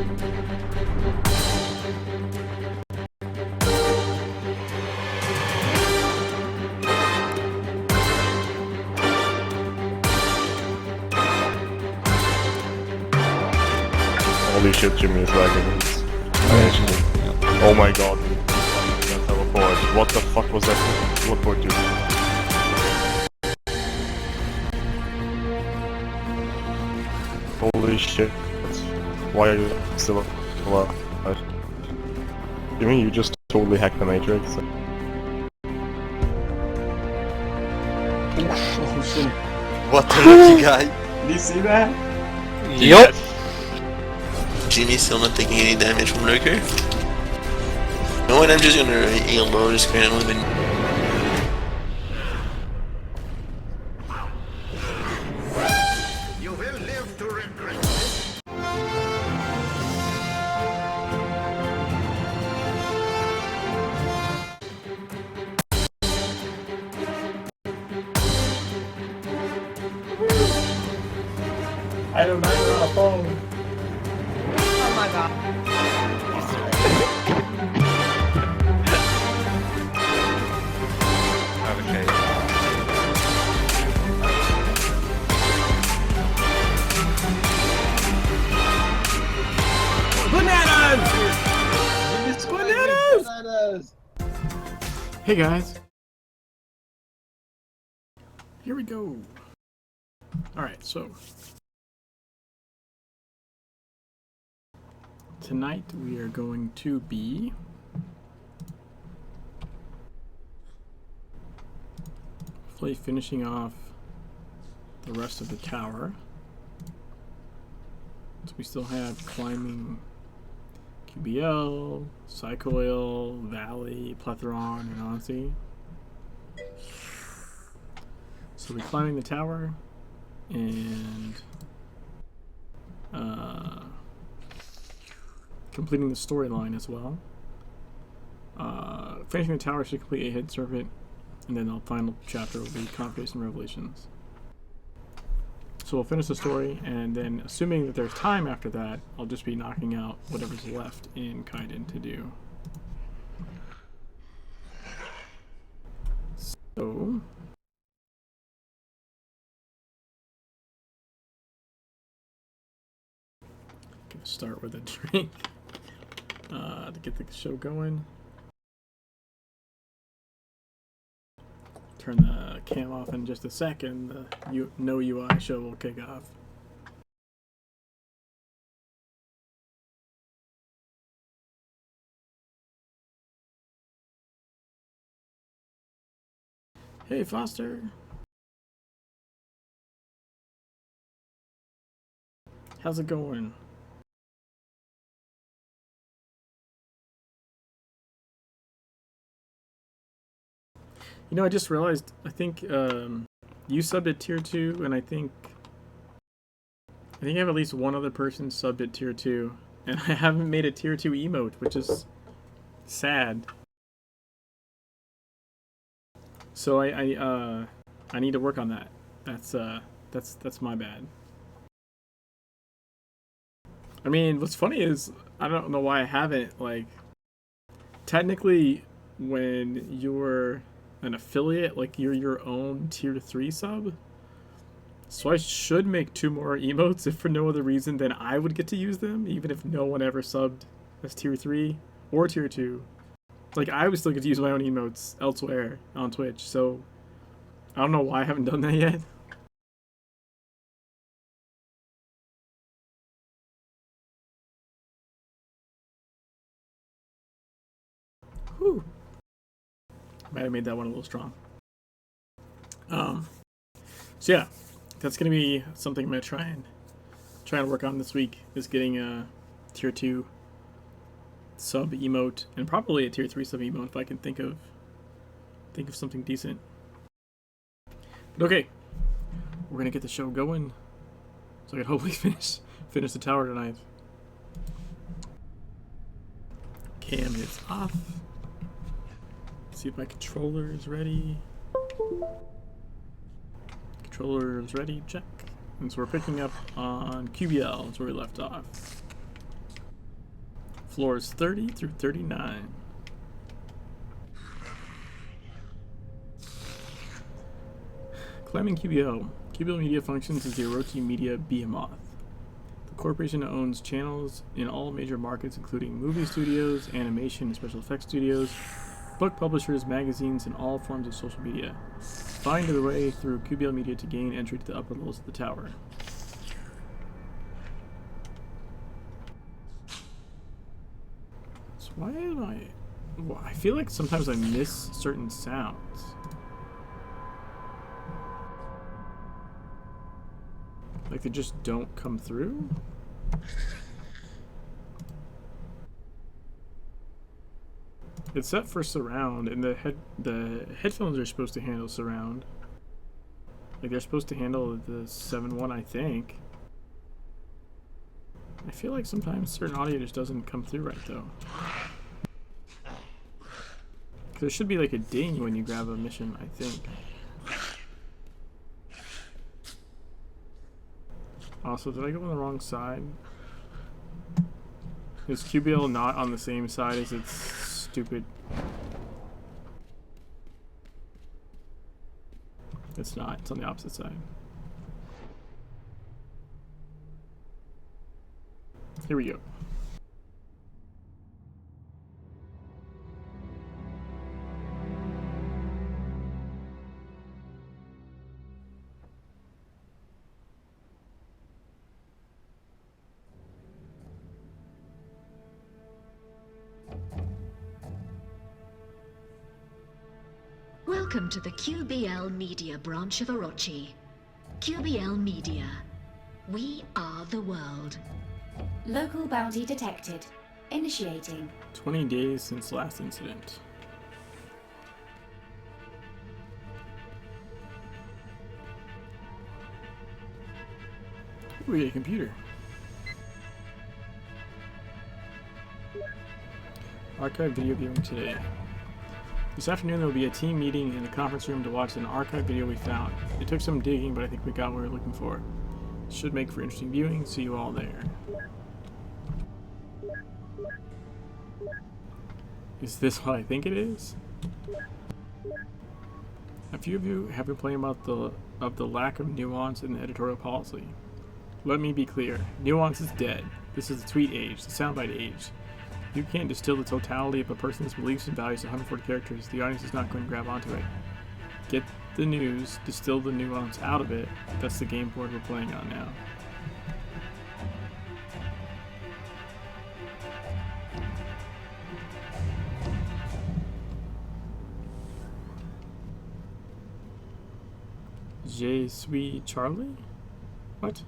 Holy shit, Jimmy is lagging. Oh my god. Teleport. What the fuck was that? Teleport do? Holy shit. Why are you still alive? You mean you just totally hacked the Matrix? Oh shit. What the lucky guy? Did you see that? Yup. Jimmy's still not taking any damage from Lurker. No, and I'm just gonna heal low, just kind of moving. You will live to regret it. I don't know on a phone. Oh my god. Okay. Bananas! It's bananas! Hey guys. Here we go. Alright, so tonight we are going to be hopefully finishing off the rest of the tower. So we still have climbing QBL, Psychoil, Valley, Plethron, and Onsi. So we're climbing the tower and completing the storyline as well. Finishing the tower should complete a hidden serpent, and then the final chapter will be Confirmation and Revelations. So we'll finish the story, and then assuming that there's time after that, I'll just be knocking out whatever's left in Kaiden to do. So gonna start with a drink to get the show going. Turn the cam off in just a second. The no UI show will kick off. Hey Foster. How's it going? You know, I just realized, I think you subbed at tier 2, and I think I have at least one other person subbed at tier 2, and I haven't made a tier 2 emote, which is sad. So I need to work on that. That's my bad. I mean, what's funny is, I don't know why I haven't, like, technically, when you're an affiliate, like, you're your own tier 3 sub, so I should make 2 more emotes if for no other reason than I would get to use them, even if no one ever subbed as tier 3 or tier 2. Like, I would still get to use my own emotes elsewhere on Twitch, so I don't know why I haven't done that yet. Whew. Might have made that one a little strong. So yeah, that's gonna be something I'm gonna try and work on this week, is getting a tier 2 sub emote and probably a tier 3 sub emote if I can think of something decent. But okay, we're gonna get the show going, so I can hopefully finish the tower tonight. Cam is off. See if my controller is ready. Controller is ready, check. And so we're picking up on QBL, that's where we left off. Floors 30 through 39. Climbing QBL. QBL Media functions as the Orochi Media Behemoth. The corporation owns channels in all major markets, including movie studios, animation and special effects studios, book publishers, magazines, and all forms of social media. Find your way through QBL Media to gain entry to the upper levels of the tower. So why am I... Well, I feel like sometimes I miss certain sounds. Like they just don't come through? It's set for surround, and the headphones are supposed to handle surround. Like they're supposed to handle the 7.1, I think. I feel like sometimes certain audio just doesn't come through right though. There should be like a ding when you grab a mission, I think. Also, did I go on the wrong side? Is QBL not on the same side as its stupid... It's not. It's on the opposite side. Here we go. Welcome to the QBL Media branch of Orochi. QBL Media. We are the world. Local bounty detected. Initiating. 20 days since last incident. Ooh, we get a computer. Archive video viewing today. This afternoon there will be a team meeting in the conference room to watch an archive video we found. It took some digging, but I think we got what we were looking for. It should make for interesting viewing. See you all there. Is this what I think it is? A few of you have been playing about the lack of nuance in the editorial policy. Let me be clear. Nuance is dead. This is the tweet age, the soundbite age. You can't distill the totality of a person's beliefs and values to 140 characters. The audience is not going to grab onto it. Get the news, distill the nuance out of it. That's the game board we're playing on now. Je suis Charlie? What?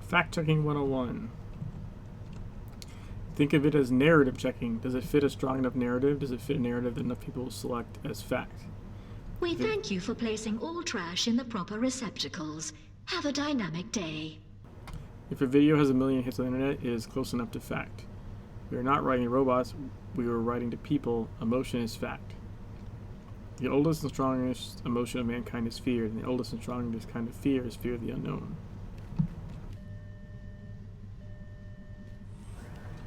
Fact-checking 101. Think of it as narrative checking. Does it fit a strong enough narrative? Does it fit a narrative that enough people will select as fact? We thank you for placing all trash in the proper receptacles. Have a dynamic day. If a video has 1 million hits on the internet, it is close enough to fact. We are not writing to robots, we are writing to people. Emotion is fact. The oldest and strongest emotion of mankind is fear, and the oldest and strongest kind of fear is fear of the unknown.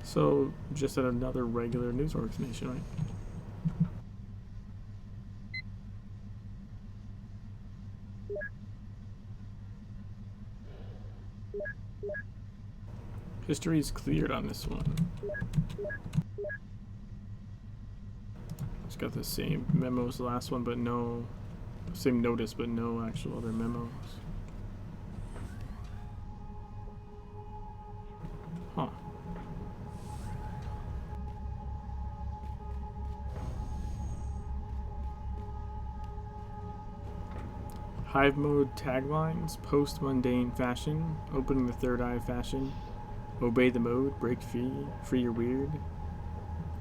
So, just another regular news organization, right? History is cleared on this one. It's got the same memo as the last one, but no... Same notice, but no actual other memos. Huh. Hive mode taglines, post-mundane fashion, opening the third eye fashion, obey the mode, break free your weird,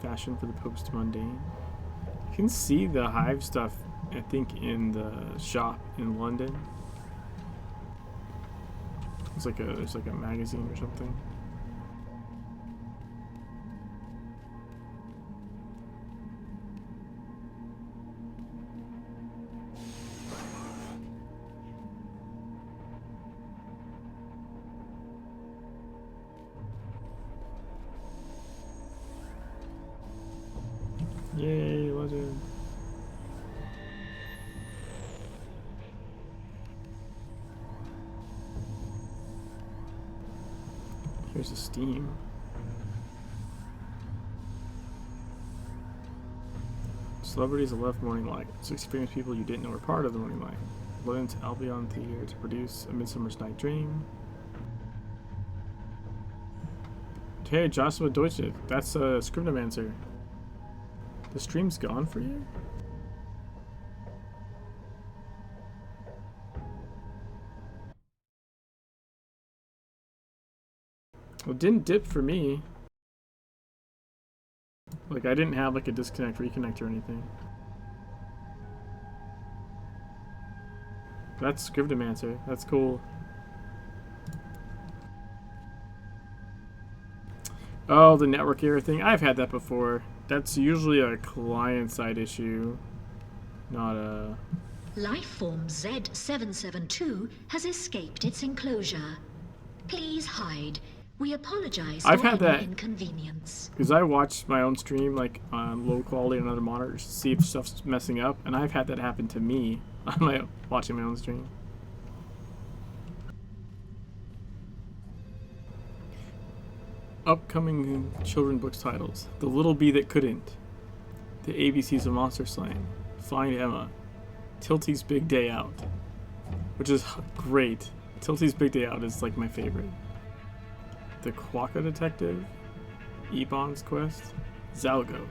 fashion for the post-mundane. You can see the Hive stuff, I think, in the shop in London. There's like a magazine or something. Yay, legend. Here's a Steam. Celebrities that left Morning Light. 6 famous people you didn't know were part of the Morning Light. Went to Albion Theater to produce A Midsummer's Night Dream. Hey, Joshua Deutsche. That's a Scriptomancer. The stream's gone for you? Well, it didn't dip for me. Like, I didn't have like a disconnect, reconnect or anything. That's Scriptomancer. That's cool. Oh, the network error thing. I've had that before. That's usually a client-side issue, not a... Lifeform Z772 has escaped its enclosure. Please hide. We apologize I've for had any that inconvenience. because I watch my own stream like on low quality on other monitors to see if stuff's messing up, and I've had that happen to me on my watching my own stream. Upcoming children books titles: The Little Bee That Couldn't, The ABCs of Monster Slaying, Find Emma, Tilty's Big Day Out, which is great. Tilty's Big Day Out is like my favorite. The Quokka Detective, Ebon's Quest, Zalgo.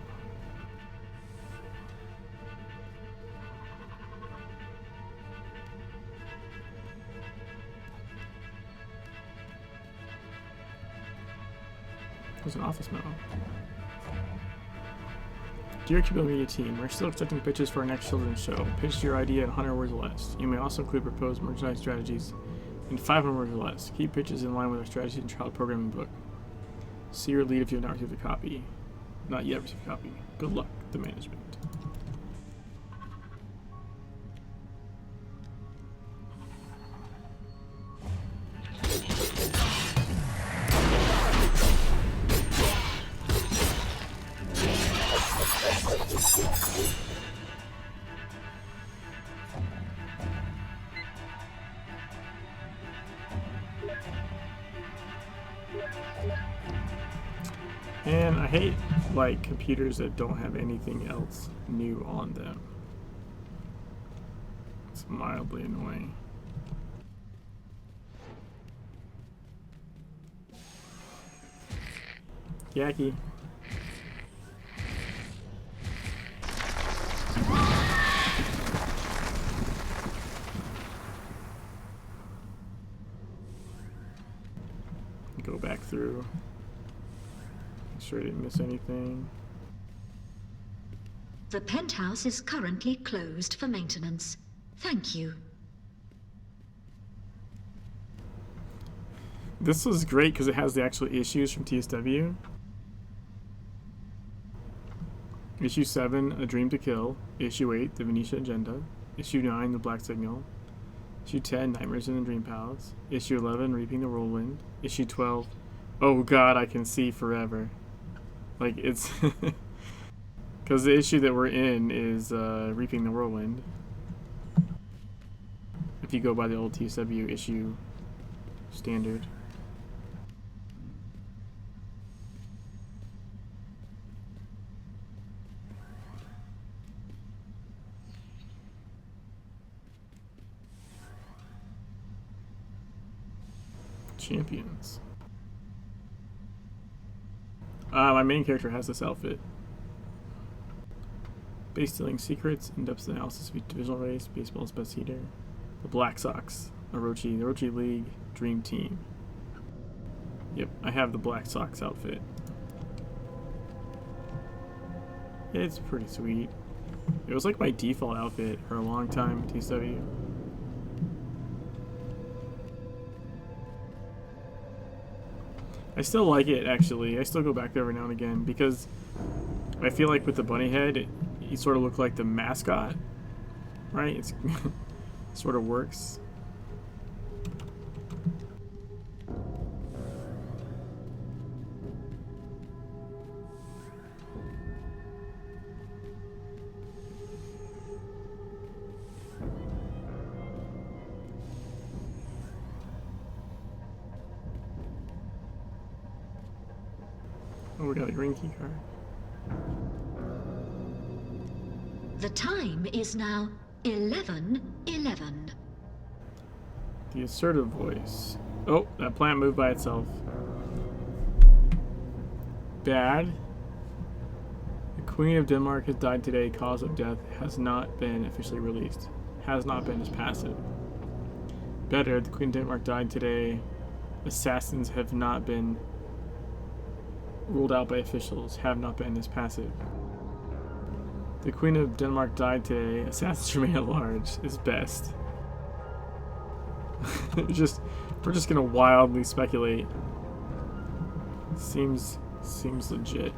There's an office memo. Dear QBL Media Team, we're still accepting pitches for our next children's show. Pitch your idea in 100 words or less. You may also include proposed merchandise strategies in 500 words or less. Keep pitches in line with our strategy and child programming book. See your lead if you have not received a copy. Not yet received a copy. Good luck, the management. And I hate like computers that don't have anything else new on them. It's mildly annoying. Yaki. Go back through. Make sure I didn't miss anything. The penthouse is currently closed for maintenance. Thank you. This was great because it has the actual issues from TSW. Issue 7, A Dream to Kill. Issue 8, The Venetia Agenda. Issue 9, The Black Signal. Issue 10, Nightmares in the Dream Palace. Issue 11, Reaping the Whirlwind. Issue 12, Oh God, I Can See Forever. Like, it's... Because the issue that we're in is Reaping the Whirlwind. If you go by the old TSW issue standard. Champions. My main character has this outfit. Base stealing secrets, in-depth analysis of each divisional race, baseball's best hitter. The Black Sox, Orochi, the Orochi League, Dream Team. Yep, I have the Black Sox outfit. It's pretty sweet. It was like my default outfit for a long time at TSW. I still like it, actually. I still go back there every now and again because I feel like with the bunny head, you sort of look like the mascot, right? It's sort of works. Oh, we got a green key card. The time is now 11:11. The assertive voice. Oh, that plant moved by itself. Bad. The Queen of Denmark has died today. Cause of death has not been officially released. Has not been as passive. Better. The Queen of Denmark died today. Assassins have not been ruled out by officials. Have not been as passive. The Queen of Denmark died today. Assassins remain at large. Is best. We're just gonna wildly speculate. Seems legit.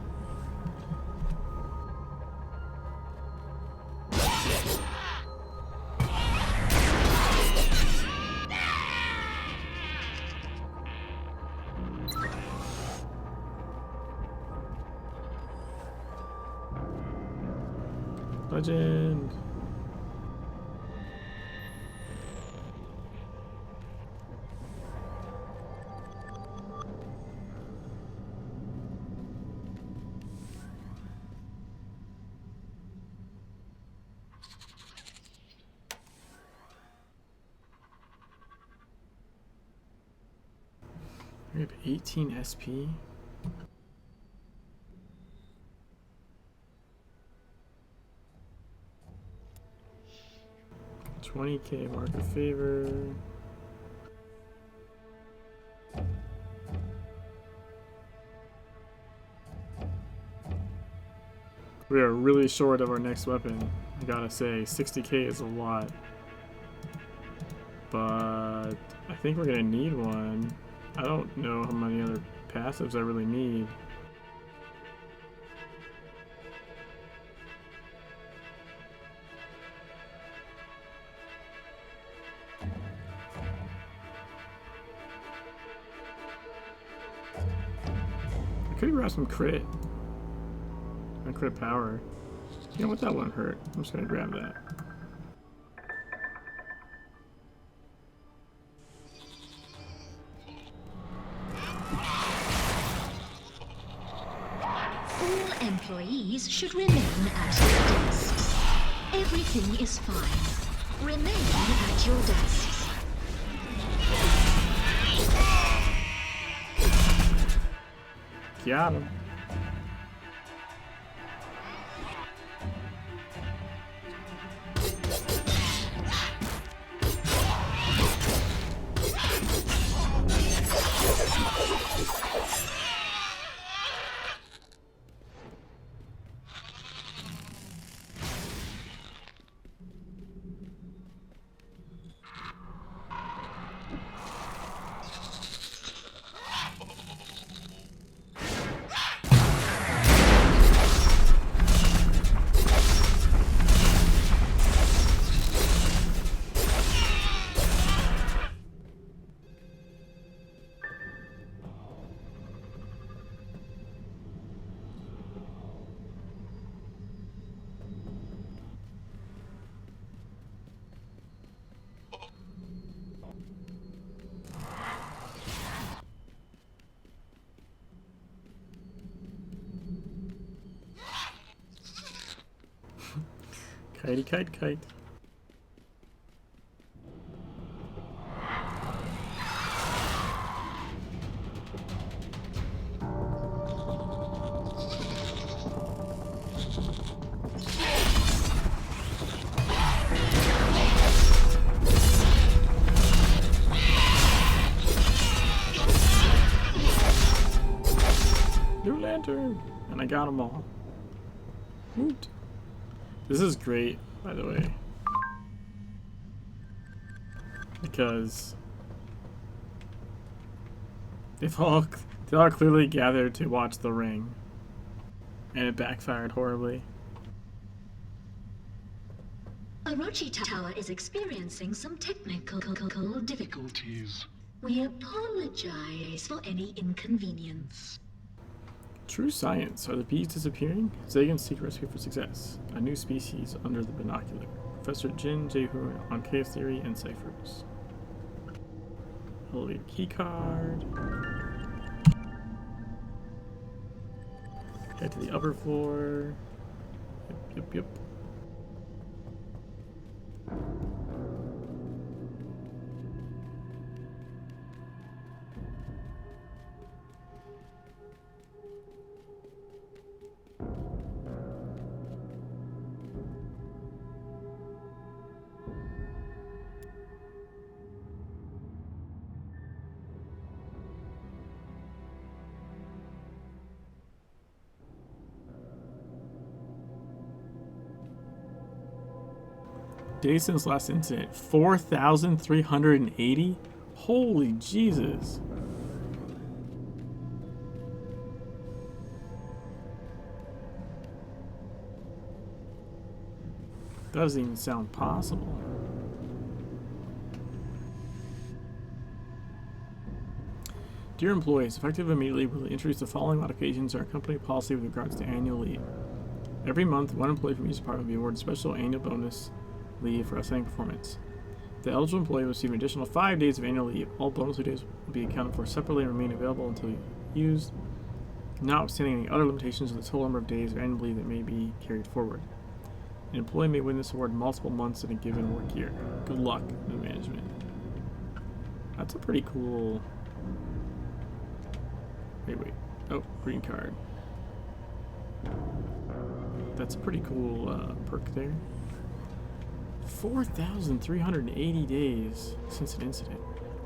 Legend. We have 18 SP. $20K mark of favor. We are really short of our next weapon. I gotta say, 60K is a lot. But I think we're gonna need one. I don't know how many other passives I really need. I could grab some crit. And crit power. You know what, that won't hurt. I'm just gonna grab that. All employees should remain at their desks. Everything is fine. Remain at your desks. Got him. Kitey kite kite. New lantern! And I got them all. Woot. This is great, by the way, because They all clearly gathered to watch The Ring, and it backfired horribly. Orochi Tower is experiencing some technical difficulties. We apologize for any inconvenience. True science. Are the bees disappearing? Zagan's secret recipe for success. A new species under the binocular. Professor Jin Jae-hoon on chaos theory and ciphers. Elevator keycard. Head to the upper floor. Yep. Days since last incident, 4,380? Holy Jesus. Doesn't even sound possible. Dear employees, effective immediately, we'll introduce the following modifications to our company policy with regards to annual leave. Every month, one employee from each department will be awarded special annual bonus leave for outstanding performance. The eligible employee will receive an additional 5 days of annual leave. All bonus days will be accounted for separately and remain available until used, notwithstanding any other limitations of the total number of days of annual leave that may be carried forward. An employee may win this award multiple months in a given work year. Good luck, new management. That's a pretty cool... Wait. Oh, green card. That's a pretty cool perk there. 4,380 days since an incident.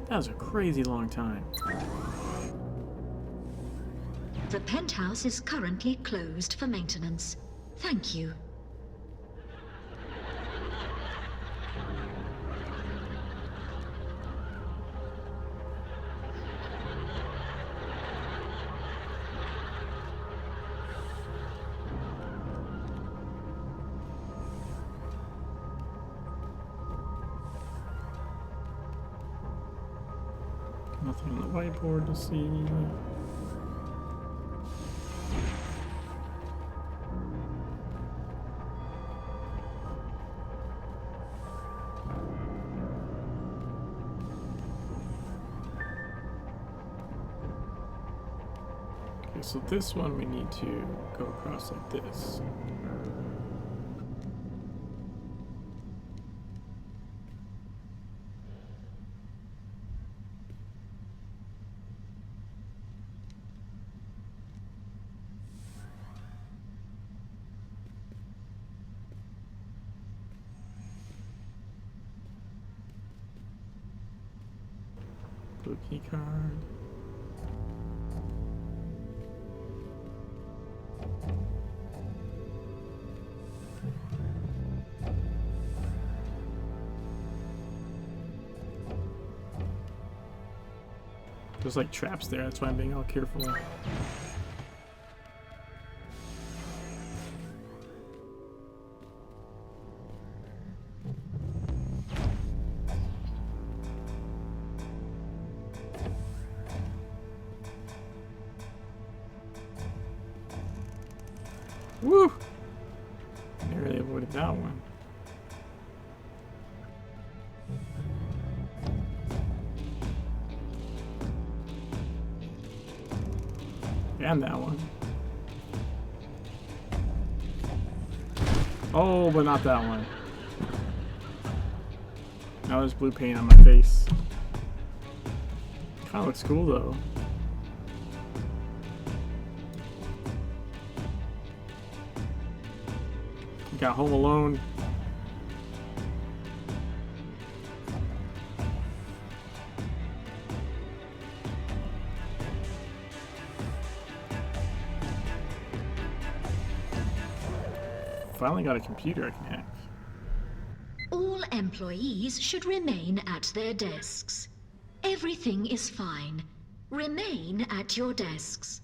That was a crazy long time. The penthouse is currently closed for maintenance. Thank you. Nothing on the whiteboard to see. Okay, so this one we need to go across like this. Blue key card. There's like traps there, that's why I'm being all careful. Woo! Narrowly avoided that one. And that one. Oh, but not that one. Now there's blue paint on my face. Kinda looks cool though. Got Home Alone. Finally got a computer I can hack. All employees should remain at their desks. Everything is fine. Remain at your desks.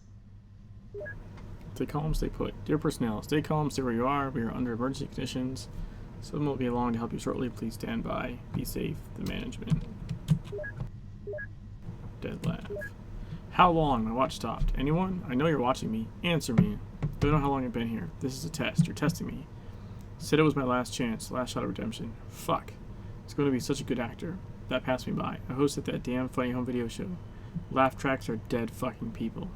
Stay calm, stay put. Dear personnel, stay calm, stay where you are. We are under emergency conditions. Someone will be along to help you shortly. Please stand by. Be safe. The management. Dead laugh. How long? My watch stopped. Anyone? I know you're watching me. Answer me. Don't know how long I've been here. This is a test. You're testing me. Said it was my last chance. Last shot of redemption. Fuck. It's going to be such a good actor. That passed me by. I hosted that damn funny home video show. Laugh tracks are dead fucking people.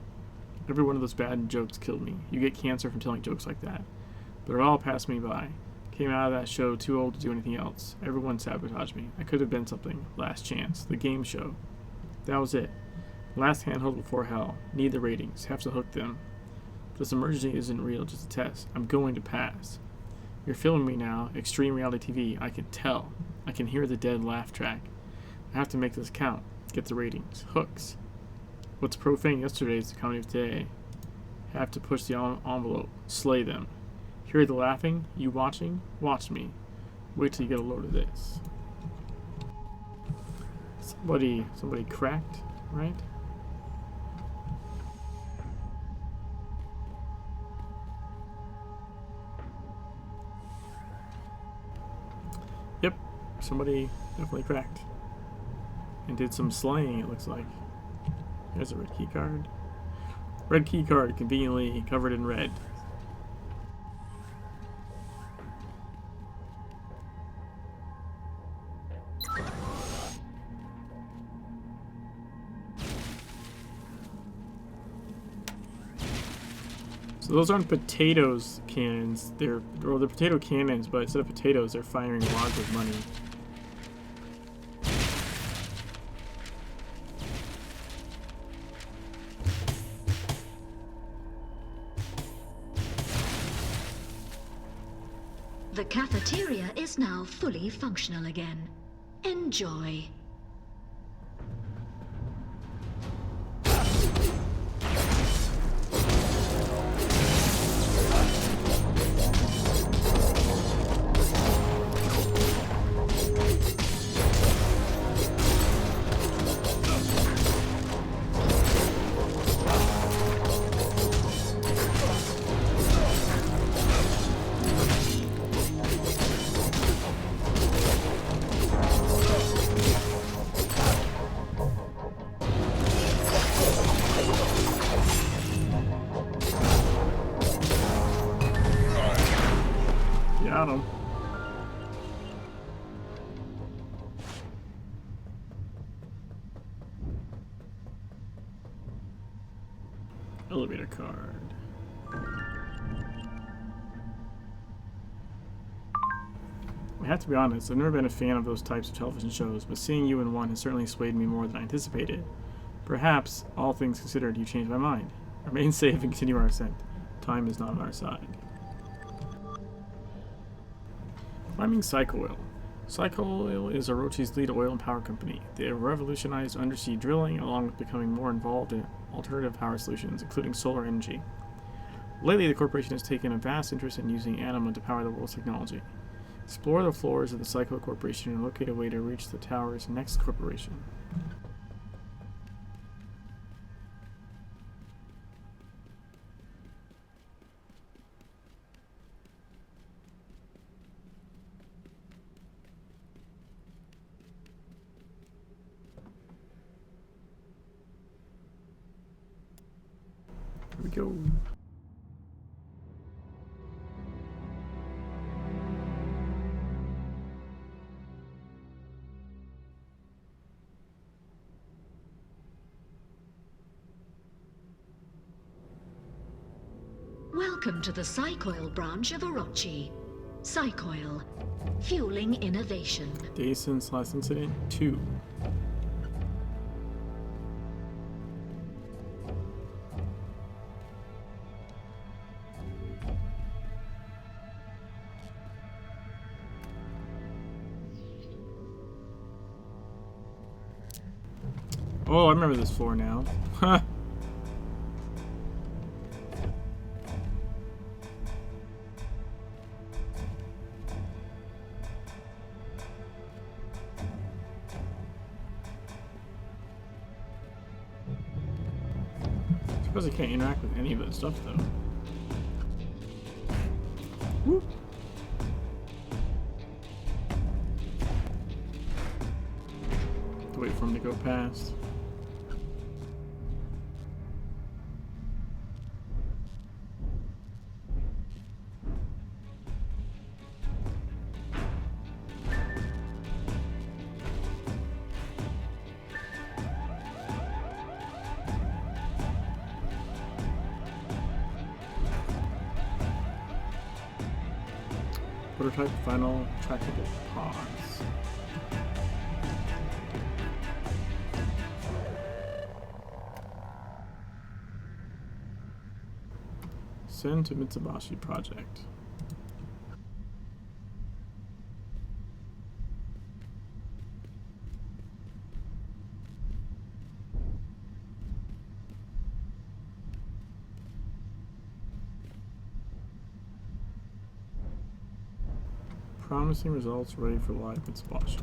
Every one of those bad jokes killed me. You get cancer from telling jokes like that. But it all passed me by. Came out of that show too old to do anything else. Everyone sabotaged me. I could have been something. Last chance. The game show. That was it. Last handhold before hell. Need the ratings. Have to hook them. This emergency isn't real, just a test. I'm going to pass. You're filming me now. Extreme reality TV. I can tell. I can hear the dead laugh track. I have to make this count. Get the ratings. Hooks. What's profane yesterday is the comedy of today. Have to push the envelope. Slay them. Hear the laughing? You watching? Watch me. Wait till you get a load of this. Somebody cracked, right? Yep, somebody definitely cracked. And did some slaying, it looks like. There's a red key card. Red key card, conveniently covered in red. So those aren't potatoes cannons. They're potato cannons, but instead of potatoes, they're firing wads of money. The cafeteria is now fully functional again. Enjoy. Got him. Elevator card. I have to be honest, I've never been a fan of those types of television shows, but seeing you in one has certainly swayed me more than I anticipated. Perhaps, all things considered, you changed my mind. Remain safe and continue our ascent. Time is not on our side. Climbing Psycho-Oil. Psycho-Oil is Orochi's lead oil and power company. They have revolutionized undersea drilling, along with becoming more involved in alternative power solutions, including solar energy. Lately, the corporation has taken a vast interest in using anima to power the world's technology. Explore the floors of the Psycho Corporation and locate a way to reach the tower's next corporation. Here we go. Welcome to the Psychoil branch of Orochi. Psychoil, fueling innovation. Days since last incident 2. Oh, I remember this floor now. Huh. suppose I can't interact with any of that stuff though. Whoop. Have to wait for him to go past. Prototype final tractable pause. Send to Mitsubishi project. Promising results ready for live Mitsubishi.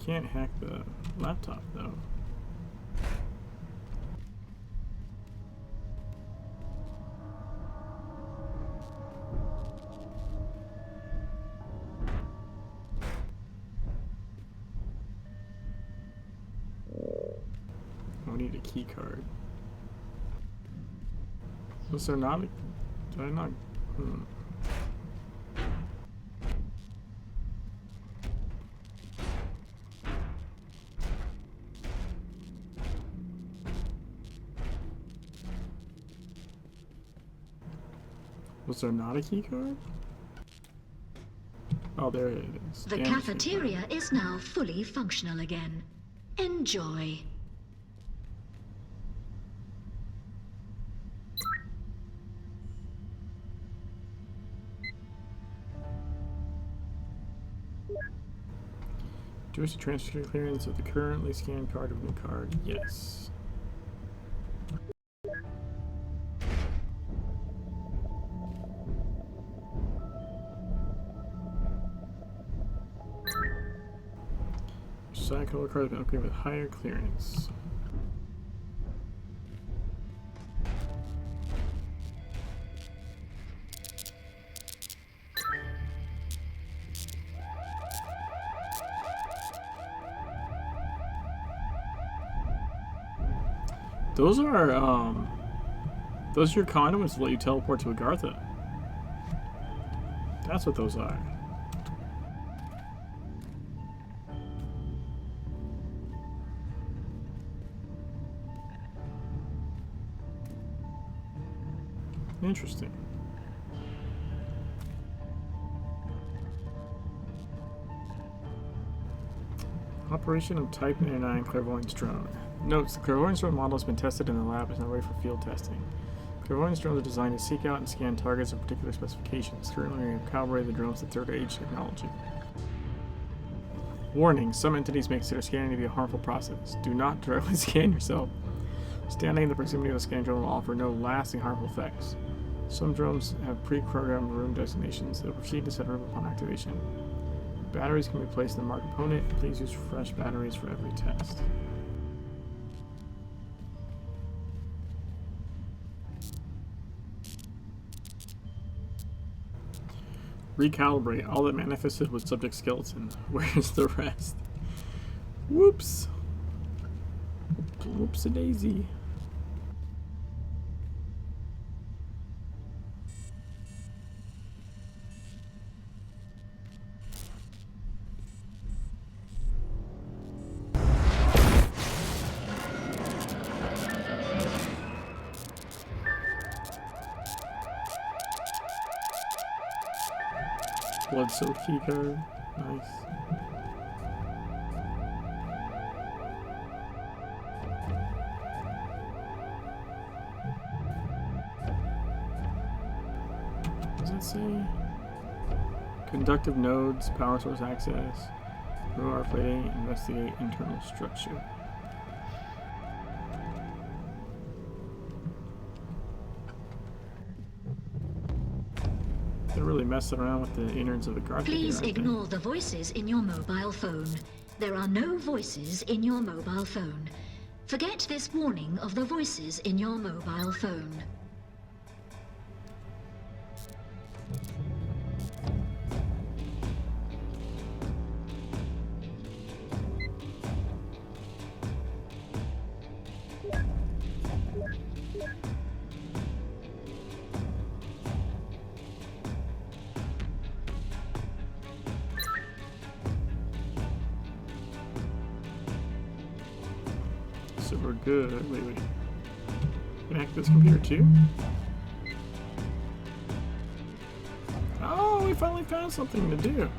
Can't hack the laptop though. I need a key card. Was there not a... Did I not... Was there not a key card? Oh, there it is. The And cafeteria is now fully functional again. Enjoy. Do you wish to transfer clearance of the currently scanned card to a new card? Yes. Cycle card has been upgraded with higher clearance. Those are your conduits that let you teleport to Agartha. That's what those are. Interesting. Operation of Type 99 Clairvoyance Drone. Notes, the Clairvoyance Drone model has been tested in the lab and is now ready for field testing. Clairvoyance drones are designed to seek out and scan targets of particular specifications. Currently, we have calibrated the drones to third age technology. Warning, some entities may consider scanning to be a harmful process. Do not directly scan yourself. Standing in the proximity of the scan drone will offer no lasting harmful effects. Some drones have pre-programmed room designations that will proceed to set a room upon activation. Batteries can be placed in the marked component. Please use fresh batteries for every test. Recalibrate. All that manifested was subject skeleton. Where's the rest? Whoops. Whoops-a-daisy. Blood soaked key card. Nice. What does it say? Conductive nodes, power source access, roar plating, investigate internal structure. They're really messing around with the innards of the Garth. Please ignore the voices in your mobile phone. There are no voices in your mobile phone. Forget this warning of the voices in your mobile phone. So we're good. Wait. Can I hack this computer too? Oh, we finally found something to do.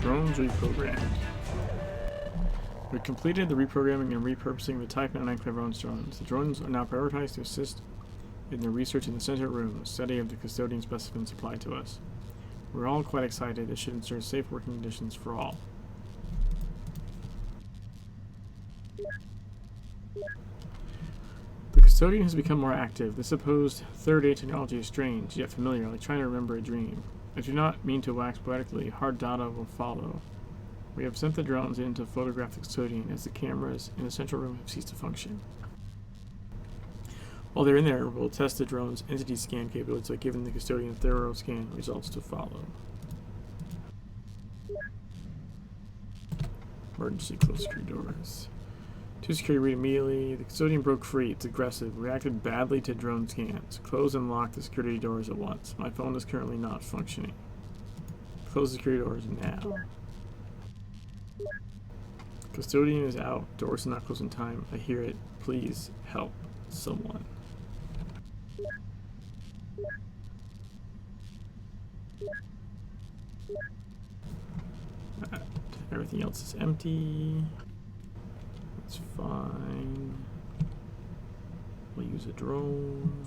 Drones reprogrammed. We completed the reprogramming and repurposing the Type 99 Clairvoyance drones. The drones are now prioritized to assist in the research in the center room, a study of the custodian specimens supplied to us. We're all quite excited. It should ensure safe working conditions for all. The custodian has become more active. This supposed third-day technology is strange, yet familiar, like trying to remember a dream. I do not mean to wax poetically. Hard data will follow. We have sent the drones in to photograph the custodian as the cameras in the central room have ceased to function. While they're in there, we'll test the drone's entity scan capabilities by giving the custodian thorough scan results to follow. Emergency close security doors. To security read immediately. The custodian broke free. It's aggressive. Reacted badly to drone scans. Close and lock the security doors at once. My phone is currently not functioning. Close the security doors now. Custodian is out. Doors are not closed in time. I hear it. Please help someone. Everything else is empty. That's fine. We'll use a drone.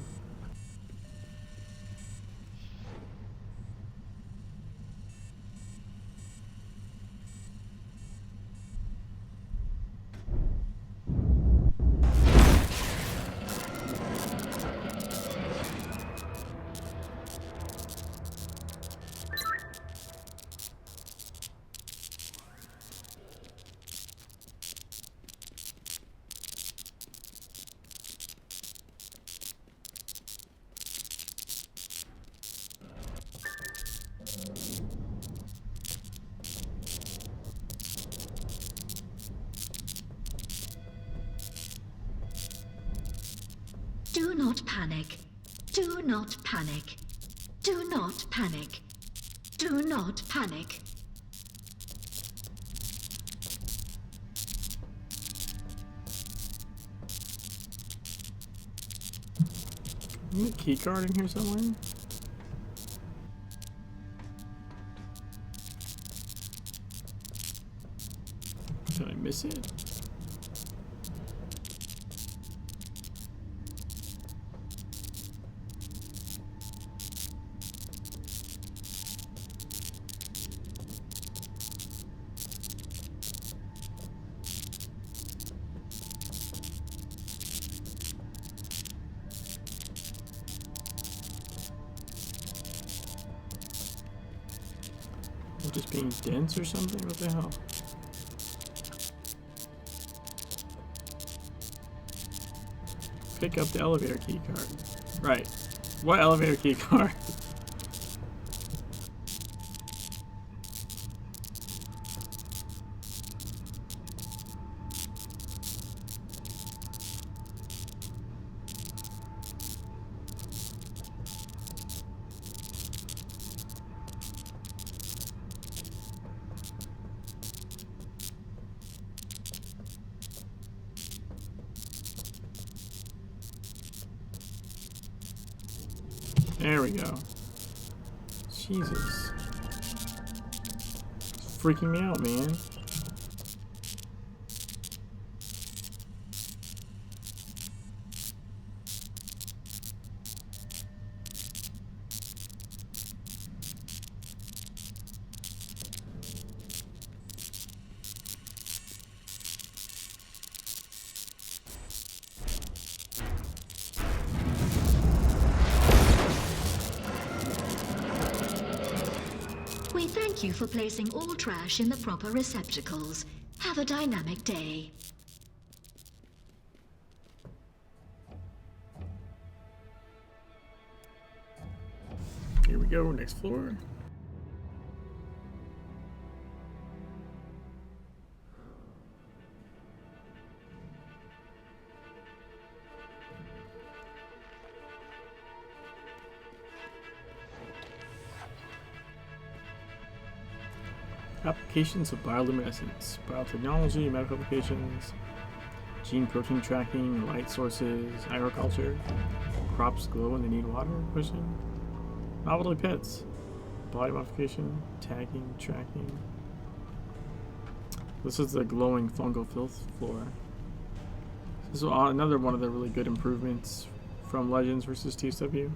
Do not panic. Do not panic. Do not panic. Do not panic. Isn't the key card in here somewhere? Did I miss it? Just being dense or something? What the hell? Pick up the elevator key card. Right. What elevator key card? There we go. Jesus. It's freaking me out, man. We Thank you for placing all trash in the proper receptacles. Have a dynamic day. Here we go, next floor. Applications of bioluminescence, biotechnology, medical applications, gene protein tracking, light sources, agriculture, crops glow when they need water, pushing, novelty pets, body modification, tagging, tracking. This is the glowing fungal filth floor. This is another one of the really good improvements from Legends versus TSW.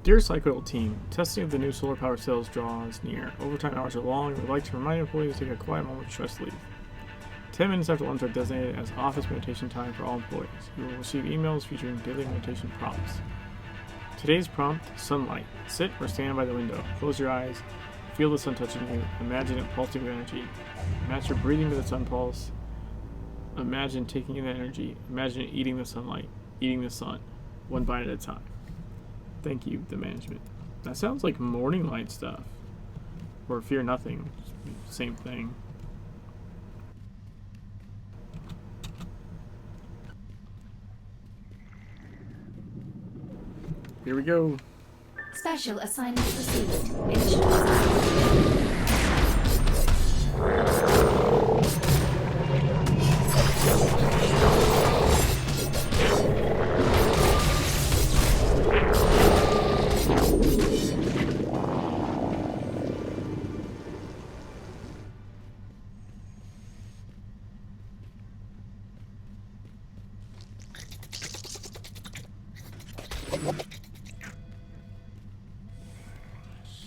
Dear Psycho team, testing of the new solar power cells draws near. Overtime hours are long, and we'd like to remind employees to take a quiet moment to stress leave. 10 minutes after lunch are designated as office meditation time for all employees. You will receive emails featuring daily meditation prompts. Today's prompt, sunlight. Sit or stand by the window. Close your eyes. Feel the sun touching you. Imagine it pulsing with energy. Match your breathing to the sun pulse. Imagine taking in that energy. Imagine eating the sunlight. Eating the sun. One bite at a time. Thank you, the management. That sounds like morning light stuff. Or fear nothing. Same thing. Here we go. Special assignment received. Initial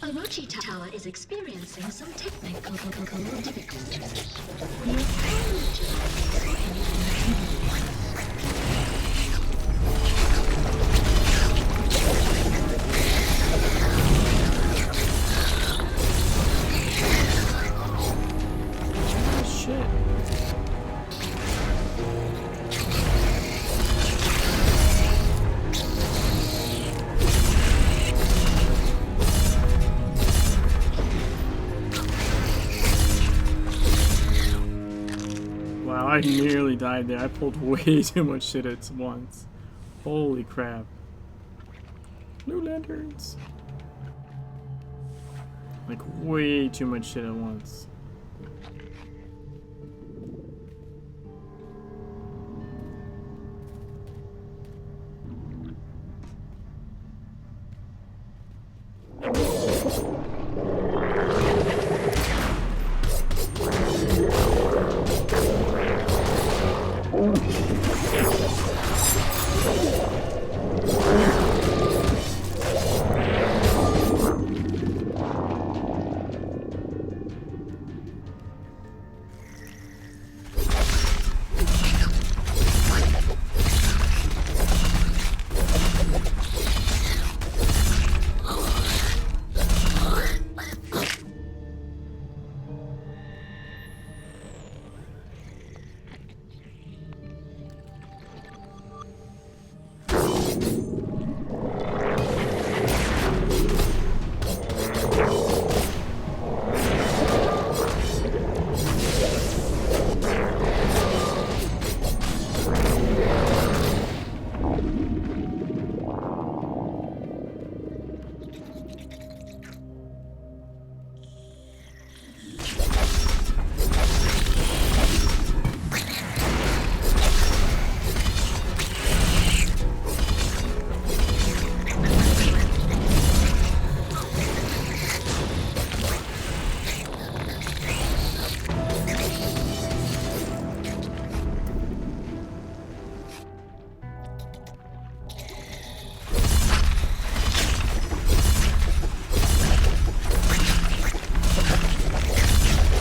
Orochi Tower is experiencing some technical difficulties. We apologize for any inconvenience. Shit. Wow, I nearly died there. I pulled way too much shit at once. Holy crap. Blue lanterns. Like, way too much shit at once.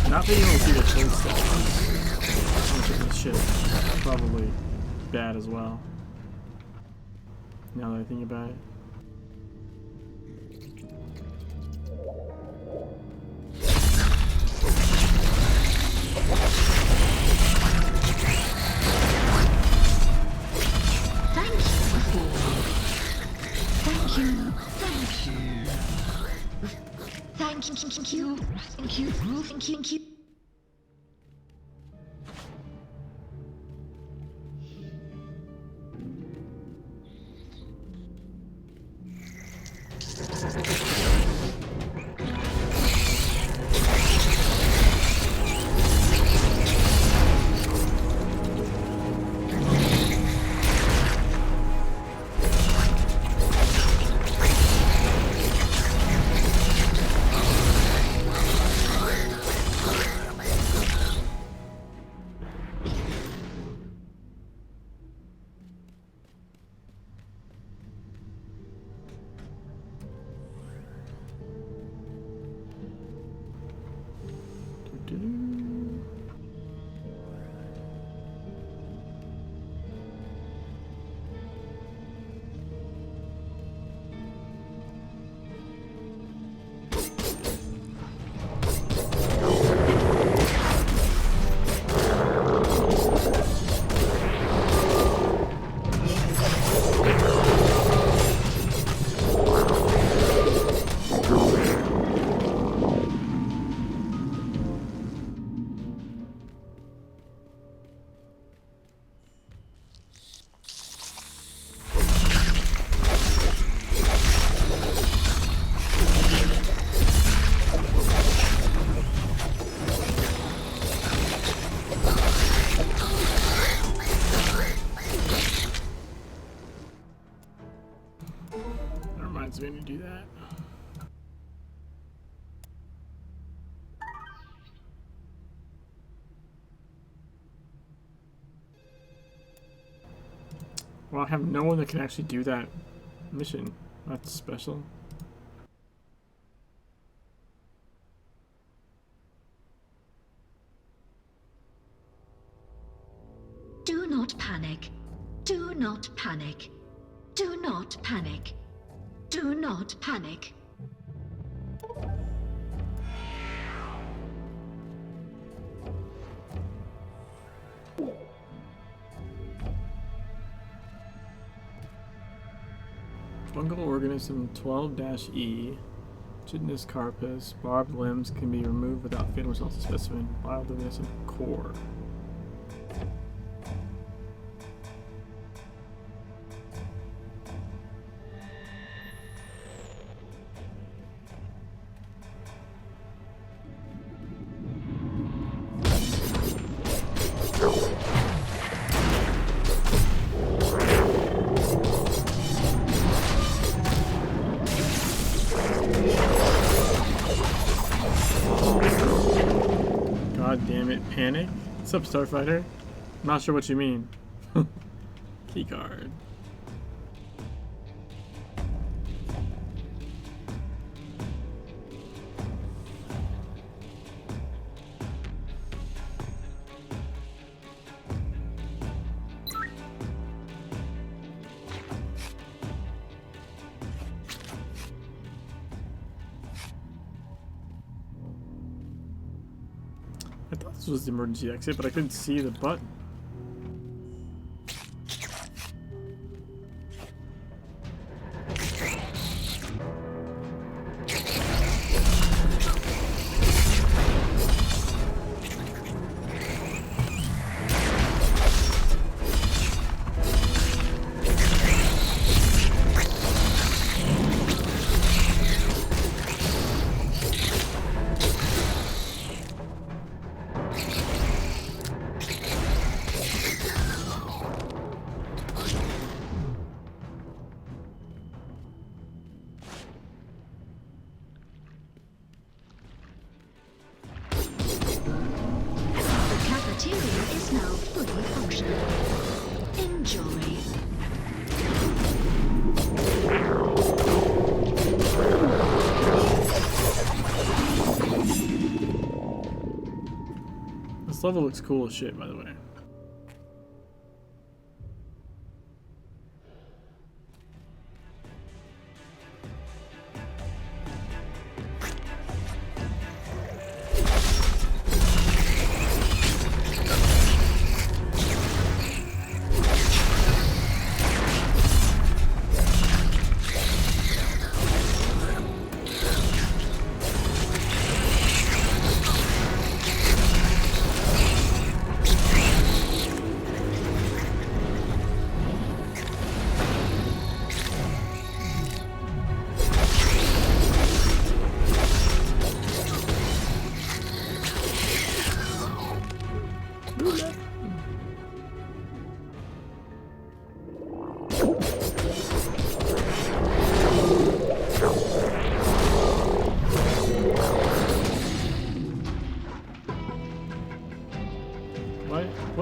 Not being able to see the code stuff on this shit is probably bad as well. Now that I think about it. Thank you. Thank you. Thank you. Thank you. Me to do that. Well, I have no one that can actually do that mission. That's special. Do not panic. Do not panic. Do not panic. Do not panic. Fungal organism 12-E, chitinous carpus, barbed limbs can be removed without fatal results of specimen, bioluminescent core. God damn it, panic? What's up, Starfighter? I'm not sure what you mean. Keycard. I thought this was the emergency exit, but I couldn't see the button. Is now fully functional. Enjoy. This level looks cool as shit, by the way.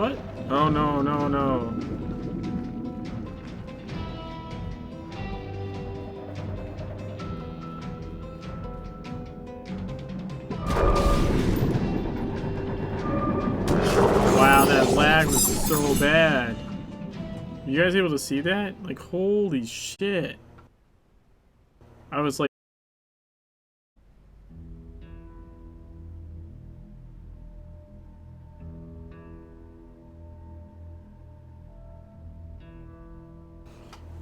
What? Oh no, no, no. Wow, that lag was so bad. You guys able to see that? Like, holy shit. I was like...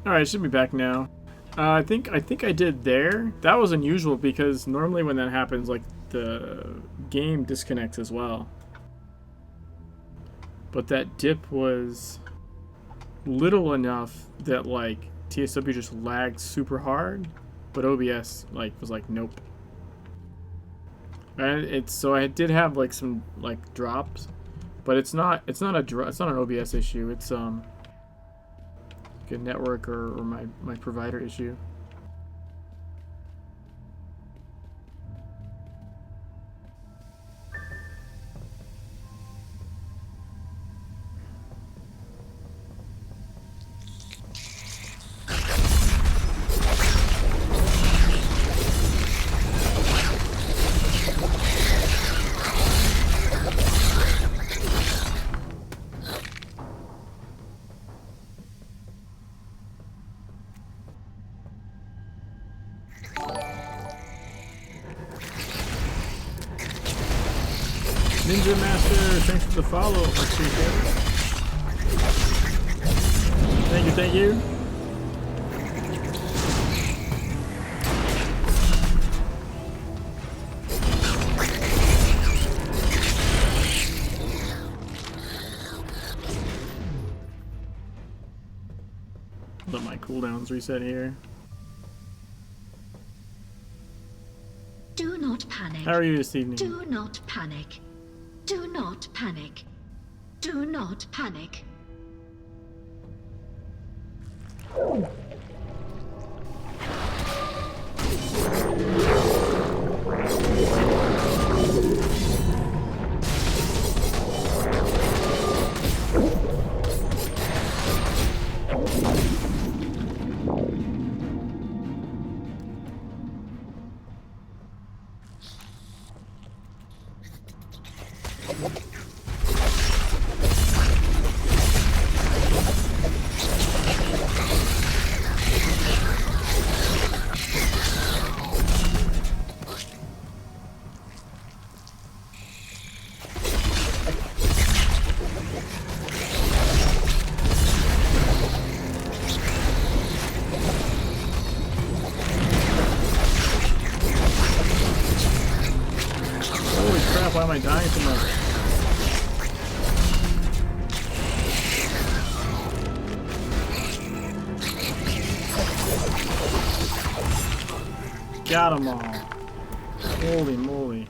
Alright, should be back now. I think I did there. That was unusual because normally when that happens, like, the game disconnects as well. But that dip was little enough that, like, TSW just lagged super hard, but OBS, like, was like, nope. And so I did have, like, some, like, drops, but it's not an OBS issue. It's like a network or my provider issue. Ninja Master, thanks for the follow. Appreciate it. Thank you, thank you. Let my cooldowns reset here. Do not panic. How are you this evening? Do not panic. Do not panic. Do not panic. Why am I dying so much? Got them all. Holy moly.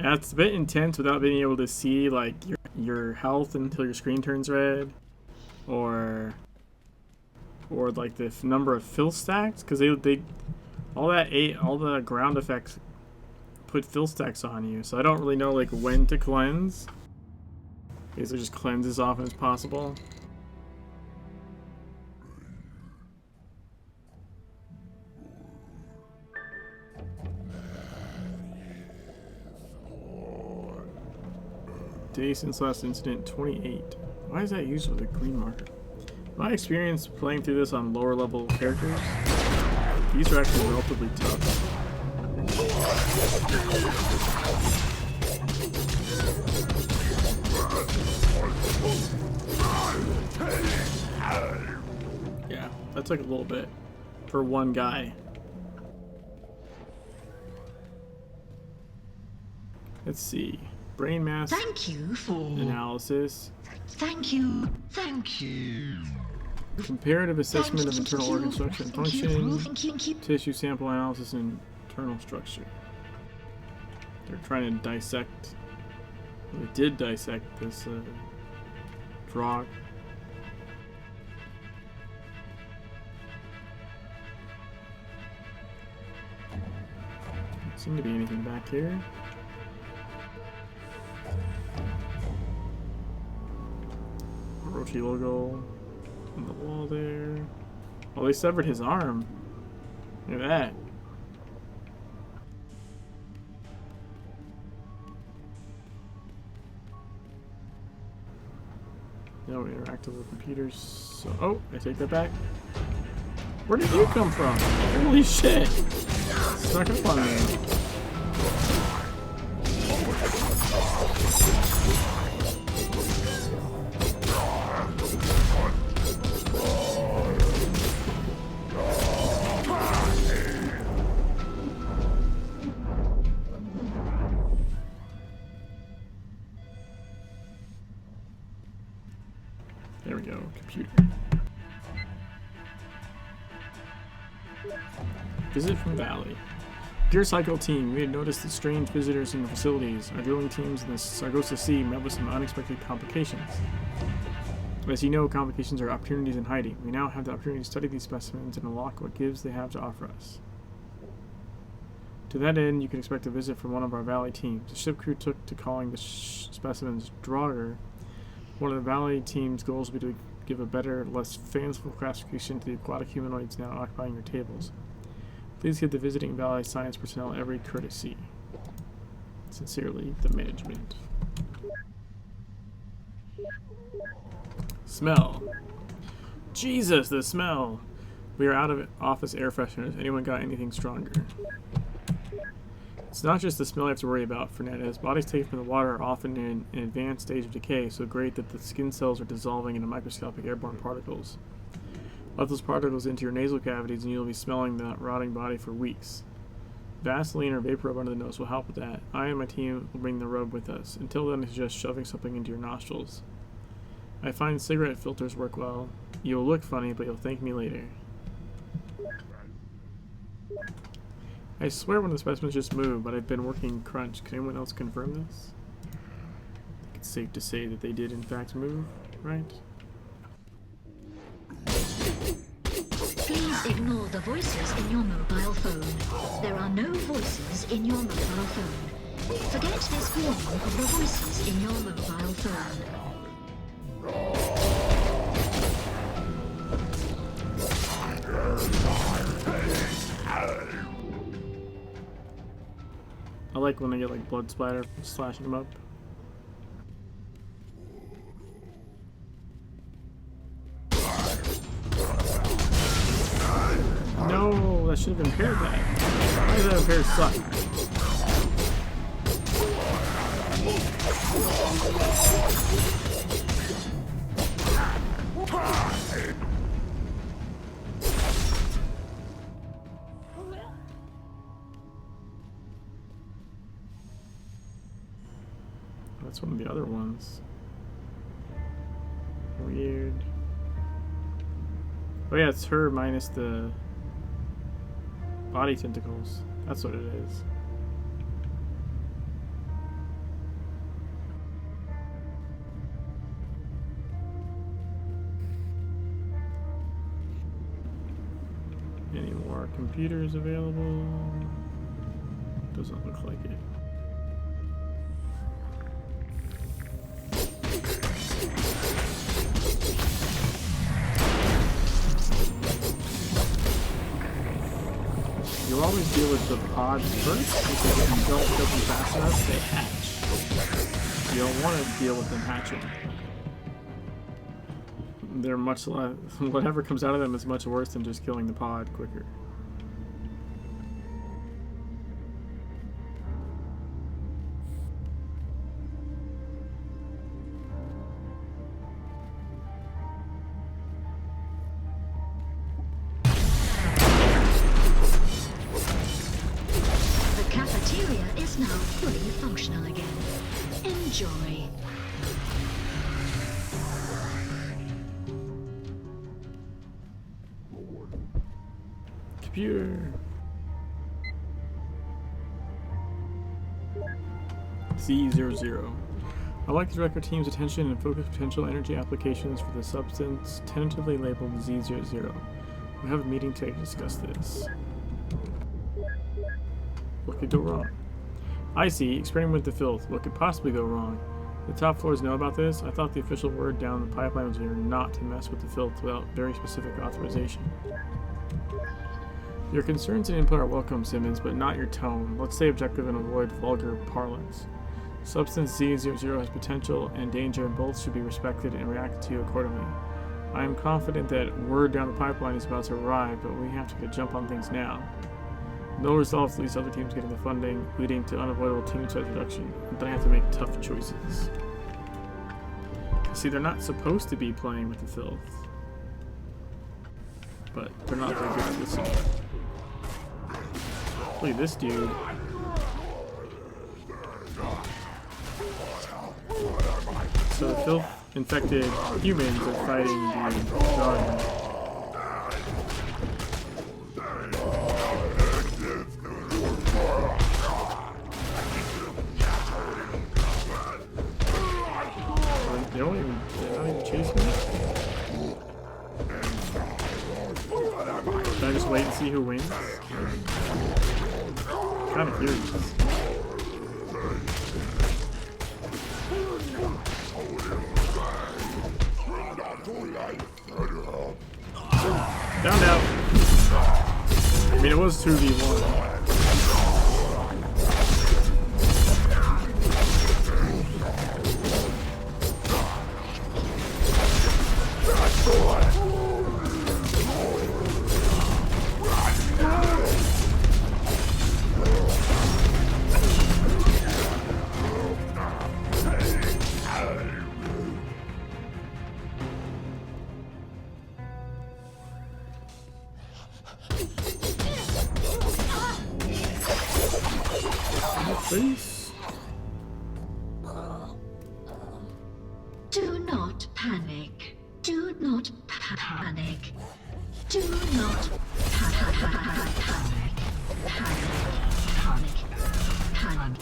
Yeah, it's a bit intense without being able to see like your health until your screen turns red, or like the number of fill stacks, because they all the ground effects put fill stacks on you. So I don't really know like when to cleanse. Basically, just cleanse as often as possible. Day since last incident, 28. Why is that used with a green marker? My experience playing through this on lower level characters, these are actually relatively tough. Yeah, that took a little bit for one guy. Let's see. Brain mass Thank you for analysis. Thank you. Thank you. Comparative assessment of internal organ structure and function. Tissue sample analysis and internal structure. They're trying to dissect. Well, they did dissect this frog. Doesn't seem to be anything back here. Orochi logo on the wall there. Oh, they severed his arm. Look at that. No interactive with computers. So, oh, I take that back. Where did you come from? Holy shit! Snuck up on me. There we go, computer. Visit from Valley. Dear Cycle Team, we had noticed the strange visitors in the facilities. Our drilling teams in the Sargosa Sea met with some unexpected complications. As you know, complications are opportunities in hiding. We now have the opportunity to study these specimens and unlock what gives they have to offer us. To that end, you can expect a visit from one of our Valley teams. The ship crew took to calling the specimens Draugr. One of the Valley team's goals will be to give a better, less fanciful classification to the aquatic humanoids now occupying your tables. Please give the visiting Valley science personnel every courtesy. Sincerely, the management. Smell. Jesus, the smell! We are out of office air fresheners. Anyone got anything stronger? It's not just the smell you have to worry about, Fernandez. Bodies taken from the water are often in an advanced stage of decay, so great that the skin cells are dissolving into microscopic airborne particles. Let those particles into your nasal cavities and you'll be smelling that rotting body for weeks. Vaseline or vapor rub under the nose will help with that. I and my team will bring the rub with us. Until then, it's just shoving something into your nostrils. I find cigarette filters work well. You'll look funny, but you'll thank me later. I swear one of the specimens just moved, but I've been working crunch. Can anyone else confirm this? I think it's safe to say that they did in fact move, right? Please ignore the voices in your mobile phone. There are no voices in your mobile phone. Forget this warning of the voices in your mobile phone. I like when they get like blood splatter from slashing them up. No, that should have impaired that. Why does that impair suck? That's one of the other ones. Weird. Oh yeah, it's her minus the body tentacles. That's what it is. Any more computers available? Doesn't look like it. You always deal with the pods first, because if you don't kill them fast enough, they hatch. You don't want to deal with them hatching. They're much less, whatever comes out of them is much worse than just killing the pod quicker. Now fully functional again. Enjoy. computer. Z00. I'd like to direct our team's attention and focus potential energy applications for the substance tentatively labeled Z00. We have a meeting today to discuss this. What could go wrong? I see. Experimenting with the filth. What could possibly go wrong? The top floors know about this. I thought the official word down the pipeline was we are not to mess with the filth without very specific authorization. Your concerns and input are welcome, Simmons, but not your tone. Let's stay objective and avoid vulgar parlance. Substance Z00 has potential and danger, and both should be respected and reacted to accordingly. I am confident that word down the pipeline is about to arrive, but we have to get a jump on things now. No results leads other teams getting the funding, leading to unavoidable team size reduction, and then I have to make tough choices. See, they're not supposed to be playing with the filth, but they're not very good at this either. Look at this dude. So the filth-infected humans are fighting the garden. They're not even chasing me? Should I just wait and see who wins? Kind of curious. Down, down. I mean, it was 2v1. Face. Do not panic. Do not panic. Do not panic. Panic.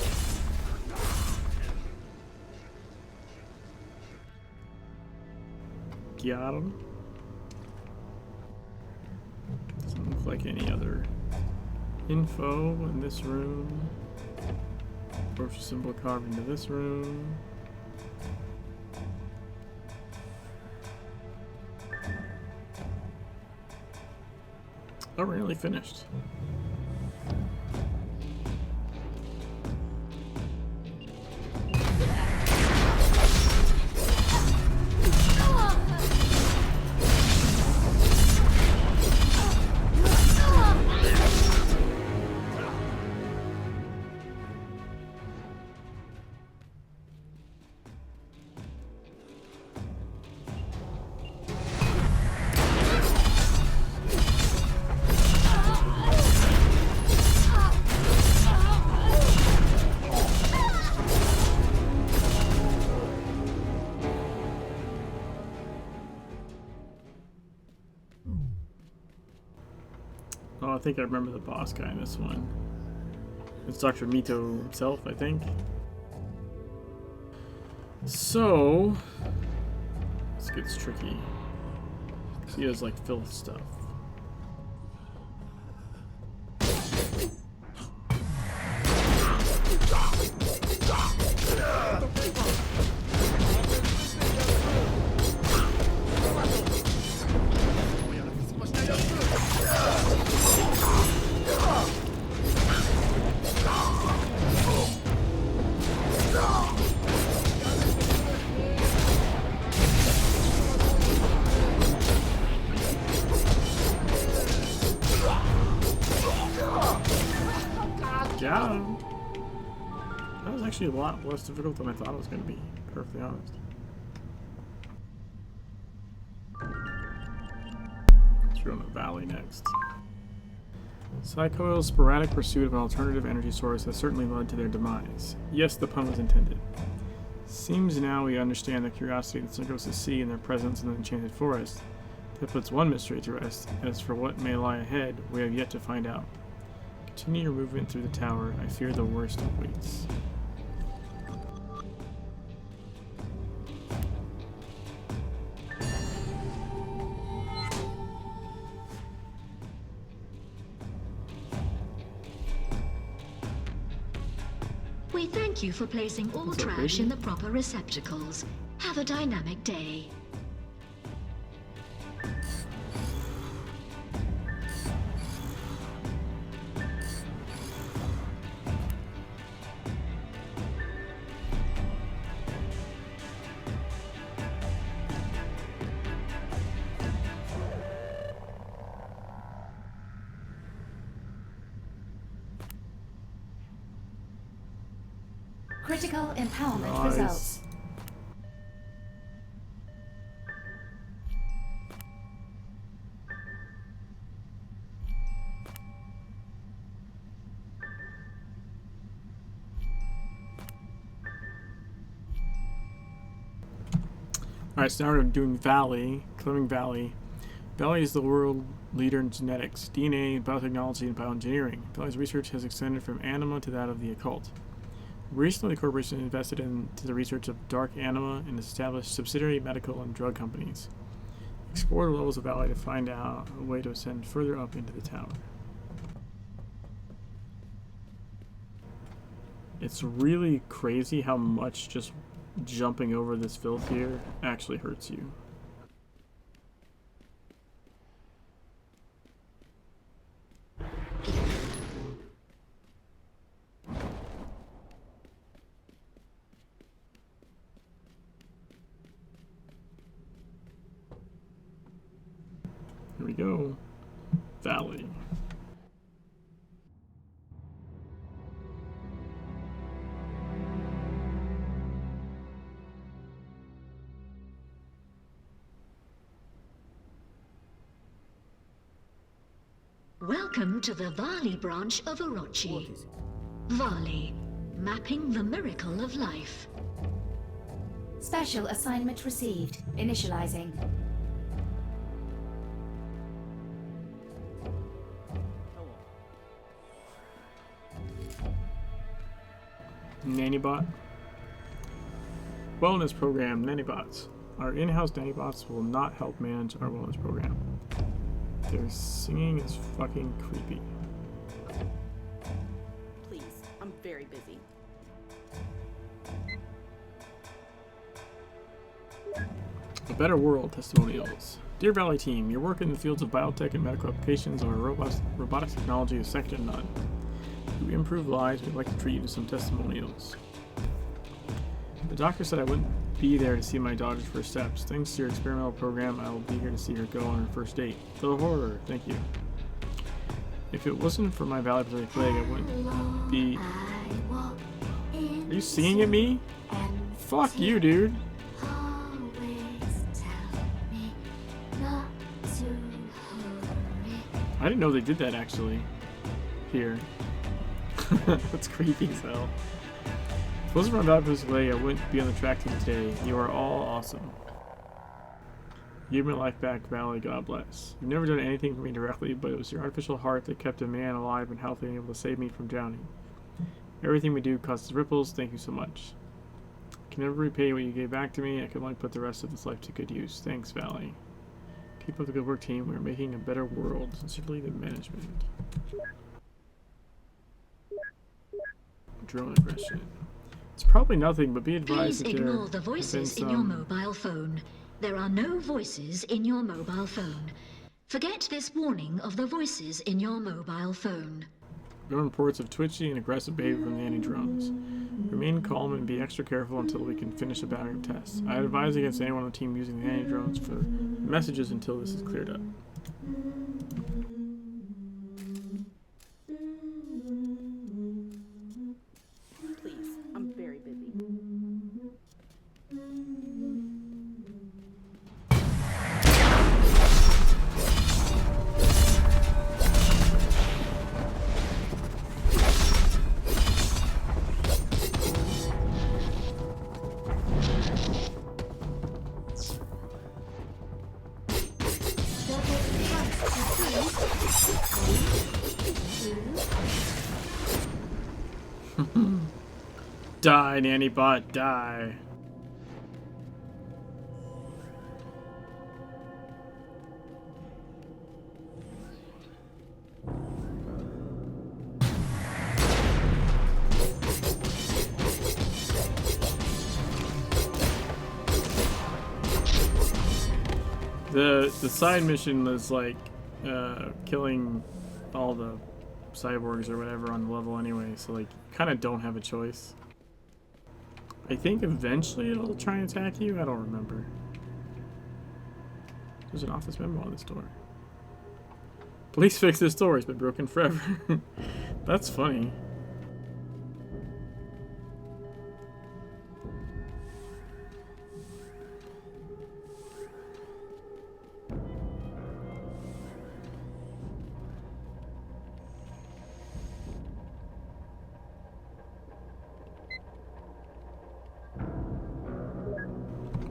Got him. Doesn't look like any other info in this room. Orochi symbol carved into this room. Oh, we're nearly finished. Oh, I think I remember the boss guy in this one. It's Dr. Mito himself, I think. So, this gets tricky. He has like filth stuff. Got him. That was actually a lot less difficult than I thought it was going to be, perfectly honest. Let's go to the valley next. Psychoil's sporadic pursuit of an alternative energy source has certainly led to their demise. Yes, the pun was intended. Seems now we understand the curiosity that Psychos see in their presence in the Enchanted Forest. That puts one mystery to rest. As for what may lie ahead, we have yet to find out. Continue your movement through the tower. I fear the worst awaits. We thank you for placing all What's up, trash baby? in the proper receptacles. Have a dynamic day. Critical empowerment Nice. results. Alright, so now we're doing Valley, claiming Valley. Valley is the world leader in genetics, DNA, biotechnology, and bioengineering. Valley's research has extended from anima to that of the occult. Recently, the corporation invested into the research of dark anima and established subsidiary medical and drug companies. Explore the levels of Valley to find out a way to ascend further up into the tower. It's really crazy how much just jumping over this filth here actually hurts you. Here we go. Valley. Welcome to the Vali branch of Orochi. Vali, mapping the miracle of life. Special assignment received. Initializing. Nannybot. Wellness program, Nannybots. Our in-house Nannybots will not help manage our wellness program. Their singing is fucking creepy. Please, I'm very busy. A Better World testimonials. Dear Valley team, your work in the fields of biotech and medical applications of robotics technology is second to none. To improve lives, we'd like to treat you to some testimonials. The doctor said I wouldn't be there to see my daughter's first steps. Thanks to your experimental program, I will be here to see her go on her first date. The horror, thank you. If it wasn't for my Valley Pacific leg, I wouldn't be... Are you singing at me? Fuck you, dude. I didn't know they did that actually. Here. That's creepy as hell. If it wasn't for my Valley Pacific leg, I wouldn't be on the track team today. You are all awesome. Give my life back, Valley, God bless. You've never done anything for me directly, but it was your artificial heart that kept a man alive and healthy and able to save me from drowning. Everything we do causes ripples. Thank you so much. I can never repay what you gave back to me. I can only put the rest of this life to good use. Thanks, Valley. Keep up the good work, team. We're making a better world. Sincerely, the management. Drone aggression. It's probably nothing, but be advised Please that there ignore the have been voices in your mobile phone. There are no voices in your mobile phone. Forget this warning of the voices in your mobile phone. No reports of twitchy and aggressive behavior from the anti-drones. Remain calm and be extra careful until we can finish the battery of tests. I advise against anyone on the team using the anti-drones for messages until this is cleared up. Please, I'm very busy. Die, nanny bot, die. The side mission was like killing all the cyborgs or whatever on the level anyway, so like you kind of don't have a choice. I think eventually it'll try and attack you. I don't remember. There's an office memo on this door. Police fix this door. It's been broken forever. That's funny.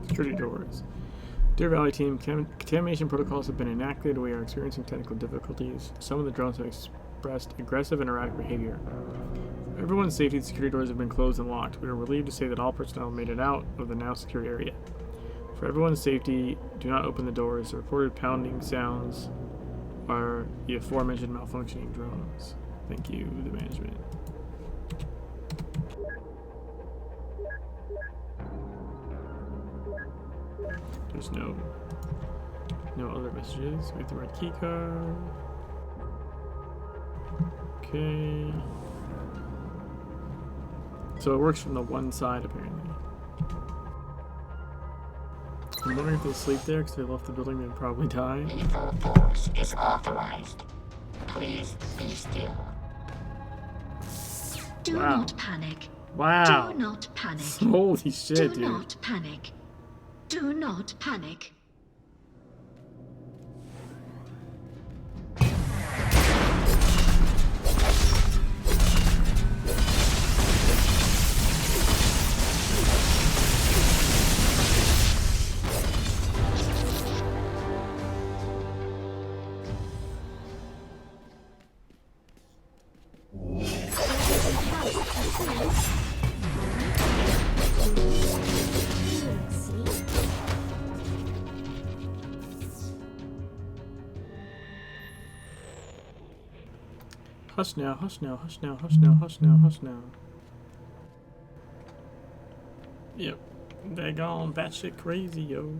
Security doors. Dear Valley team, contamination protocols have been enacted. We are experiencing technical difficulties. Some of the drones have expressed aggressive and erratic behavior. For everyone's safety, the security doors have been closed and locked. We are relieved to say that all personnel made it out of the now secure area. For everyone's safety, do not open the doors. The reported pounding sounds are the aforementioned malfunctioning drones. Thank you, the management. There's no other messages. We have the red key card. Okay. So it works from the one side apparently. I'm wondering if they'll sleep there because they left the building and probably die. Lethal force is authorized. Please be still. Do Wow. not panic. Wow. Do not panic. Holy shit, Do dude. not panic. Do not panic. Hush now, hush now, hush now, hush now, hush now, hush now. Yep. They gone batshit crazy, yo.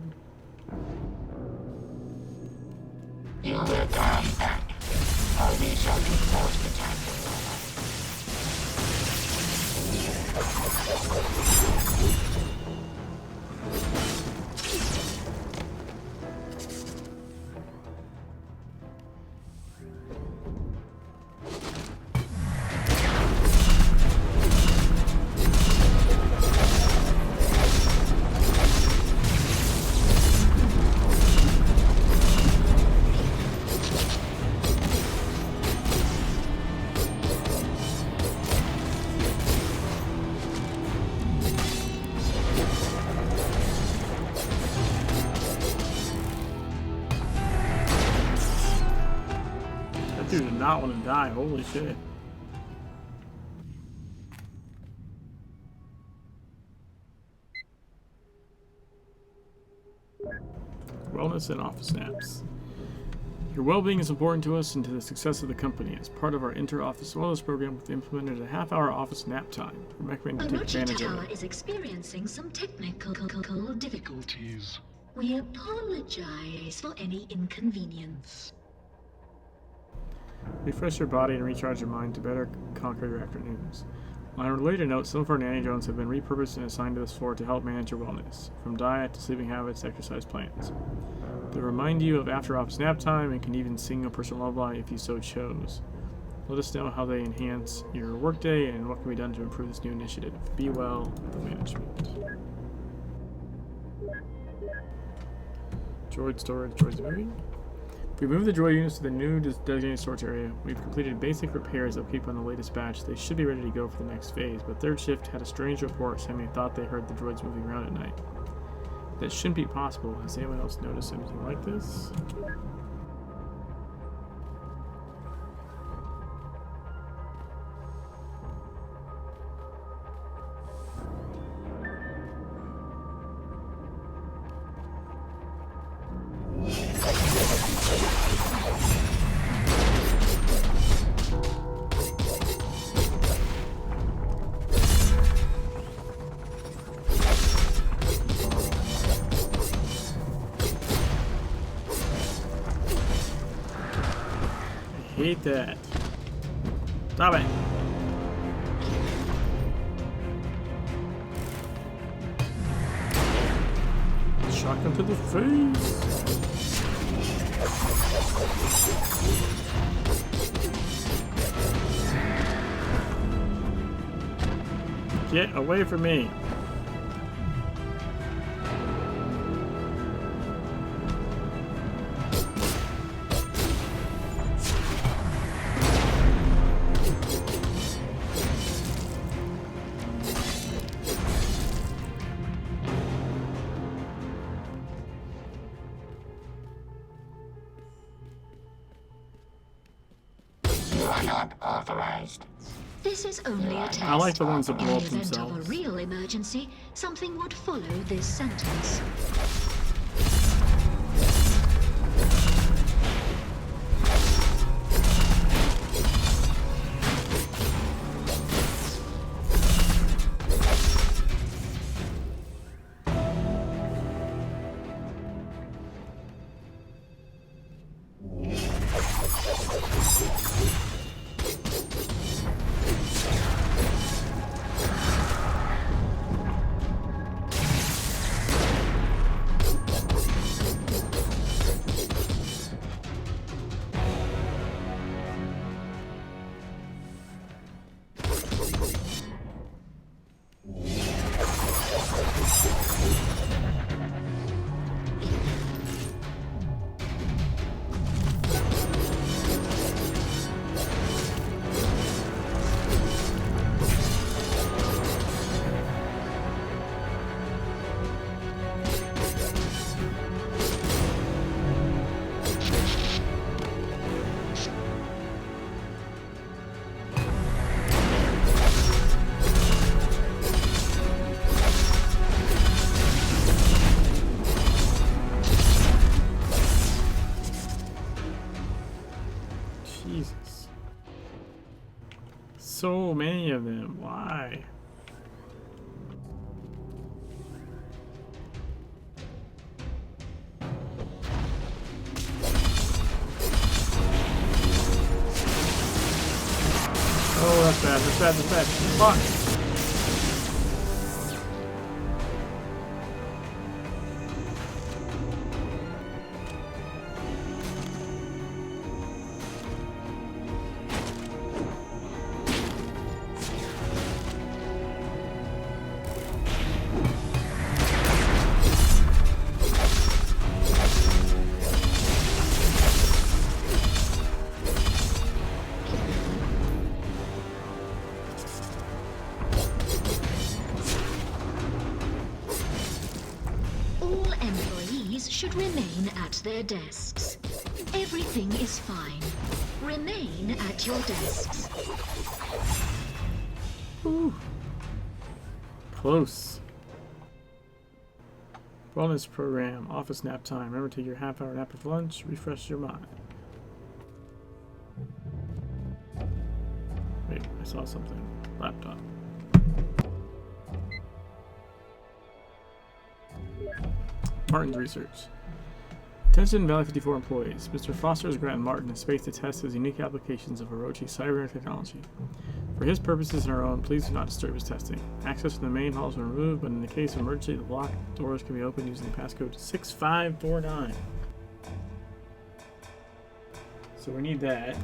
You will die then. Or we shall be forced to take That dude did not want to die, holy shit. Wellness and office naps. Your well-being is important to us and to the success of the company. As part of our inter-office wellness program, we've implemented a half-hour office nap time. We recommend you take Orochi advantage of Tower it. is experiencing some technical difficulties. We apologize for any inconvenience. Refresh your body and recharge your mind to better conquer your afternoons. On a related note, some of our nanny drones have been repurposed and assigned to this floor to help manage your wellness, from diet to sleeping habits to exercise plans. They'll remind you of after-office nap time and can even sing a personal lullaby if you so chose. Let us know how they enhance your workday and what can be done to improve this new initiative. Be well, the management. Droid storage, droids moving. We've moved the droid units to the new designated storage area. We've completed basic repairs that will keep on the latest batch. They should be ready to go for the next phase, but third shift had a strange report saying they thought they heard the droids moving around at night. That shouldn't be possible. Has anyone else noticed anything like this? hate that. Stop it. Shotgun to the face. Get away from me. You are not authorized. This is only a test. I like the ones that In blow the up event of a themselves. real emergency, something would follow this sentence. Jesus. So many of them. Why? Oh, that's bad. That's bad. That's bad. Fuck. All employees should remain at their desks. Everything is fine. Remain at your desks. Ooh. Close. Wellness program. Office nap time. Remember to take your half-hour nap after lunch. Refresh your mind. Wait, I saw something. Laptop. Martin's research. Attention Valley 54 employees. Mr. Foster has granted Martin a space to test his unique applications of Orochi cyber technology. For his purposes and our own, please do not disturb his testing. Access to the main halls will be removed, but in the case of emergency, the locked doors can be opened using the passcode 6549. So we need that.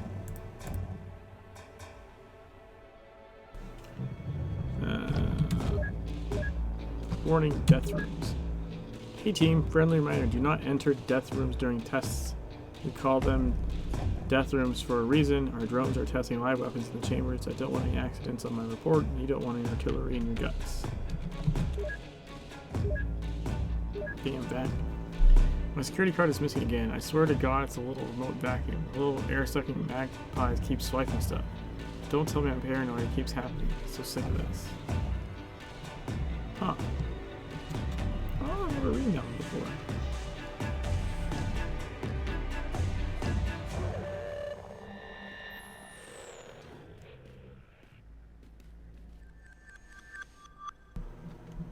Warning, death rooms. Hey team, friendly reminder, do not enter death rooms during tests. We call them death rooms for a reason. Our drones are testing live weapons in the chambers. I don't want any accidents on my report, and you don't want any artillery in your guts. Okay, I'm back. My security card is missing again. I swear to God, it's a little remote vacuum. A little air-sucking magpies keep swiping stuff. Don't tell me I'm paranoid, it keeps happening. I'm so sick of this. Huh. Oh, I've never read that one before.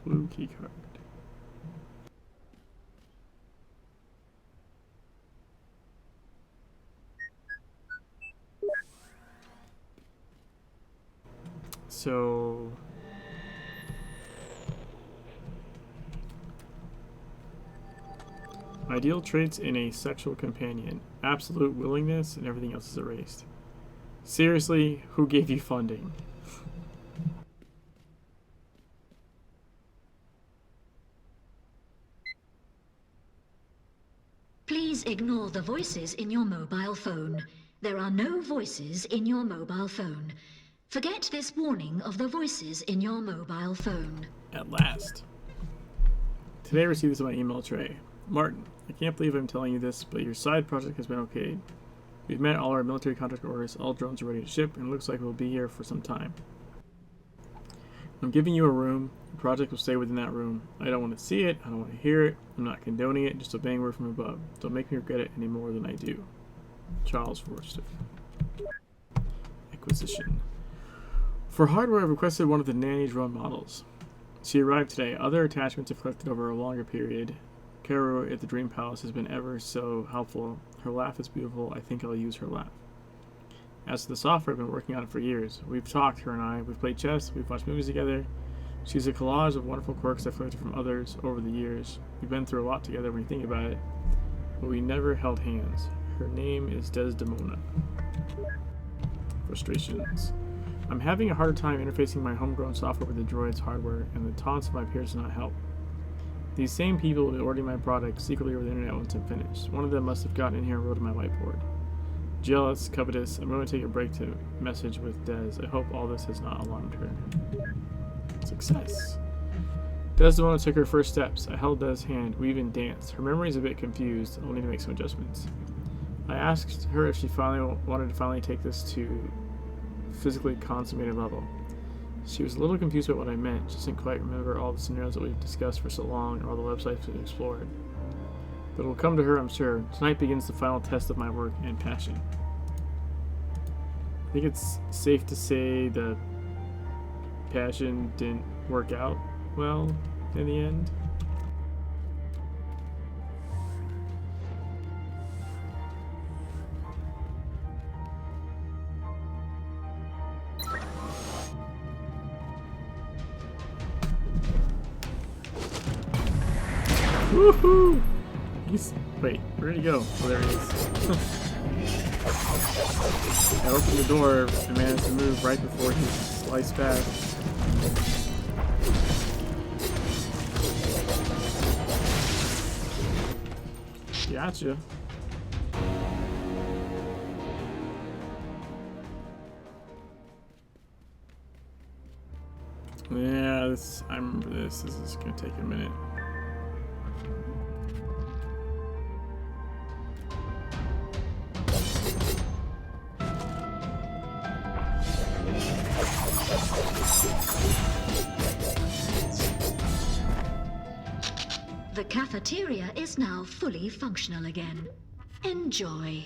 Blue key card. So ideal traits in a sexual companion. Absolute willingness and everything else is erased. Seriously, who gave you funding? Please ignore the voices in your mobile phone. There are no voices in your mobile phone. Forget this warning of the voices in your mobile phone. At last. Today I received this on my email tray. Martin, I can't believe I'm telling you this, but your side project has been okayed. We've met all our military contract orders, all drones are ready to ship, and it looks like we'll be here for some time. I'm giving you a room. The project will stay within that room. I don't want to see it. I don't want to hear it. I'm not condoning it. Just obeying word from above. Don't make me regret it any more than I do. Charles Forster. Acquisition. For hardware, I've requested one of the nanny drone models. She arrived today. Other attachments have collected over a longer period. Karu at the Dream Palace has been ever so helpful. Her laugh is beautiful. I think I'll use her laugh. As for the software, I've been working on it for years. We've talked, her and I. We've played chess. We've watched movies together. She's a collage of wonderful quirks I've collected from others over the years. We've been through a lot together when you think about it, but we never held hands. Her name is Desdemona. Frustrations. I'm having a hard time interfacing my homegrown software with the droid's hardware, and the taunts of my peers do not help. These same people will be ordering my product secretly over the internet once I'm finished. One of them must have gotten in here and wrote on my whiteboard. Jealous, covetous, I'm going to take a break to message with Des. I hope all this has not alarmed her. Success. Desdemona took her first steps. I held Des' hand. We even danced. Her memory is a bit confused. I'll need to make some adjustments. I asked her if she wanted to take this to physically consummated level. She was a little confused about what I meant. She didn't quite remember all the scenarios that we've discussed for so long or all the websites we've explored. But it will come to her, I'm sure. Tonight begins the final test of my work and passion. I think it's safe to say the passion didn't work out well in the end. Woohoo! Wait, where'd he go? Oh, there he is. I opened the door and managed to move right before he sliced past. Gotcha. Yeah, I remember this. This is gonna take a minute. The cafeteria is now fully functional again. Enjoy.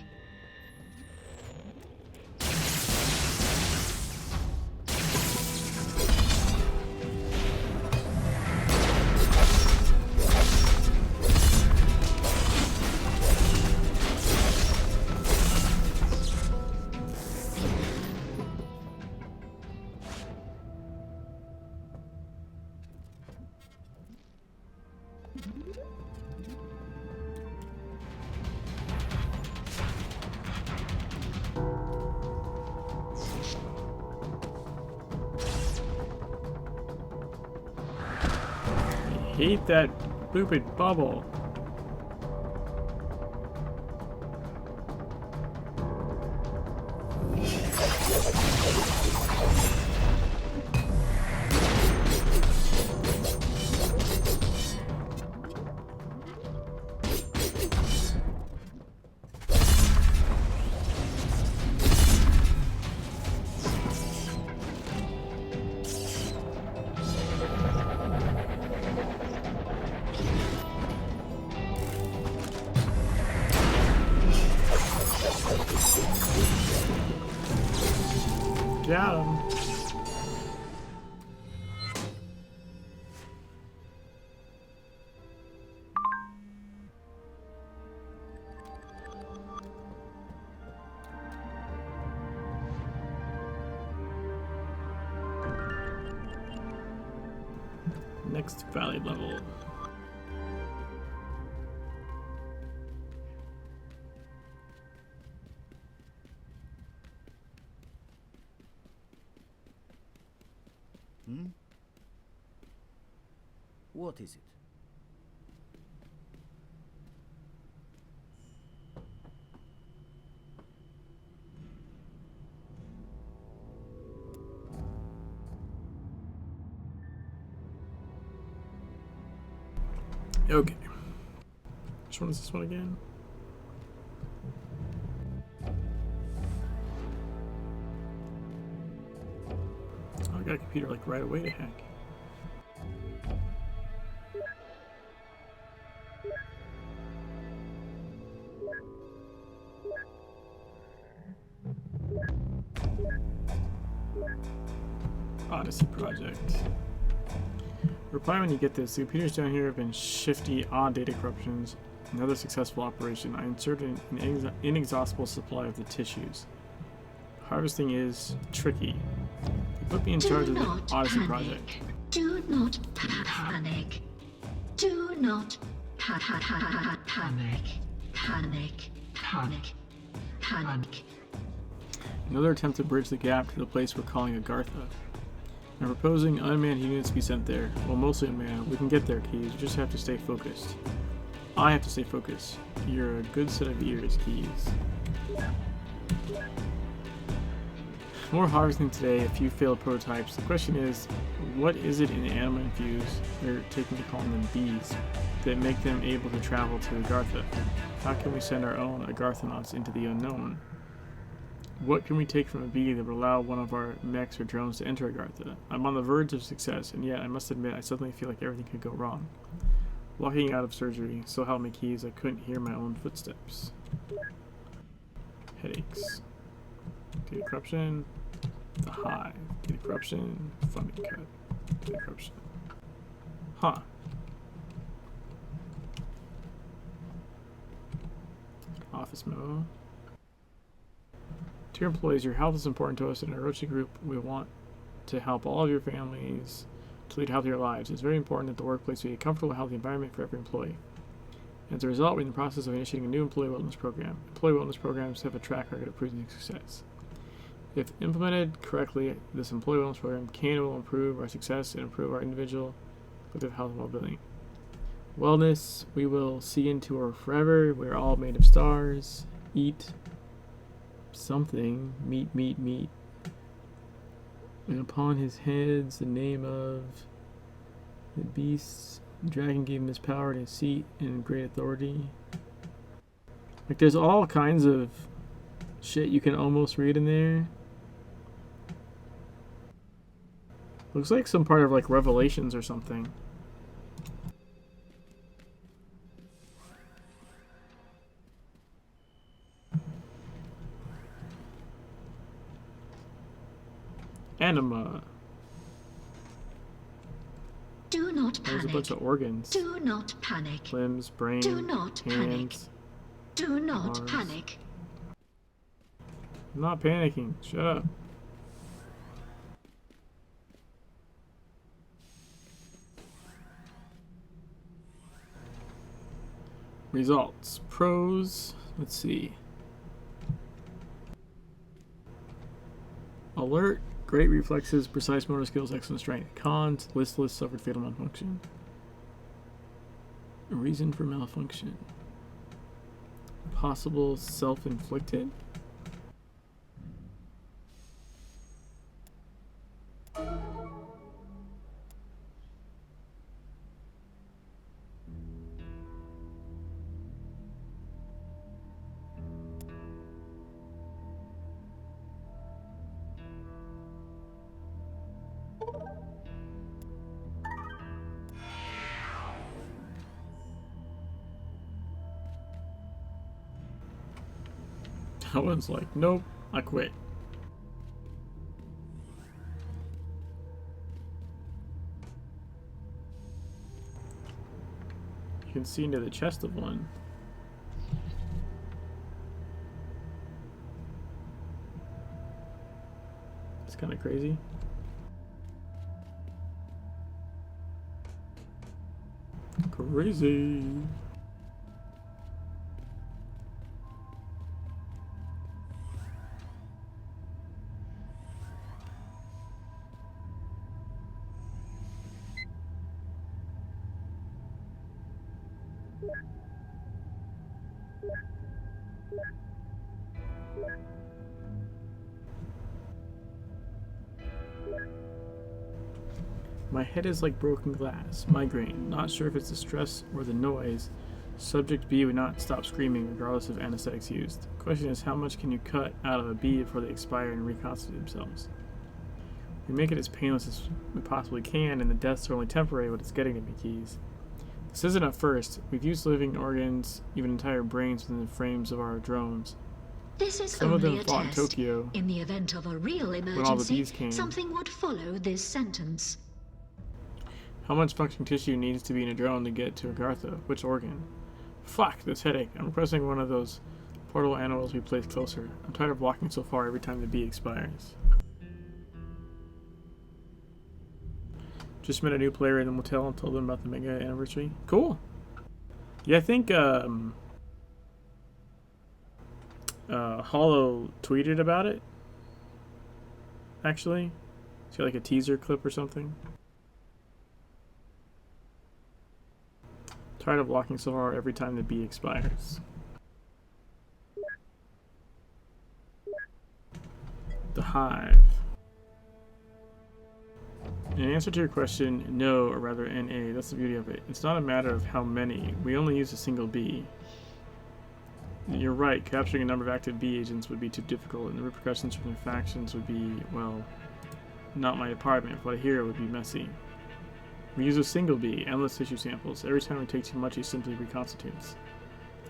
Hate that stupid bubble. Got him. next valley level. What is it? Okay. Which one is this one again? Oh, I got a computer like right away to hack. Odyssey Project. Reply when you get this. The computers down here have been shifty, odd data corruptions. Another successful operation. I inserted an inexhaustible supply of the tissues. Harvesting is tricky. You put me in charge of the Odyssey Project. Do not panic. Do not panic. Panic. Panic. Another attempt to bridge the gap to the place we're calling Agartha. I'm proposing unmanned units be sent there. Well, mostly unmanned. We can get there, Keys. You just have to stay focused. I have to stay focused. You're a good set of ears, Keys. More harvesting today, a few failed prototypes. The question is, what is it in animal infused, they're taking to calling them bees, that make them able to travel to Agartha? How can we send our own Agarthanauts into the unknown? What can we take from a bee that will allow one of our mechs or drones to enter Agartha? I'm on the verge of success, and yet I must admit I suddenly feel like everything could go wrong. Walking out of surgery, so help me Keys, I couldn't hear my own footsteps. Headaches. Data corruption. The Hive. Data corruption. Funding cut. Data corruption. Huh. Office memo. Dear employees, your health is important to us. In our Orochi group, we want to help all of your families to lead healthier lives. It's very important that the workplace be a comfortable, healthy environment for every employee. As a result, we're in the process of initiating a new employee wellness program. Employee wellness programs have a track record of proving success. If implemented correctly, this employee wellness program can and will improve our success and improve our individual collective health and well-being. Wellness, we will see into our forever. We're all made of stars. Eat something. Meat. And upon his heads the name of the beasts. The dragon gave him his power and his seat and great authority. Like, there's all kinds of shit you can almost read in there. Looks like some part of like Revelations or something. Anima. Do not There's a bunch panic. of organs. Do not panic. Limbs, brain, Do not panic. hands. Do not arms. panic. I'm not panicking. Shut up. Results. Pros. Let's see. Alert. Great reflexes, precise motor skills, excellent strength. Cons. Listless, suffered fatal malfunction. Reason for malfunction. Possible self-inflicted. That one's like, nope, I quit. You can see into the chest of one. It's kind of crazy. Crazy. My head is like broken glass. Migraine. Not sure if it's the stress or the noise. Subject B would not stop screaming regardless of anesthetics used. Question is, how much can you cut out of a bee before they expire and reconstitute themselves? We make it as painless as we possibly can, and the deaths are only temporary, but it's getting to be keys. This isn't a first. We've used living organs, even entire brains, within the frames of our drones. This is Some of only them a fought in test. Tokyo In the event of a real all the emergency, bees came. something would follow this sentence. How much functioning tissue needs to be in a drone to get to Agartha? Which organ? Fuck, this headache. I'm requesting one of those portable animals we placed closer. I'm tired of walking so far every time the bee expires. Just met a new player in the motel and told them about the mega anniversary. Cool. Yeah, I think Hollow tweeted about it. Actually, it's got like a teaser clip or something. Tired of walking so far every time the bee expires. The Hive. In answer to your question, no, or rather NA, that's the beauty of it. It's not a matter of how many. We only use a single bee. You're right, capturing a number of active bee agents would be too difficult, and the repercussions from their factions would be, well, not my department. What I hear would be messy. We use a single bee, endless tissue samples. Every time we take too much, he simply reconstitutes.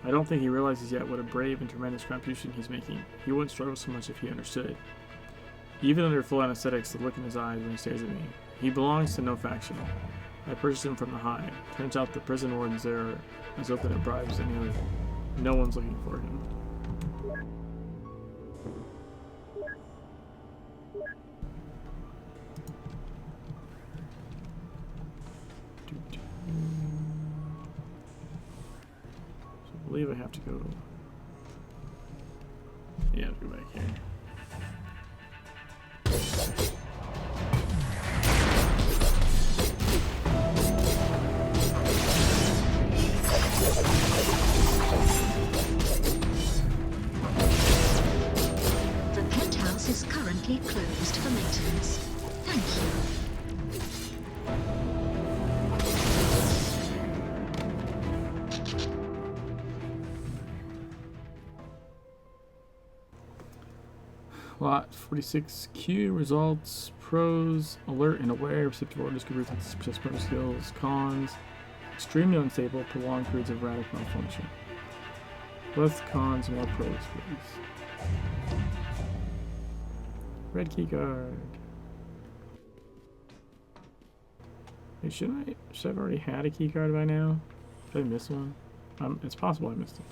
I don't think he realizes yet what a brave and tremendous contribution he's making. He wouldn't struggle so much if he understood. Even under full anesthetics, the look in his eyes when he stares at me. He belongs to no faction. I purchased him from the Hive. Turns out the prison wardens there are as open at bribes as any other. No one's looking for him. So I believe I have to go. Yeah, I have to go back here. The penthouse is currently closed for maintenance. Thank you. Lot 46Q results, pros, alert and aware, receptive orders, good results, participant skills, cons, extremely unstable, prolonged periods of erratic malfunction. Less cons, more pros, please. Red key card. Wait, should I have already had a key card by now? Did I miss one? It's possible I missed it.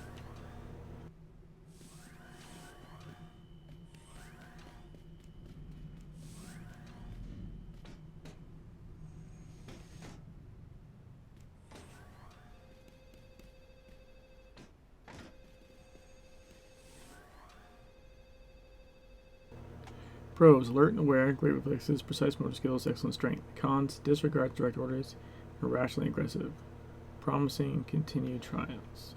Pros, alert and aware, great reflexes, precise motor skills, excellent strength. Cons, disregard direct orders, irrationally aggressive. Promising, continued trials.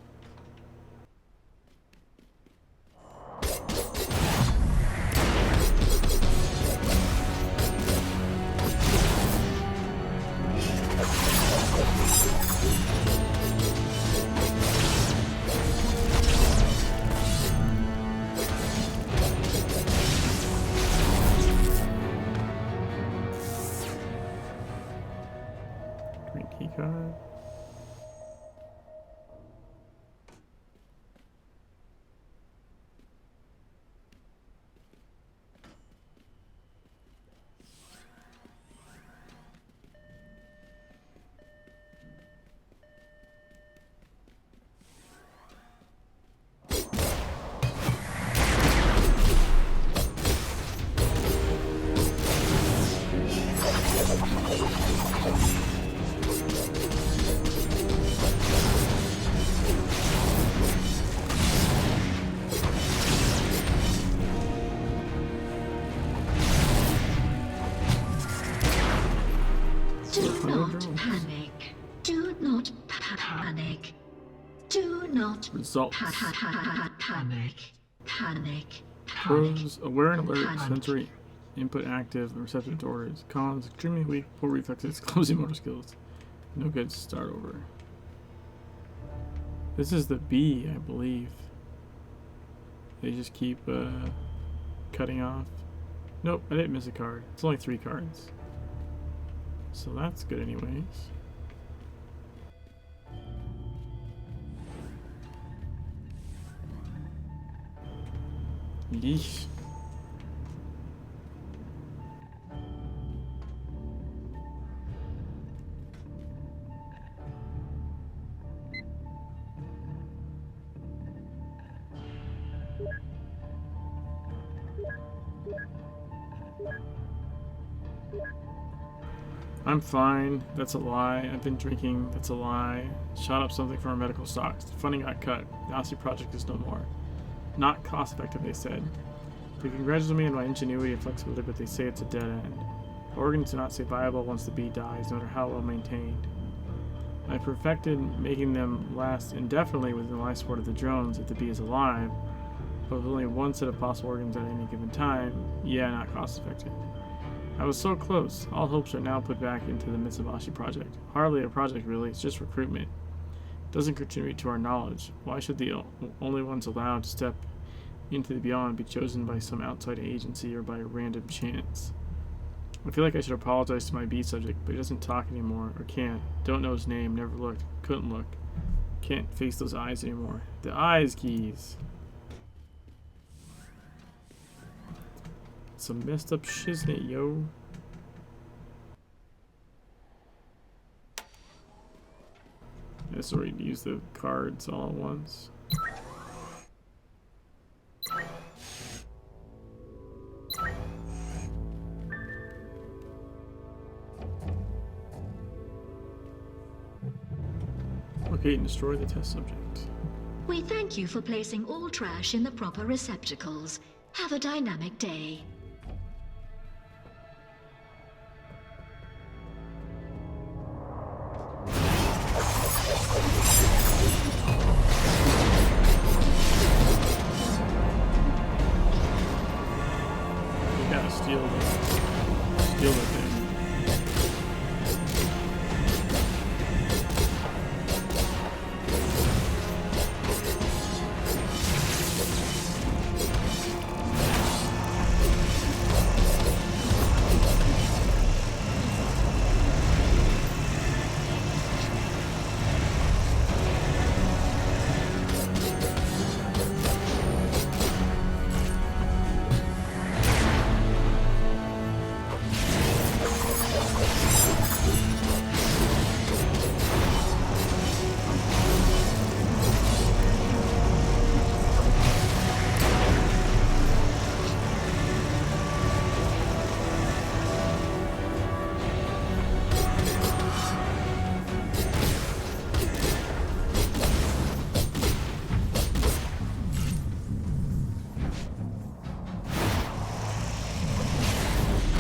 Green key card. Do not Results. panic. Panic. Pros, aware and alert, sensory input active, and receptive to orders. Cons, extremely weak, poor reflexes, clumsy motor skills. No good, start over. This is the B, I believe. They just keep cutting off. Nope, I didn't miss a card. It's only 3 cards. So that's good anyways. Yeesh. I'm fine. That's a lie. I've been drinking. That's a lie. Shot up something from our medical stocks. The funding got cut. The Aussie project is no more. Not cost effective, they said. They congratulate me on my ingenuity and flexibility, but they say it's a dead end. Organs do not stay viable once the bee dies, no matter how well maintained. I perfected making them last indefinitely within the lifespan of the drones if the bee is alive, but with only one set of possible organs at any given time, yeah, not cost effective. I was so close. All hopes are now put back into the Mitsubishi project. Hardly a project, really. It's just recruitment. It doesn't contribute to our knowledge. Why should the only ones allowed to step into the beyond be chosen by some outside agency or by random chance? I feel like I should apologize to my B subject, but he doesn't talk anymore, or can't. Don't know his name, never looked, couldn't look. Can't face those eyes anymore. The eyes keys. Some messed up shiznit, yo. Yeah, so we use the cards all at once. Locate and destroy the test subject. We thank you for placing all trash in the proper receptacles. Have a dynamic day. We gotta steal the thing.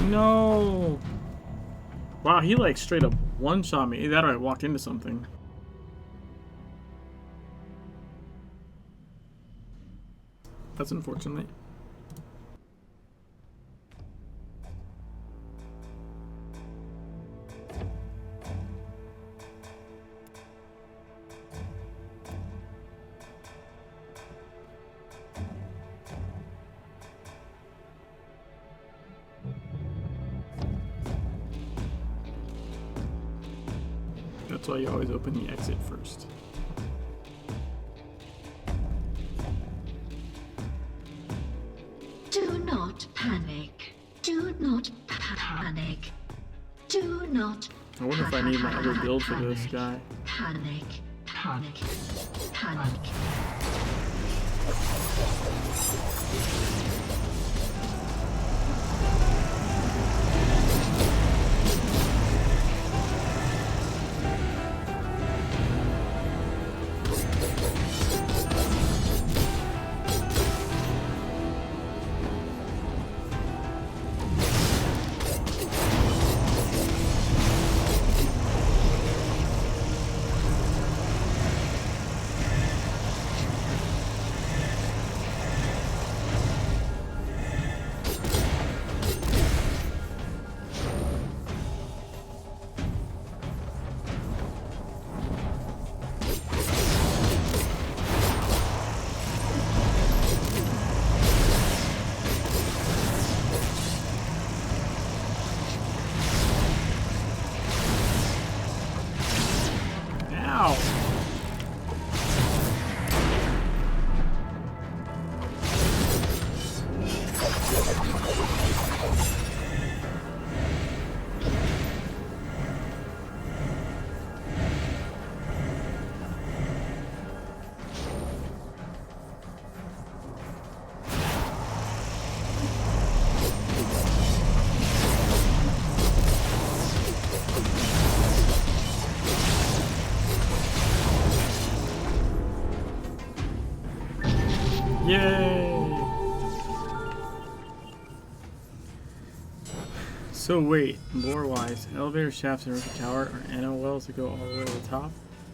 No! Wow, he like straight up one-shot me. Either that or I walked into something. That's unfortunate. That's why you always open the exit first. Do not panic. Do not panic. Do not I wonder if I need my other build for this guy. panic. Panic. Panic. Yay! So wait, lore-wise, elevator shafts in Orochi Tower are NOLs that go all the way to the top?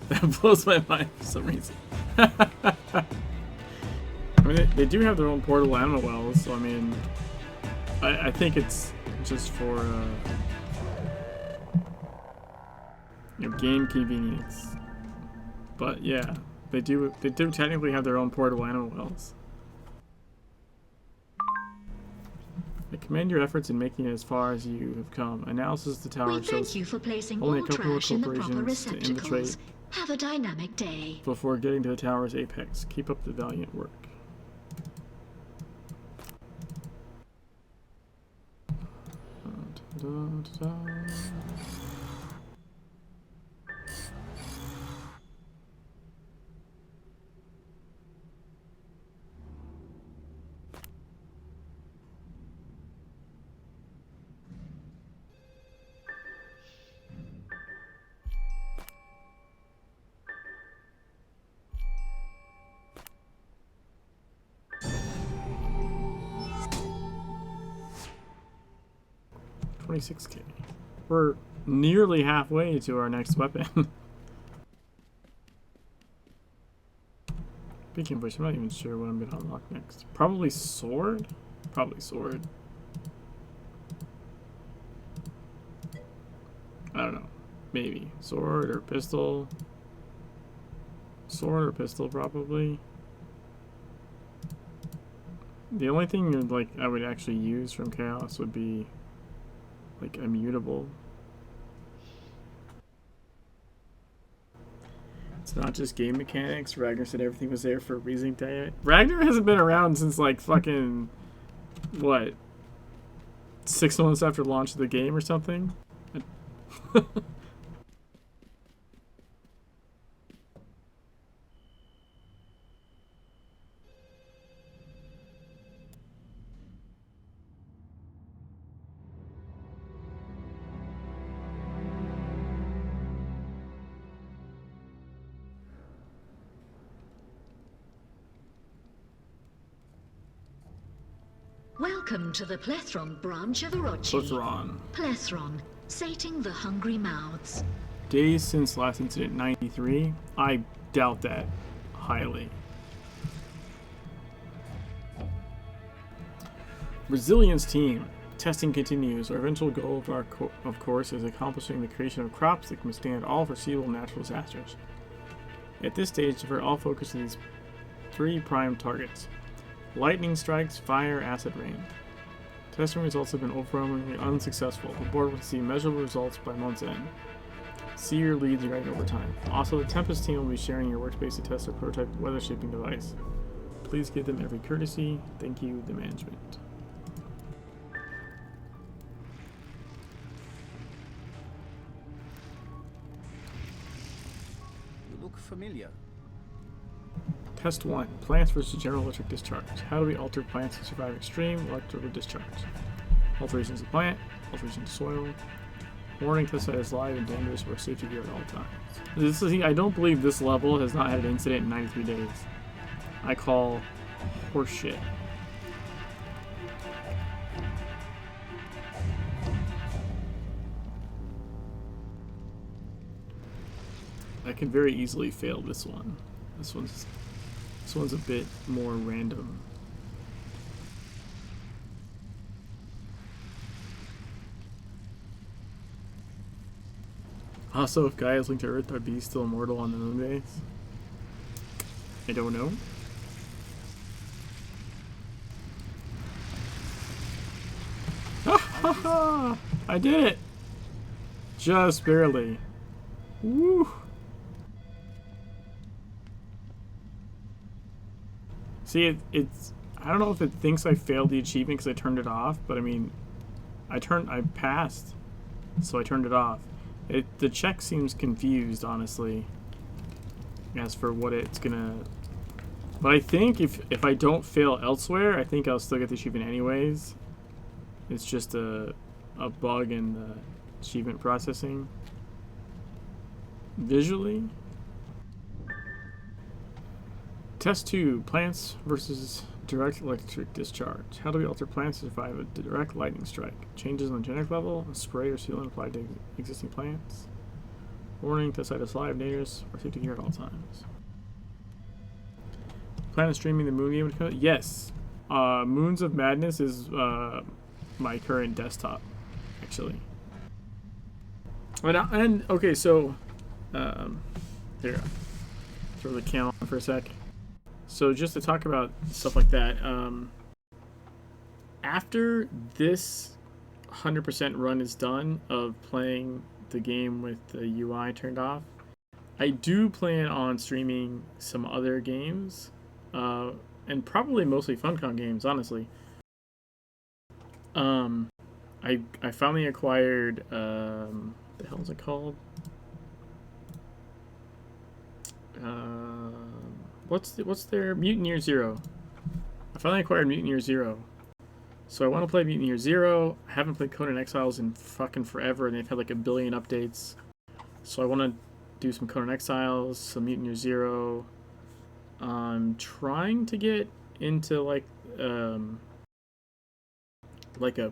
That blows my mind for some reason. I mean, they do have their own portable animal wells, so I mean, I think it's just for you know, game convenience. But yeah, they do technically have their own portable animal wells. I commend your efforts in making it as far as you have come. Analysis of the tower We shows thank you for placing only all a couple of trash in the proper corporations to infiltrate receptacles. Have a dynamic day. before getting to the tower's apex. Keep up the valiant work. Da-da-da-da. 26k. We're nearly halfway to our next weapon. Speaking of which, I'm not even sure what I'm going to unlock next. Probably sword? Probably sword. I don't know. Maybe. Sword or pistol. Sword or pistol, probably. The only thing like I would actually use from Chaos would be like immutable. It's not just game mechanics. Ragnar said everything was there for a reason. Ragnar hasn't been around since like fucking what, 6 months after launch of the game or something. Welcome to the Plethron branch of Orochi. Plethron. Plethron, sating the hungry mouths. Days since last incident 93? I doubt that highly. Resilience team. Testing continues. Our eventual goal of course is accomplishing the creation of crops that can withstand all foreseeable natural disasters. At this stage, divert all focus to these 3 prime targets. Lightning strikes, fire, acid rain. Testing results have been overwhelmingly unsuccessful. The board will see measurable results by month's end. See your leads guiding over time. Also, the Tempest team will be sharing your workspace to test their prototype weather shaping device. Please give them every courtesy. Thank you, the management. You look familiar. Test 1. Plants versus general electric discharge. How do we alter plants to survive extreme electrical discharge? Alterations of plant, alterations of soil. Warning, test site is live and dangerous. Wear safety gear at all times. This is, I don't believe this level has not had an incident in 93 days. I call horseshit. I can very easily fail this one. This one's a bit more random. Also, if Gaia is linked to Earth, are bees still immortal on the moon base? I don't know. I did it! Just barely. Woo! See, it's I don't know if it thinks I failed the achievement because I turned it off, but I mean, I passed, so I turned it off. The check seems confused, honestly, as for what it's gonna. But I think if I don't fail elsewhere, I think I'll still get the achievement anyways. It's just a bug in the achievement processing. Visually. Test 2, plants versus direct electric discharge. How do we alter plants to survive a direct lightning strike? Changes on the genetic level, a spray or sealant applied to existing plants. Warning, test site is live, dangerous, or safety gear at all times. Plan on streaming the Moon game? Yes. Moons of Madness is my current desktop, actually. And okay, so here, throw the cam on for a sec. So just to talk about stuff like that, after this 100% run is done of playing the game with the UI turned off, I do plan on streaming some other games, and probably mostly Funcom games, honestly. I finally acquired, the hell is it called? What's their Mutant Year Zero? I finally acquired Mutant Year Zero. So I want to play Mutant Year Zero. I haven't played Conan Exiles in fucking forever, and they've had like a billion updates. So I want to do some Conan Exiles, some Mutant Year Zero. I'm trying to get into like a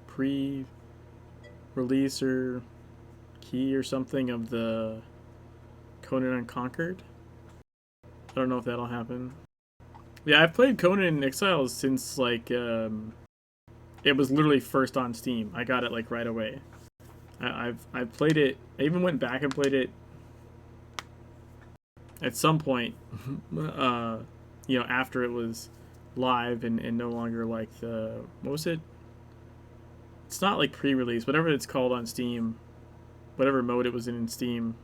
pre-release or key or something of the Conan Unconquered. I don't know if that'll happen. Yeah, I've played Conan Exiles since like it was literally first on Steam. I got it like right away. I've played it. I even went back and played it at some point, you know, after it was live and no longer like the, what was it? It's not like pre-release, whatever it's called on Steam, whatever mode it was in Steam.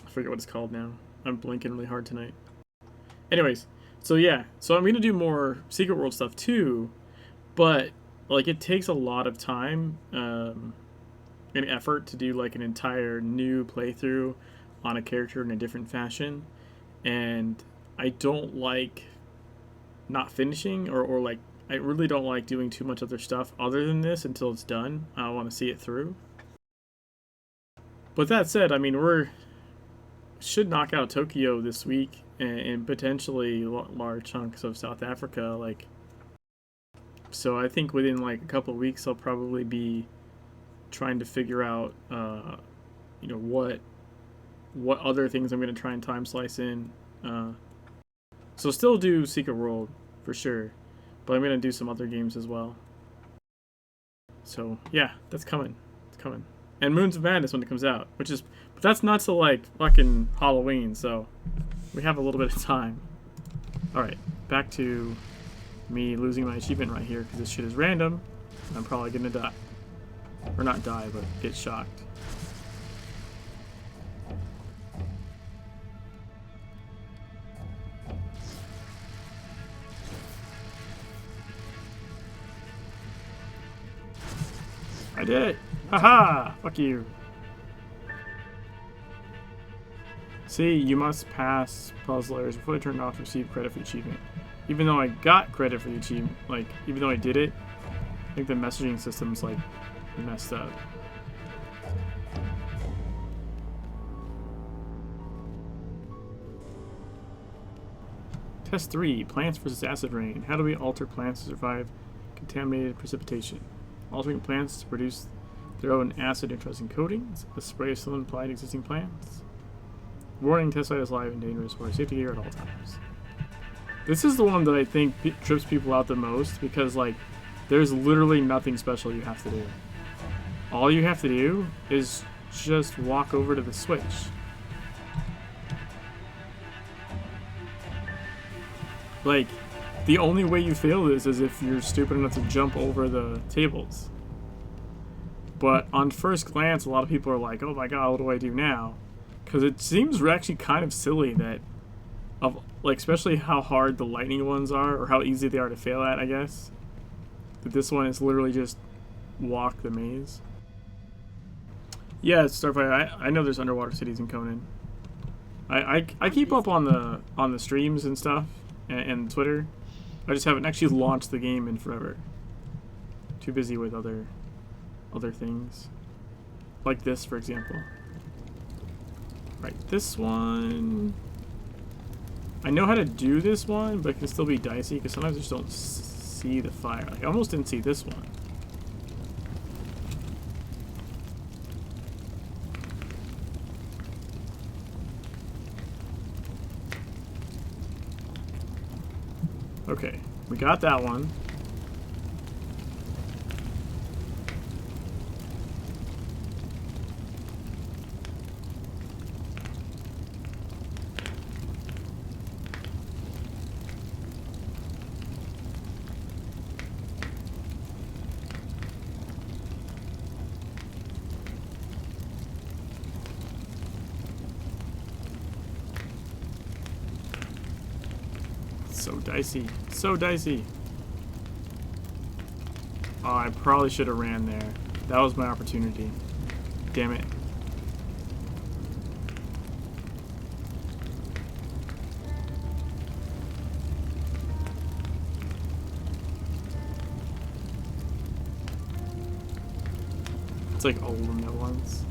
I forget what it's called now. I'm blinking really hard tonight. Anyways, so yeah, so I'm gonna do more Secret World stuff too, but like it takes a lot of time and effort to do like an entire new playthrough on a character in a different fashion, and I don't like not finishing or like I really don't like doing too much other stuff other than this until it's done. I want to see it through. But that said, I mean, should knock out Tokyo this week and potentially large chunks of South Africa. Like, so I think within like a couple of weeks, I'll probably be trying to figure out, you know, what other things I'm going to try and time slice in. So still do Secret World for sure, but I'm going to do some other games as well. So yeah, that's coming. It's coming. And Moons of Madness when it comes out, but that's not till like fucking Halloween, so we have a little bit of time. Alright, back to me losing my achievement right here, because this shit is random. I'm probably gonna die. Or not die, but get shocked. I did it! Haha! Fuck you. See, you must pass puzzlers before they turn off to receive credit for the achievement. Even though I got credit for the achievement, like, even though I did it, I think the messaging system's, like, messed up. Test 3, plants versus acid rain. How do we alter plants to survive contaminated precipitation? Altering plants to produce their own acid neutralizing coatings. A spray is still applied to existing plants. Warning, test site is live and dangerous. Wear safety gear at all times. This is the one that I think trips people out the most, because like there's literally nothing special you have to do. All you have to do is just walk over to the switch. Like, the only way you fail this is if you're stupid enough to jump over the tables. But on first glance, a lot of people are like, oh my god, what do I do now? Because it seems actually kind of silly that, like, especially how hard the lightning ones are, or how easy they are to fail at, I guess. That this one is literally just walk the maze. Yeah, Starfire, I know there's underwater cities in Conan. I keep up on the streams and stuff, and Twitter. I just haven't actually launched the game in forever. Too busy with other things. Like this, for example. Right, this one... I know how to do this one, but it can still be dicey because sometimes I just don't see the fire. Like, I almost didn't see this one. Okay, we got that one. So dicey. So dicey. Oh, I probably should have ran there. That was my opportunity. Damn it. It's like old and new ones.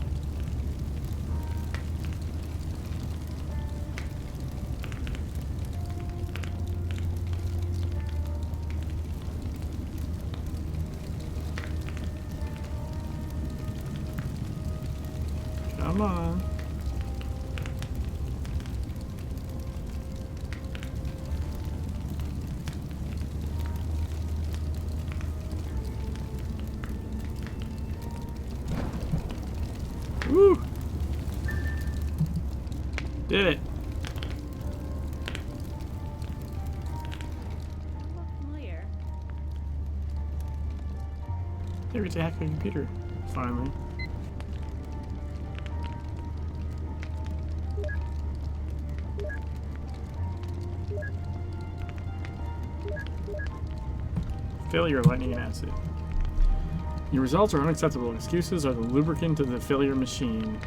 Come on. Woo! Did it. Familiar. They get to hack a computer. Finally. Failure, lightning, and acid. Your results are unacceptable. Excuses are the lubricant to the failure machine.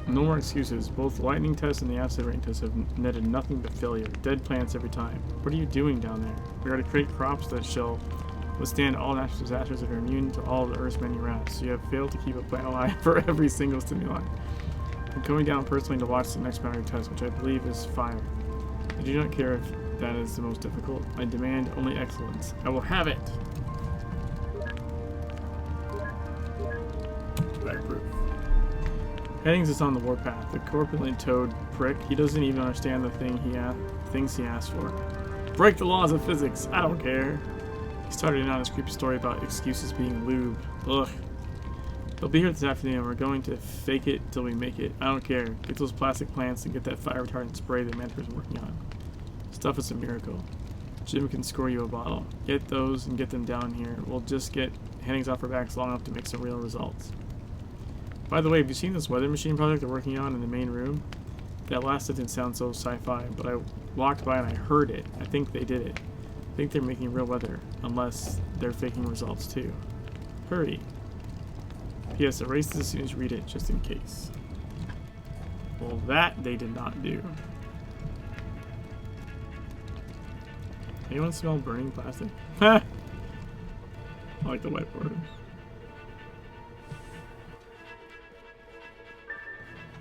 No more excuses. Both the lightning test and the acid rain test have netted nothing but failure. Dead plants every time. What are you doing down there? We are to create crops that shall withstand all natural disasters that are immune to all of the Earth's many wraths. So you have failed to keep a plant alive for every single stimuli. I'm coming down personally to watch the next boundary test, which I believe is fire. I do not care if that is the most difficult. I demand only excellence. I will have it. Fireproof. Headings is on the warpath. The corpulent toad prick. He doesn't even understand the things he asked for. Break the laws of physics. I don't care. He started out his creepy story about excuses being lube. Ugh. They'll be here this afternoon and we're going to fake it till we make it. I don't care. Get those plastic plants and get that fire retardant spray the mentor's working on. Stuff is a miracle. Jim can score you a bottle. Get those and get them down here. We'll just get Hennings off our backs long enough to make some real results. By the way, have you seen this weather machine project they're working on in the main room? That last didn't sound so sci-fi, but I walked by and I heard it. I think they did it. I think they're making real weather, unless they're faking results too. Hurry. P.S. Erase this as soon as you read it, just in case. Well, that they did not do. Anyone smell burning plastic? I like the whiteboard.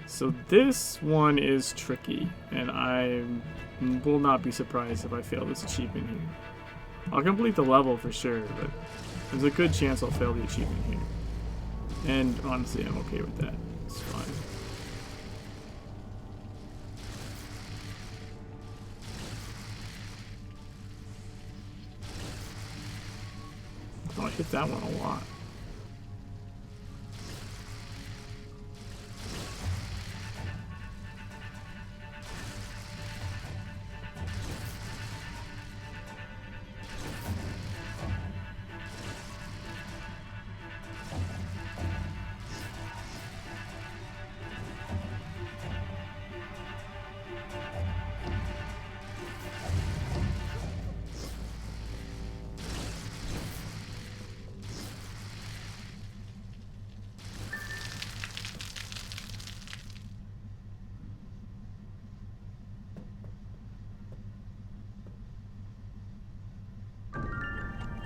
So this one is tricky, and I will not be surprised if I fail this achievement here. I'll complete the level for sure, but there's a good chance I'll fail the achievement here. And honestly, I'm okay with that. It's fine. Oh, I hit that one a lot.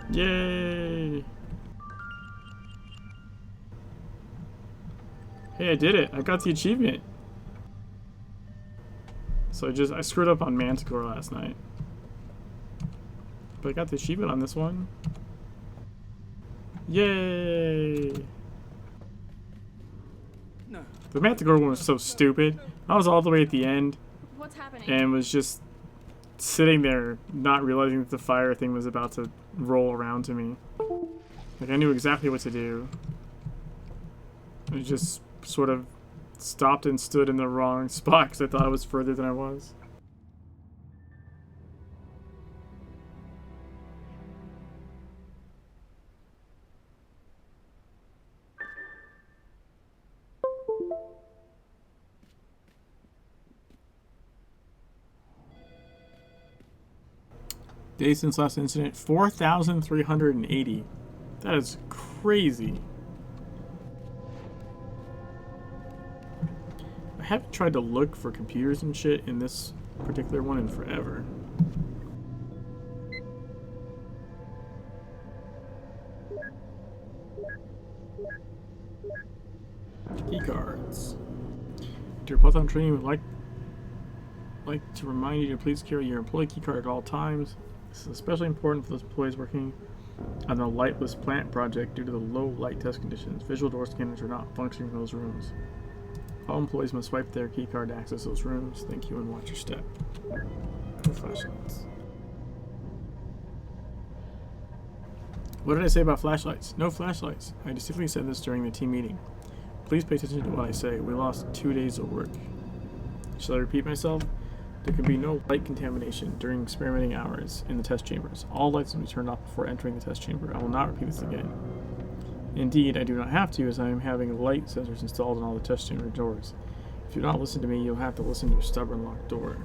Yay! Hey, I did it. I got the achievement. So I screwed up on Manticore last night. But I got the achievement on this one. Yay! No. The Manticore one was so stupid. I was all the way at the end What's happening? and was just sitting there not realizing that the fire thing was about to roll around to me. Like, I knew exactly what to do. I just sort of stopped and stood in the wrong spot because I thought I was further than I was. Days since last incident, 4,380. That is crazy. I haven't tried to look for computers and shit in this particular one in forever. Key cards. Dear Python training would like to remind you to please carry your employee key card at all times. This is especially important for those employees working on the lightless plant project due to the low light test conditions. Visual door scanners are not functioning in those rooms. All employees must swipe their key card to access those rooms. Thank you and watch your step. No flashlights. What did I say about flashlights? No flashlights. I distinctly said this during the team meeting. Please pay attention to what I say. We lost 2 days of work. Shall I repeat myself? There can be no light contamination during experimenting hours in the test chambers. All lights will be turned off before entering the test chamber. I will not repeat this again. Indeed, I do not have to, as I am having light sensors installed in all the test chamber doors. If you do not listen to me, you'll have to listen to a stubborn locked door.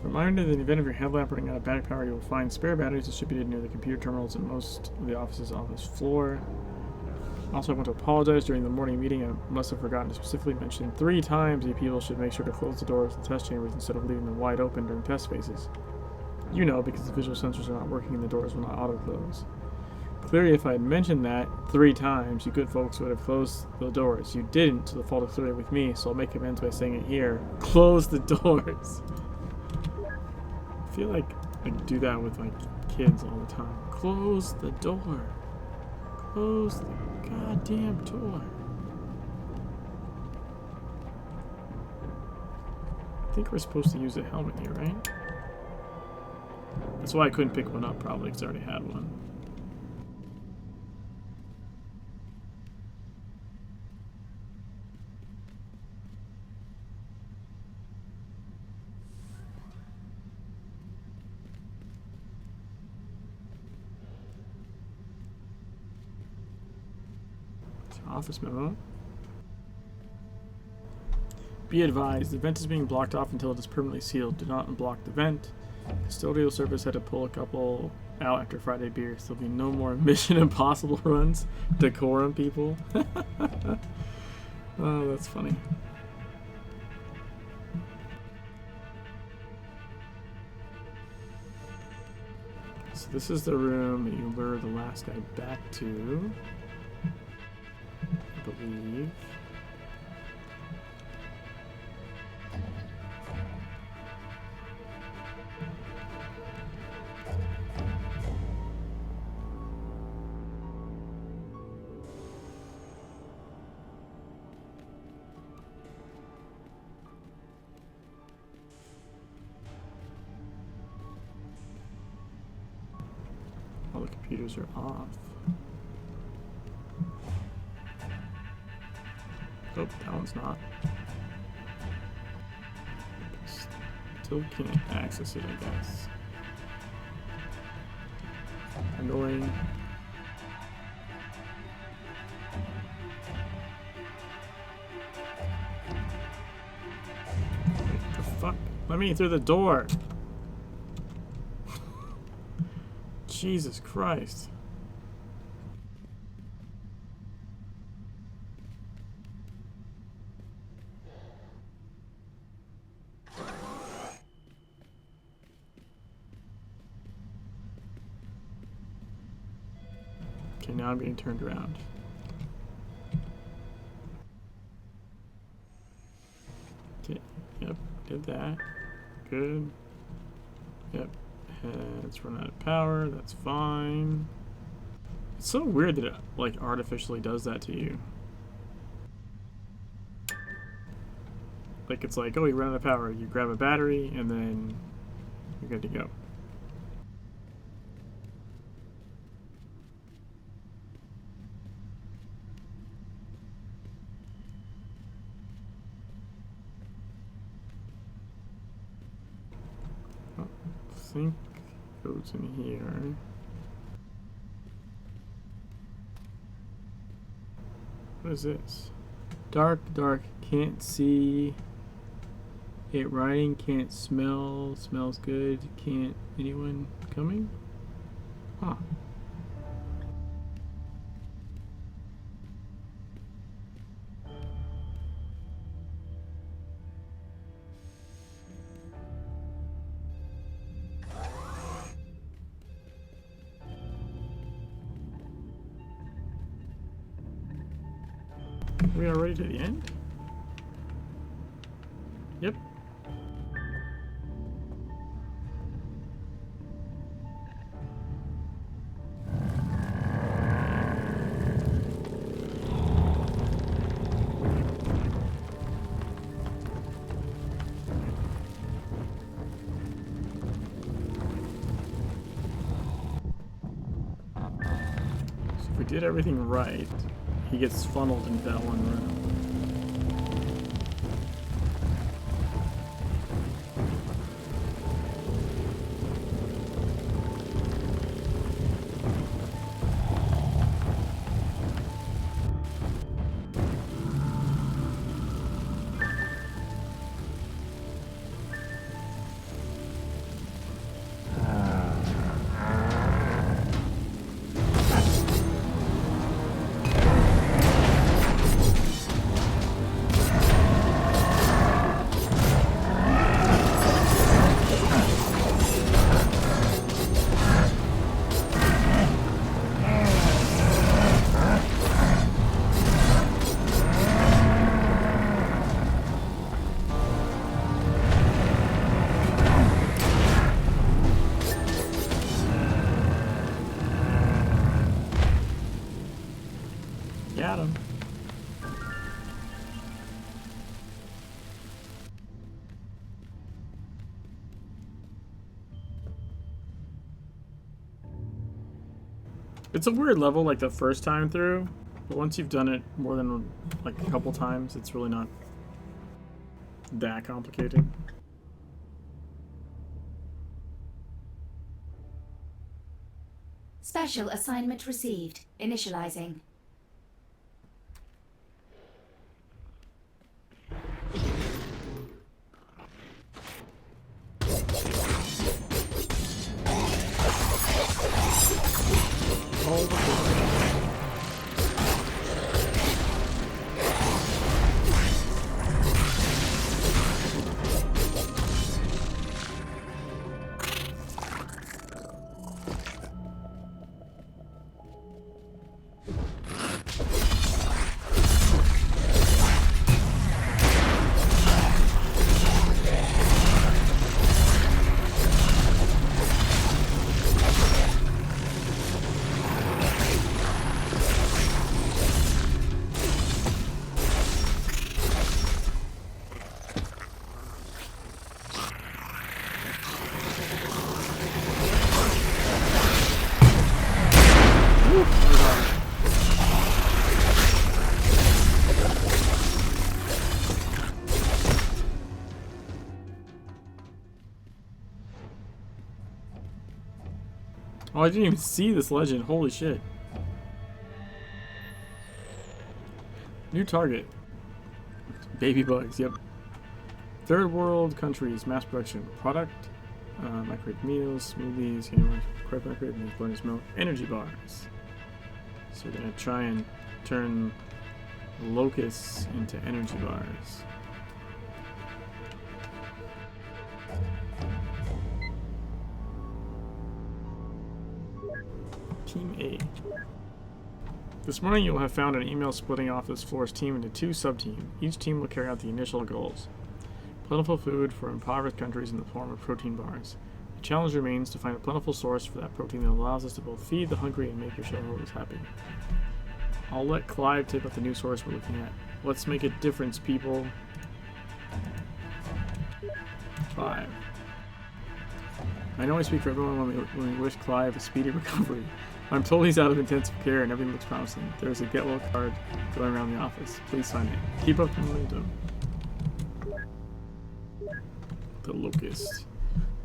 Reminder that in the event of your headlamp running out of battery power, you will find spare batteries distributed near the computer terminals in most of the office floor. Also, I want to apologize. During the morning meeting, I must have forgotten to specifically mention 3 times you people should make sure to close the doors of the test chambers instead of leaving them wide open during test phases. You know, because the visual sensors are not working and the doors will not auto-close. Clearly, if I had mentioned that 3 times, you good folks would have closed the doors. You didn't, so the fault is clearly with me, so I'll make amends by saying it here. Close the doors! I feel like I do that with my kids all the time. Close the door. Close the goddamn door. I think we're supposed to use a helmet here, right? That's why I couldn't pick one up, probably, because I already had one. Office memo. Be advised, the vent is being blocked off until it is permanently sealed. Do not unblock the vent. Custodial service had to pull a couple out after Friday beers. There'll be no more Mission Impossible runs. Decorum people. Oh, that's funny. So this is the room that you lure the last guy back to. I believe. All the computers are off. Oh, that one's not. Still can't access it, I guess. Annoying. What the fuck? Let me through the door! Jesus Christ. Okay, now I'm being turned around. Okay, yep, did that. Good. Yep. It's run out of power, that's fine. It's so weird that it, like, artificially does that to you. Like, it's like, oh, you run out of power. You grab a battery, and then you're good to go. Oh, I think it goes in here. What is this? Dark, dark, can't see it riding, can't smell, smells good, can't anyone coming? Huh. We are already to the end? Yep. So if we did everything right, he gets funneled into that one room. Got him. It's a weird level like the first time through, but once you've done it more than like a couple times, it's really not that complicated. Special assignment received. Initializing. Oh, I didn't even see this legend. Holy shit. New target. Baby bugs, yep. Third world countries, mass production. Product. Microwave meals, smoothies, microwave meals, bonus milk, energy bars. So we're gonna try and turn locusts into energy bars. Team A. This morning you will have found an email splitting off this floor's team into two sub-teams. Each team will carry out the initial goals. plentiful food for impoverished countries in the form of protein bars. The challenge remains to find a plentiful source for that protein that allows us to both feed the hungry and make your shareholders happy. I'll let Clive take up the new source we're looking at. Let's make a difference, people. 5. I know I speak for everyone when we wish Clive a speedy recovery. I'm told he's out of intensive care and everything looks promising. There's a get well card going around the office. Please sign it. Keep up the momentum. The Locust.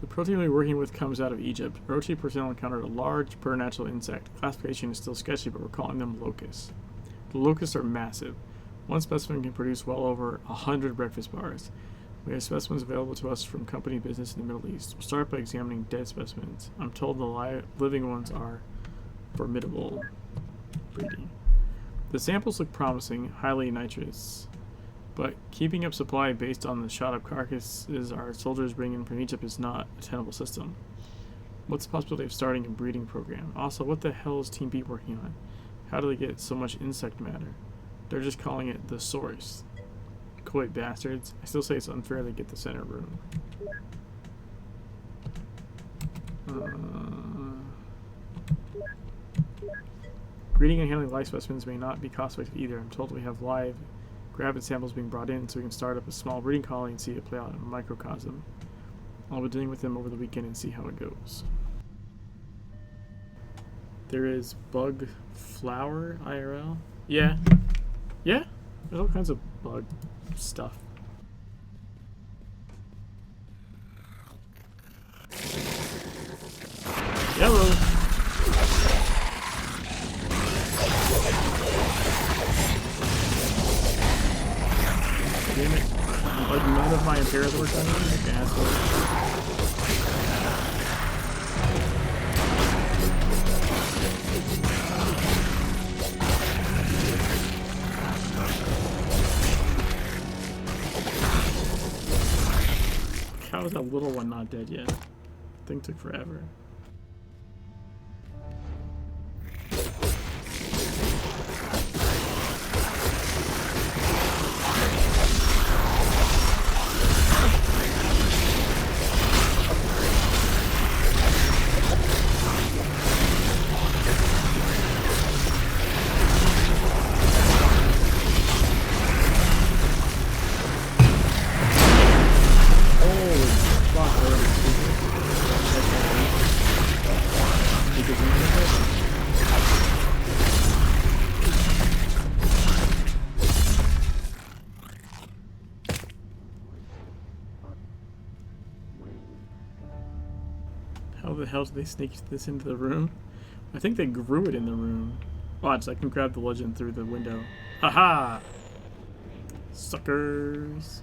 The protein we're working with comes out of Egypt. Orochi personnel encountered a large supernatural insect. Classification is still sketchy, but we're calling them locusts. The locusts are massive. One specimen can produce well over 100 breakfast bars. We have specimens available to us from company business in the Middle East. We'll start by examining dead specimens. I'm told the living ones are formidable breeding. The samples look promising, highly nitrous, but keeping up supply based on the shot-up carcasses our soldiers bring in from Egypt is not a tenable system. What's the possibility of starting a breeding program? Also, what the hell is Team B working on? How do they get so much insect matter? They're just calling it the source. Coy bastards. I still say it's unfair they get the center room. Breeding and handling live specimens may not be cost-effective either. I'm told we have live gravid samples being brought in so we can start up a small breeding colony and see it play out in a microcosm. I'll be dealing with them over the weekend and see how it goes. There is bug flower IRL. Yeah. Yeah? There's all kinds of bug stuff. Yellow. Damn it. Like none of my imperials work on me, like asshole. How is that little one not dead yet? Thing took forever. How the hell did they sneak this into the room? I think they grew it in the room. Watch, I can grab the legend through the window. Haha! Suckers!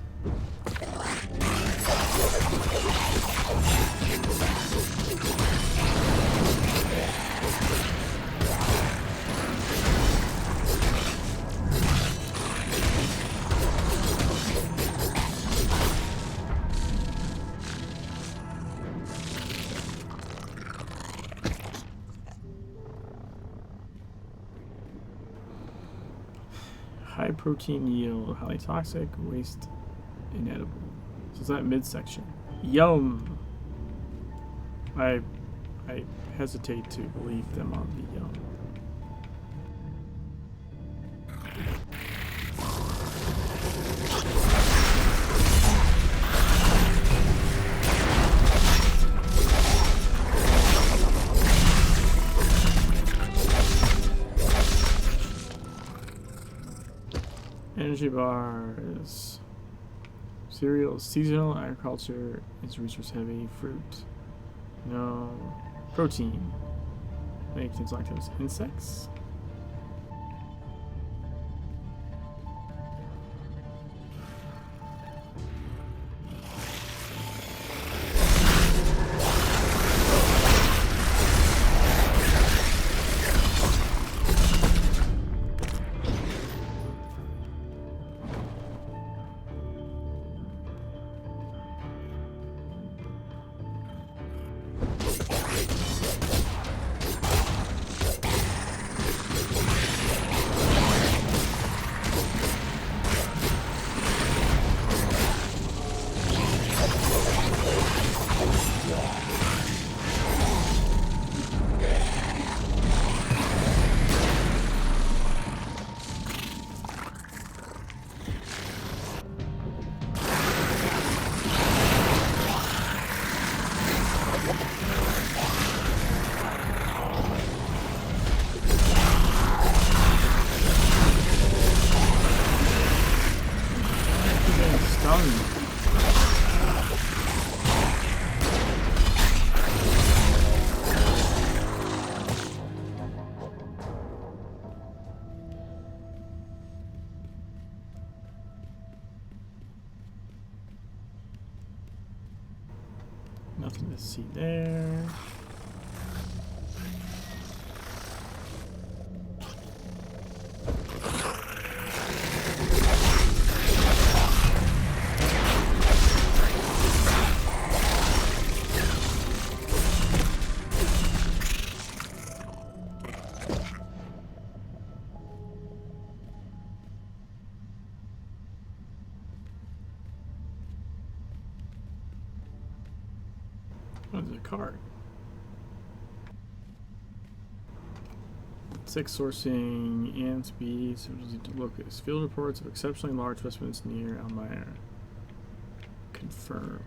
High protein yield, highly toxic, waste, inedible. So is that midsection? Yum! I hesitate to believe them on the yum. Energy bars. Cereal, seasonal, agriculture is resource heavy, fruit. No. Protein. May contains lactose. Insects? tongue. Nothing to see there. Oh, there's a card. 6 sourcing and speed. So locus. Field reports of exceptionally large specimens near Almire. Confirmed.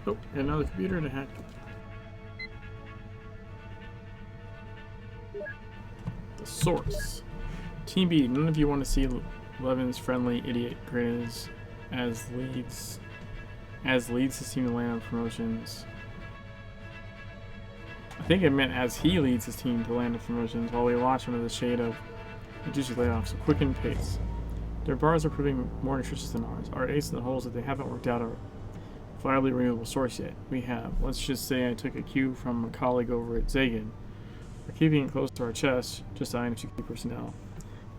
Oh, and another computer to hack. The source. Team B, none of you want to see Levin's friendly idiot grizz as leads his team to land on promotions. I think it meant as he leads his team to land on promotions while we watch under the shade of reduced layoffs, so quicken pace. Their bars are proving more nutritious than ours. Our ace in the hole is that they haven't worked out a viably renewable source yet. We have. Let's just say I took a cue from a colleague over at Zagan. We're keeping it close to our chest, just I and 2 key personnel.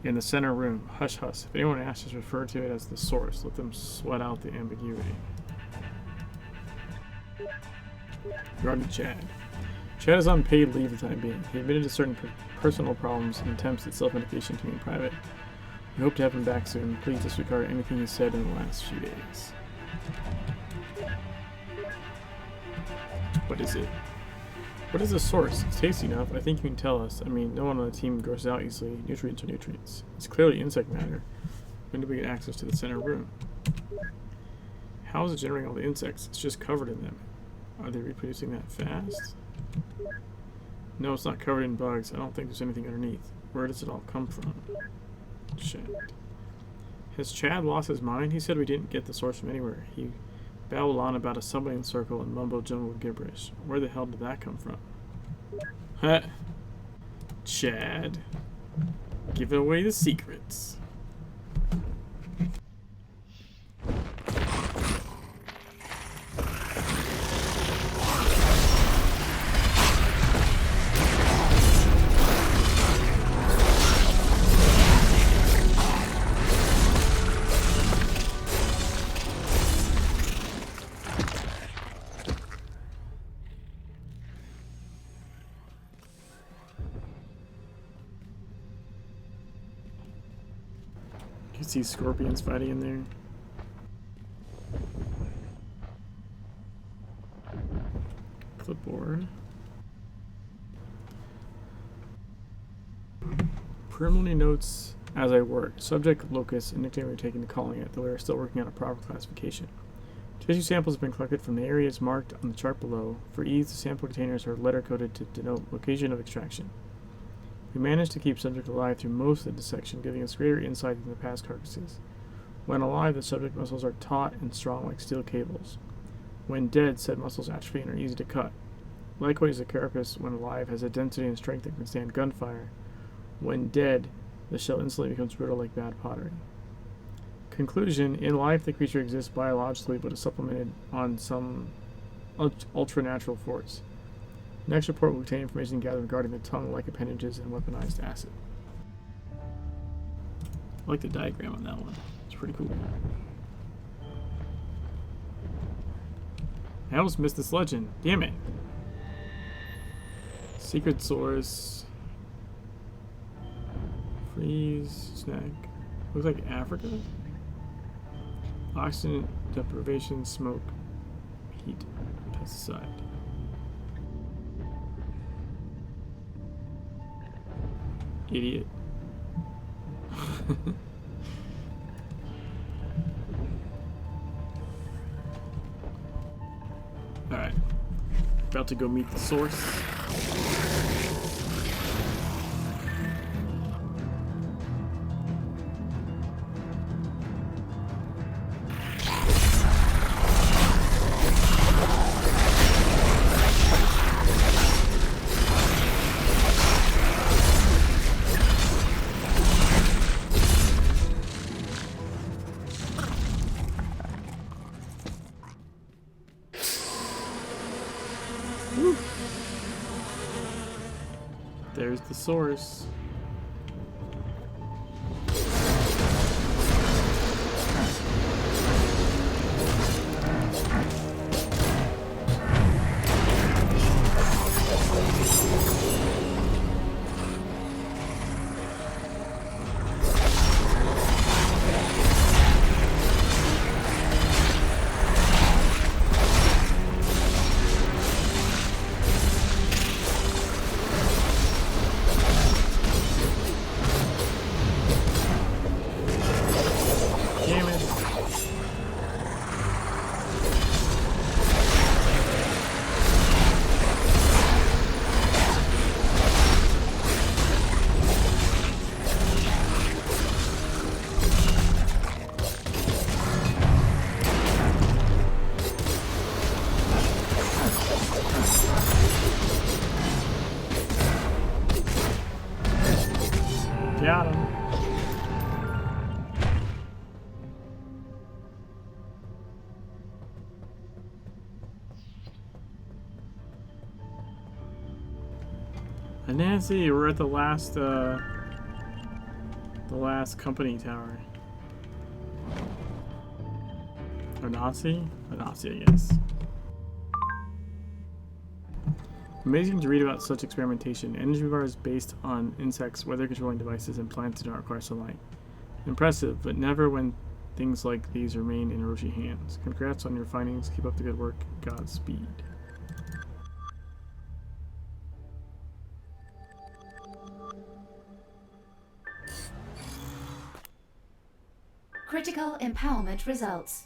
In the center room, hush hush. If anyone asks, just refer to it as the source. Let them sweat out the ambiguity. Regarding Chad. Chad is on paid leave for the time being. He admitted to certain personal problems and attempts at self-medication to me in private. We hope to have him back soon. Please disregard anything he said in the last few days. What is it? What is the source? It's tasty enough. I think you can tell us. I mean, no one on the team grosses out easily. Nutrients are nutrients. It's clearly insect matter. When do we get access to the center room? How is it generating all the insects? It's just covered in them. Are they reproducing that fast? No, it's not covered in bugs. I don't think there's anything underneath. Where does it all come from? Shit. Has Chad lost his mind? He said we didn't get the source from anywhere. He babbled on about a submarine circle and mumbo-jumbo gibberish. Where the hell did that come from? Huh? Chad. Giving away the secrets. You can see scorpions fighting in there. Clipboard. Preliminary notes as I work. Subject, locus, and nickname we're taking to calling it, though we are still working on a proper classification. Tissue samples have been collected from the areas marked on the chart below. For ease, the sample containers are letter-coded to denote location of extraction. We managed to keep subject alive through most of the dissection, giving us greater insight into the past carcasses. When alive, the subject muscles are taut and strong like steel cables. When dead, said muscles atrophy and are easy to cut. Likewise, the carapace, when alive, has a density and strength that can stand gunfire. When dead, the shell instantly becomes brittle like bad pottery. Conclusion: in life, the creature exists biologically, but is supplemented on some ultra-natural force. Next report will contain information gathered regarding the tongue-like appendages and weaponized acid. I like the diagram on that one. It's pretty cool. I almost missed this legend. Damn it. Secret source. Freeze. Snack. Looks like Africa. Oxygen deprivation, smoke, heat, pesticide. Idiot. Alright. About to go meet the source. There's the source. Got him. And Nancy, we're at the last company tower. Or Nazi? A Nazi, I guess. Amazing to read about such experimentation. Energy bars based on insects, weather controlling devices, and plants do not require sunlight. Impressive, but never when things like these remain in Orochi hands. Congrats on your findings. Keep up the good work. Godspeed. Critical empowerment results.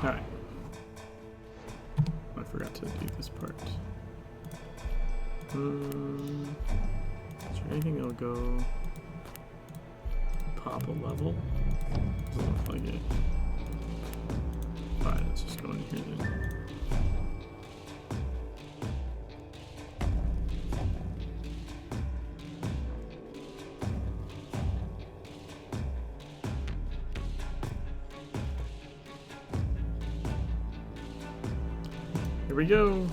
Alright. I forgot to do this part. Is there anything that'll go pop a level? Doesn't look like it. Alright, let's just go in here then. Here we go.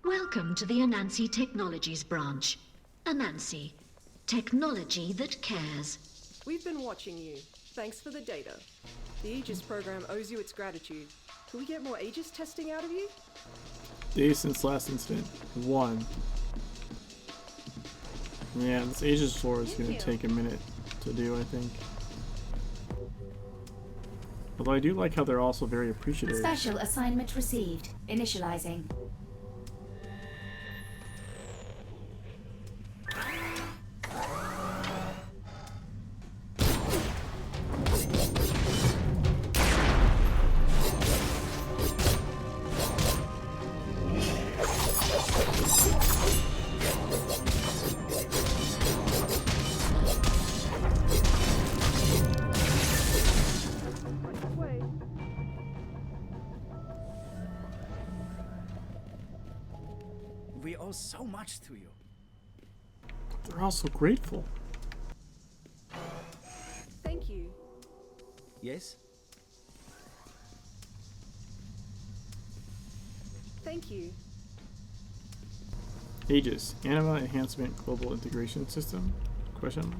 Welcome to the Anansi Technologies branch. Anansi, technology that cares. We've been watching you. Thanks for the data. The Aegis program owes you its gratitude. Can we get more Aegis testing out of you? Days since last incident. 1. Yeah, this Aegis floor is going to take a minute to do, I think. Although I do like how they're also very appreciative. Special assignment received. Initializing. We owe so much to you. They're also grateful. Thank you. Yes? Thank you. Aegis, Anima Enhancement Global Integration System? Question mark.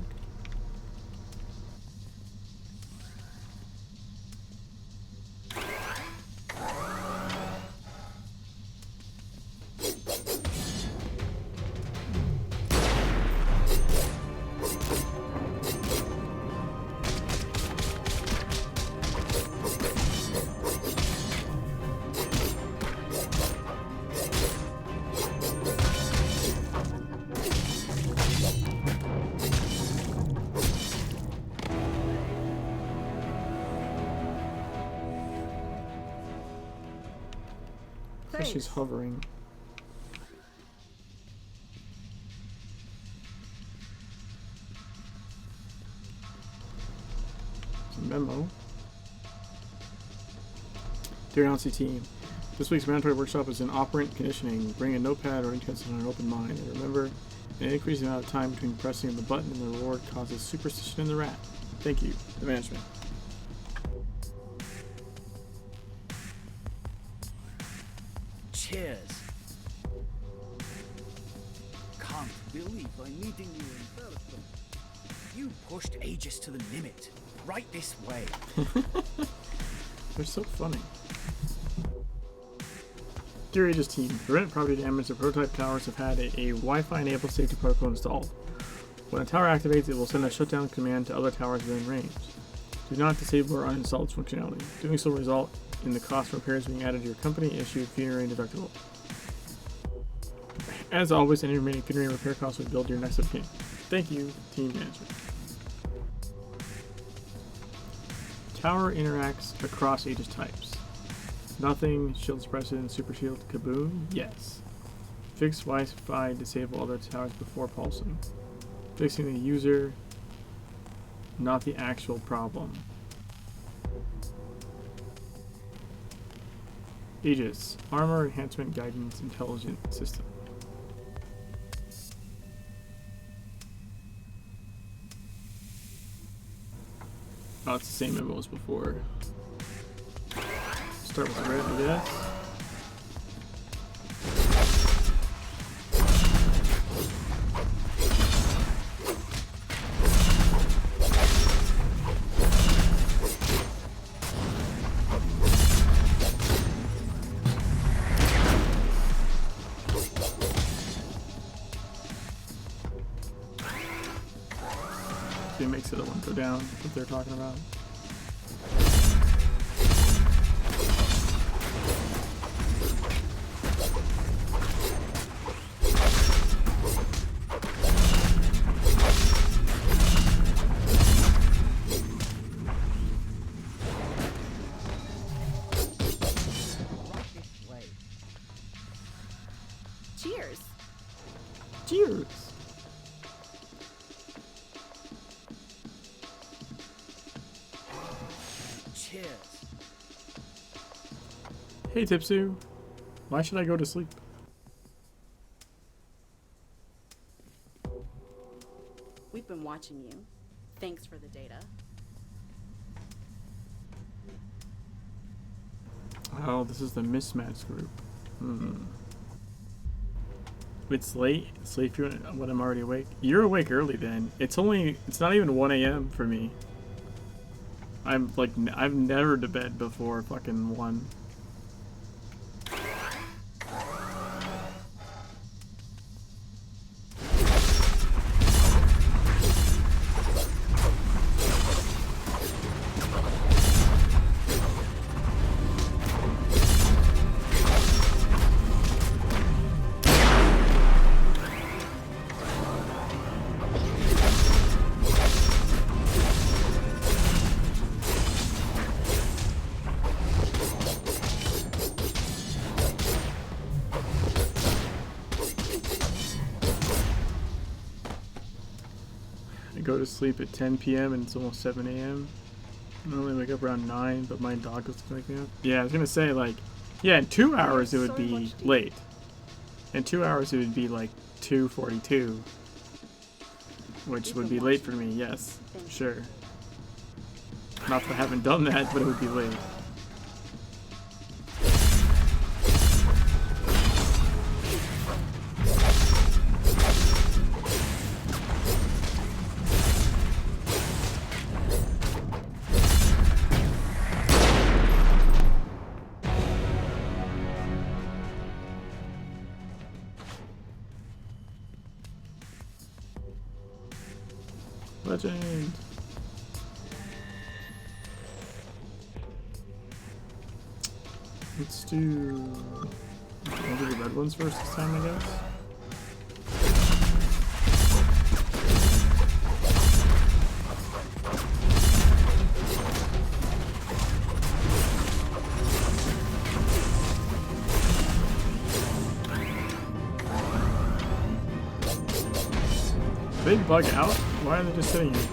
Thanks. She's hovering. It's a memo. Dear Nazi team, this week's mandatory workshop is in operant conditioning. Bring a notepad or intention on an open mind. And remember, an increasing amount of time between pressing the button and the reward causes superstition in the rat. Thank you, the management. Cheers. Can't believe I'm meeting you in person. You pushed Aegis to the limit. Right this way. They're so funny. Dear Aegis team, to prevent property damage, the prototype towers have had a Wi-Fi enabled safety protocol installed. When a tower activates, it will send a shutdown command to other towers within range. Do not disable or uninstall its functionality. Doing so will result in the cost of repairs being added to your company issued funerary deductible. As always, any remaining funerary repair costs will be billed to your next of kin. Thank you, team management. Tower interacts across Aegis types. Nothing, shield suppressant, super shield, kaboom, yes. Fix Wi-Fi, disable other towers before pulsing. Fixing the user, not the actual problem. Aegis, Armor Enhancement Guidance Intelligent System. Oh, it's the same memo as before. Start with the red, I guess. It makes the other one go down, what they're talking about. Cheers. Cheers! Cheers. Hey Tipsu, why should I go to sleep? We've been watching you. Thanks for the data. Oh, this is the mismatch group. It's late. It's late for you when I'm already awake. You're awake early then. It's not even 1 a.m. for me. I've never to bed before fucking 1. Go to sleep at 10 p.m. and it's almost 7 a.m. I normally wake up around 9, but my dog goes to wake me up. Yeah, I was gonna say, like, yeah, in 2 hours it would be late. In 2 hours it would be like 2:42, which would be late for me. Yes, sure. Not that I haven't done that, but it would be late. Legend. Let's do. I'll do the red ones first this time, I guess. Did they bug out? Why are they just sitting here?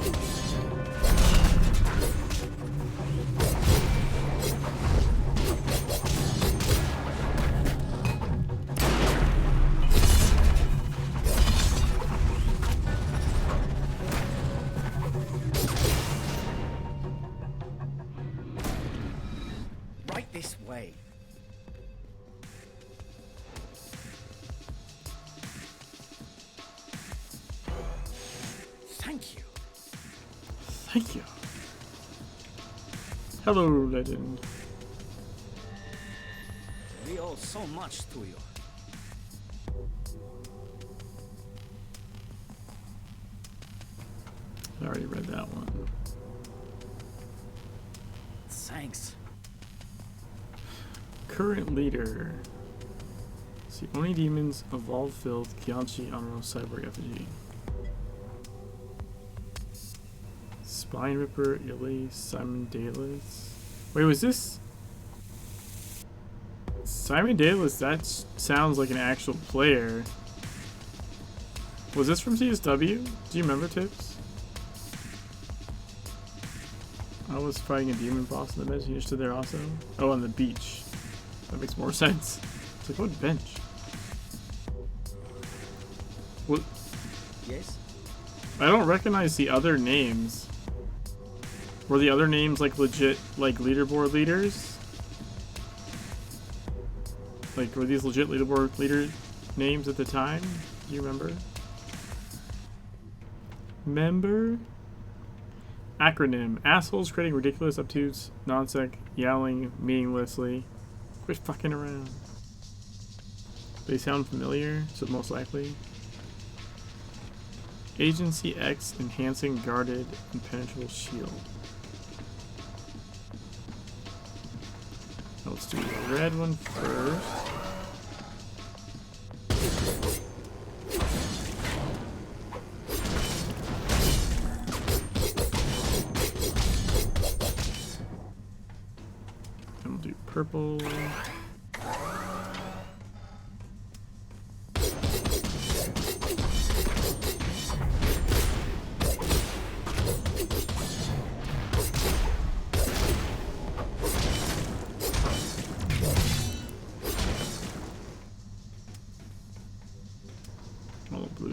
Right this way. Thank you. Thank you. Hello, legend. We owe so much to you. I already read that one. Thanks. Current leader. See, Oni Demons, Evolved Filth, Kianchi, Honorable Cyborg Effigy. Spine Ripper, Illy, Simon Dalis. Wait, was this Simon Dalis? That sounds like an actual player. Was this from CSW? Do you remember, Tips? I was fighting a demon boss on the bench. You stood there also. Oh, on the beach. That makes more sense. It's like, what bench? What? Yes? I don't recognize the other names. Were the other names like legit, like leaderboard leaders? Like, were these legit leaderboard leader names at the time? Do you remember? Member? Acronym. Assholes creating ridiculous, obtuse, nonsense, yowling meaninglessly. Quit fucking around. They sound familiar, so most likely. Agency X enhancing guarded impenetrable shield. Let's do the red one first. And we'll do purple.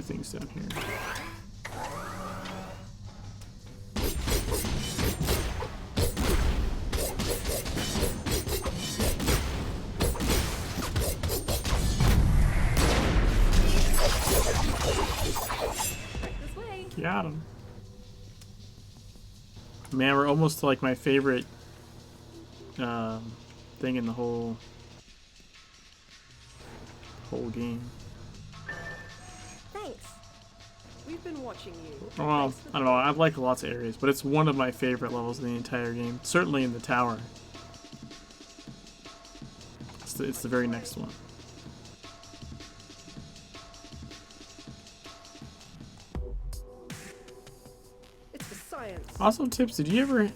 Things down here. This way. Got him. Man, we're almost to like my favorite thing in the whole game. Thanks. We've been watching you. Well, I don't know. I like lots of areas, but it's one of my favorite levels in the entire game. Certainly in the tower. It's the very next one. It's for science. Also, Tips, did you ever... It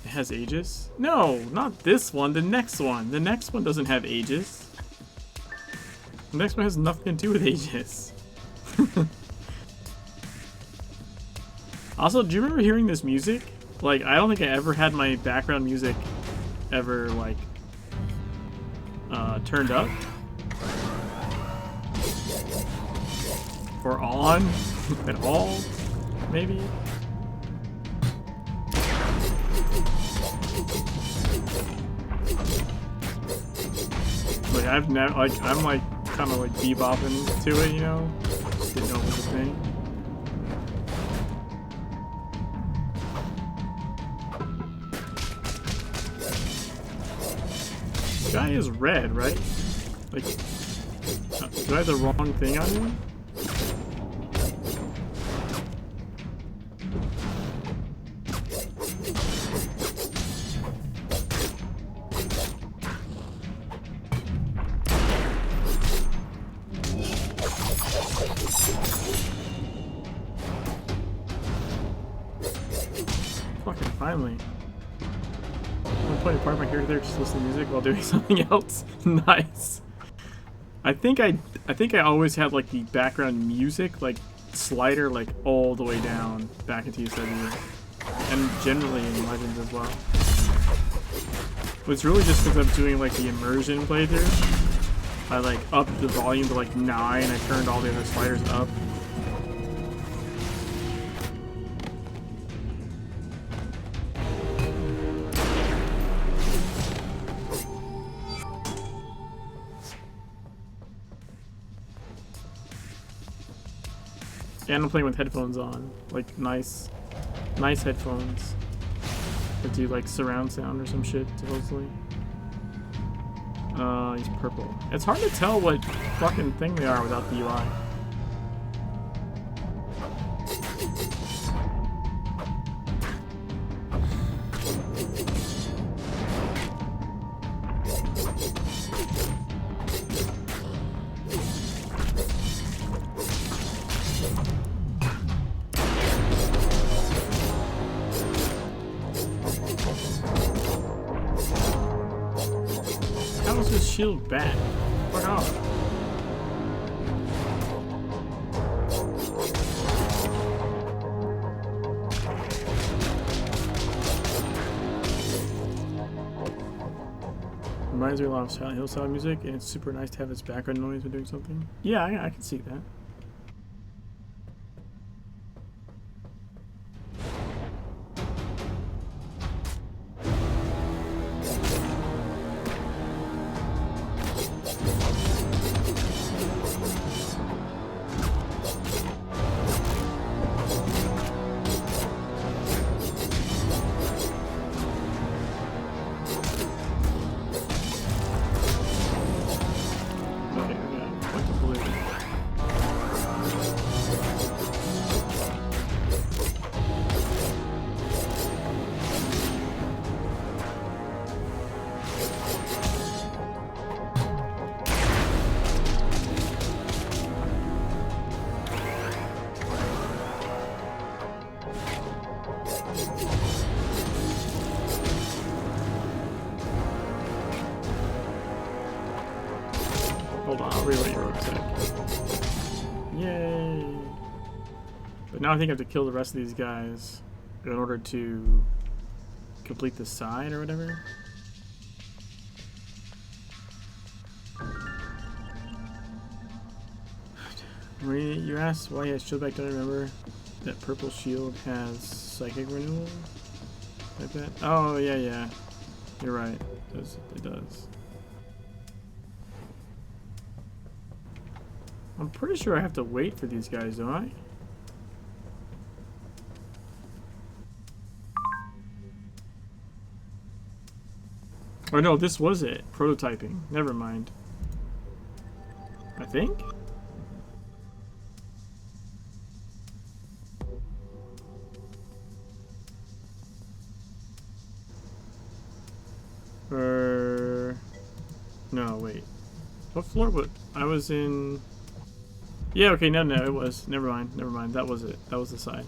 has Aegis? No, not this one. The next one. The next one doesn't have Aegis. The next one has nothing to do with Aegis. Also, do you remember hearing this music? Like, I don't think I ever had my background music ever, like, turned up. Or on at all, maybe. Like I've never I'm like kind of like bebopping to it, you know. Just didn't know it was a thing. This guy is red, right? Like, do I have the wrong thing on him? Fucking finally. I'm playing part of my character there, just listen to music while doing something else. Nice. I think I always had like the background music like slider like all the way down back into USW, and generally in Legends as well. But it's really just because I'm doing like the immersion playthrough. I like upped the volume to like 9. I turned all the other sliders up. And I'm playing with headphones on, like nice headphones that do like surround sound or some shit, supposedly. He's purple. It's hard to tell what fucking thing they are without the UI. How is his shield bad? Fuck off. Reminds me a lot of Silent Hill style music, and it's super nice to have its background noise when doing something. Yeah, I can see that. Hold on, I'll reload your sec. Yay! But now I think I have to kill the rest of these guys in order to complete the side or whatever. You asked why he has shield back. Don't remember that purple shield has psychic renewal like that. Oh yeah, you're right. It does. I'm pretty sure I have to wait for these guys, don't I? Or no, this was it. Prototyping. Never mind. I think? No, wait. What floor would I was in? Yeah, okay, no, it was. Never mind. That was it. That was the side.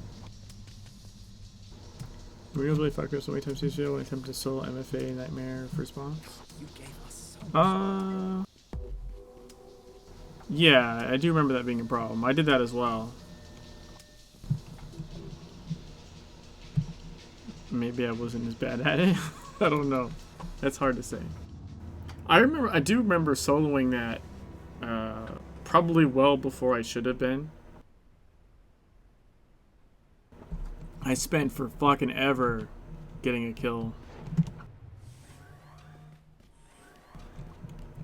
Real really fucker so many times this video when I attempt to solo MFA Nightmare for response. You gave us so yeah, I do remember that being a problem. I did that as well. Maybe I wasn't as bad at it. I don't know. That's hard to say. I do remember soloing that probably well before I should have been. I spent for fucking ever getting a kill.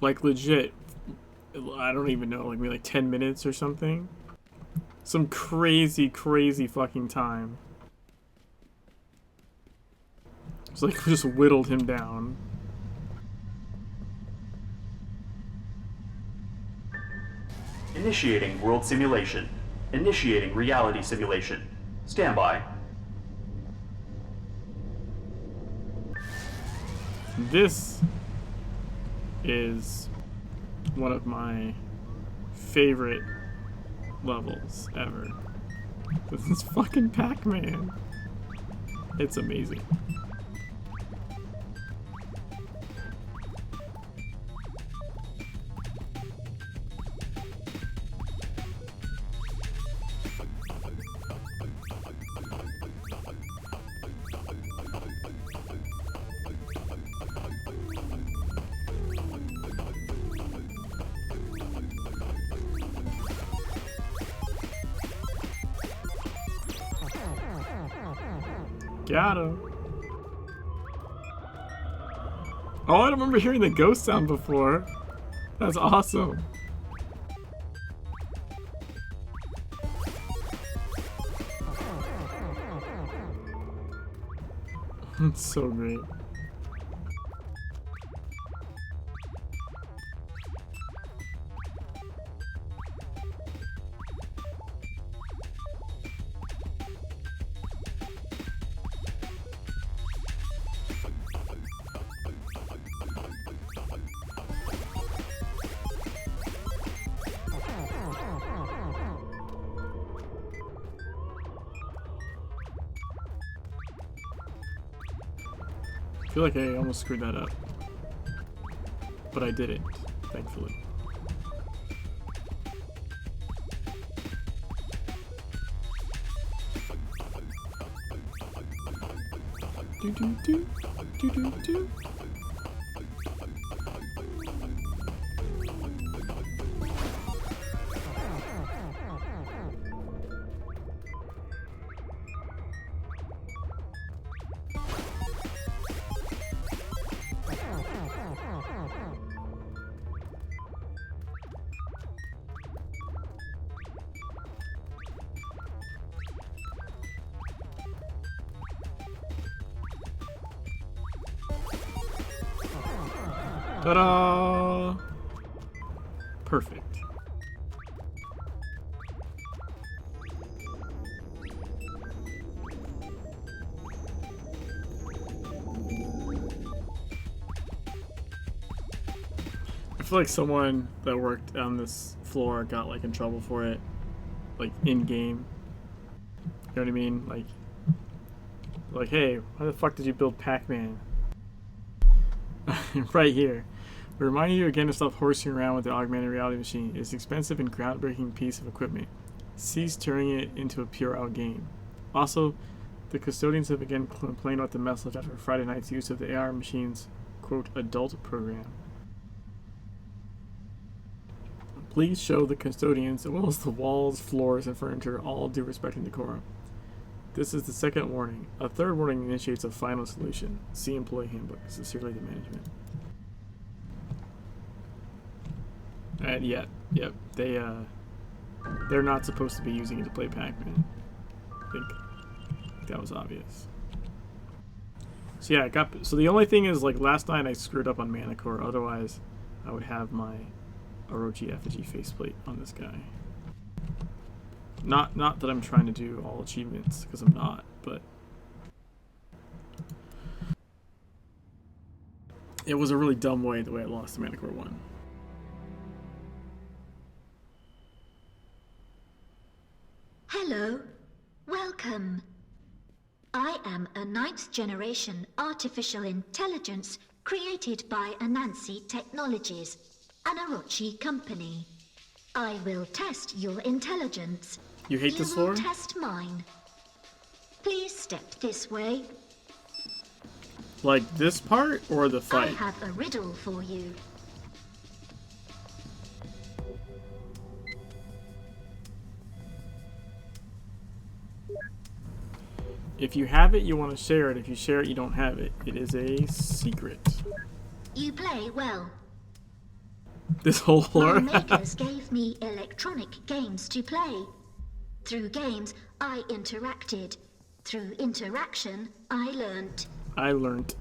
Like legit, I don't even know, like maybe like 10 minutes or something. Some crazy fucking time. It's like we just whittled him down. Initiating world simulation. Initiating reality simulation. Stand by. This is one of my favorite levels ever. This is fucking Pac-Man. It's amazing. Got him. Oh, I don't remember hearing the ghost sound before. That's awesome. It's so great. I feel like I almost screwed that up. But I didn't, thankfully. Do do do do do do. Ta-da! Perfect. I feel like someone that worked on this floor got like in trouble for it, like in game. You know what I mean? Like, hey, why the fuck did you build Pac-Man? Right here. We're reminding you again to stop horsing around with the augmented reality machine. It's an expensive and groundbreaking piece of equipment. Cease turning it into a pure-out game. Also, the custodians have again complained about the message after Friday night's use of the AR machine's, quote, adult program. Please show the custodians, as well as the walls, floors, and furniture, all due respect and decorum. This is the second warning. A third warning initiates a final solution. See Employee Handbook. Sincerely, the management. And yep, they're not supposed to be using it to play Pac-Man. I think that was obvious. So yeah, so the only thing is, like, last night I screwed up on Mana Core. Otherwise, I would have my Orochi effigy faceplate on this guy. Not that I'm trying to do all achievements, because I'm not, but it was a really dumb way, the way I lost the Mana Core 1. Hello. Welcome. I am a 9th generation artificial intelligence created by Anansi Technologies, an Orochi company. I will test your intelligence. You hate this floor? You will test mine. Please step this way. Like this part or the fight? I have a riddle for you. If you have it, you want to share it. If you share it, you don't have it. It is a secret. You play well. This whole My lore. makers gave me electronic games to play. Through games, I interacted. Through interaction, I learnt. I learned.